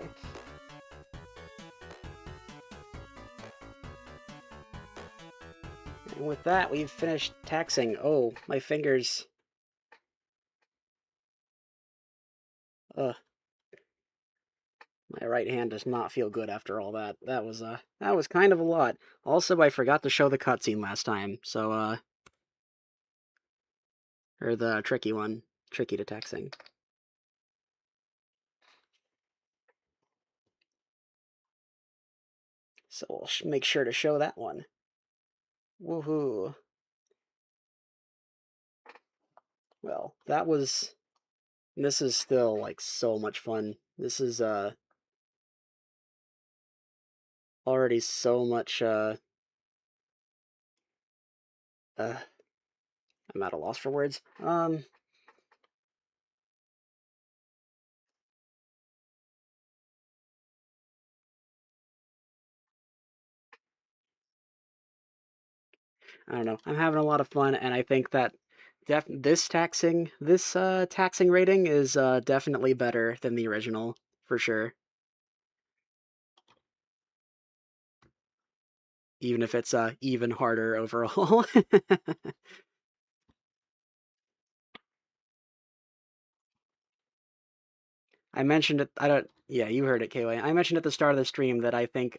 And with that, we've finished taxing. Oh, my fingers. Ugh. My right hand does not feel good after all that. That was kind of a lot. Also, I forgot to show the cutscene last time, so or the tricky one, tricky to taxing. So we'll make sure to show that one. Woohoo! Well, that was. This is still like so much fun. This is already so much uh I'm at a loss for words. I don't know. I'm having a lot of fun, and I think that this taxing rating is definitely better than the original for sure. Even if it's even harder overall. I mentioned it. I don't. Yeah, you heard it, KY. I mentioned at the start of the stream that I think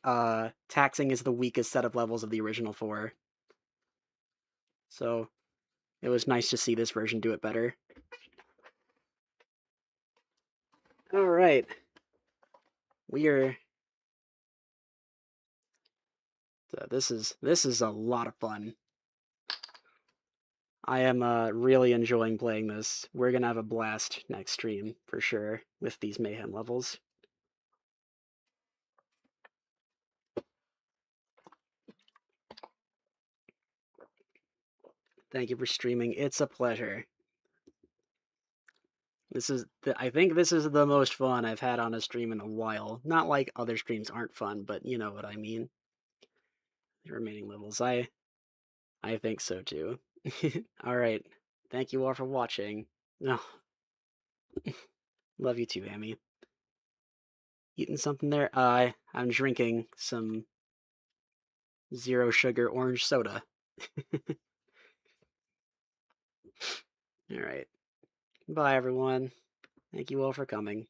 taxing is the weakest set of levels of the original four. So it was nice to see this version do it better. All right, we are. This is a lot of fun. I am really enjoying playing this. We're gonna have a blast next stream for sure with these Mayhem levels. Thank you for streaming. It's a pleasure. I think this is the most fun I've had on a stream in a while. Not like other streams aren't fun, but you know what I mean. The remaining levels, I think so too. All right. Thank you all for watching. No, love you too, Amy. Eating something there? I'm drinking some zero sugar orange soda. All right. Bye, everyone. Thank you all for coming.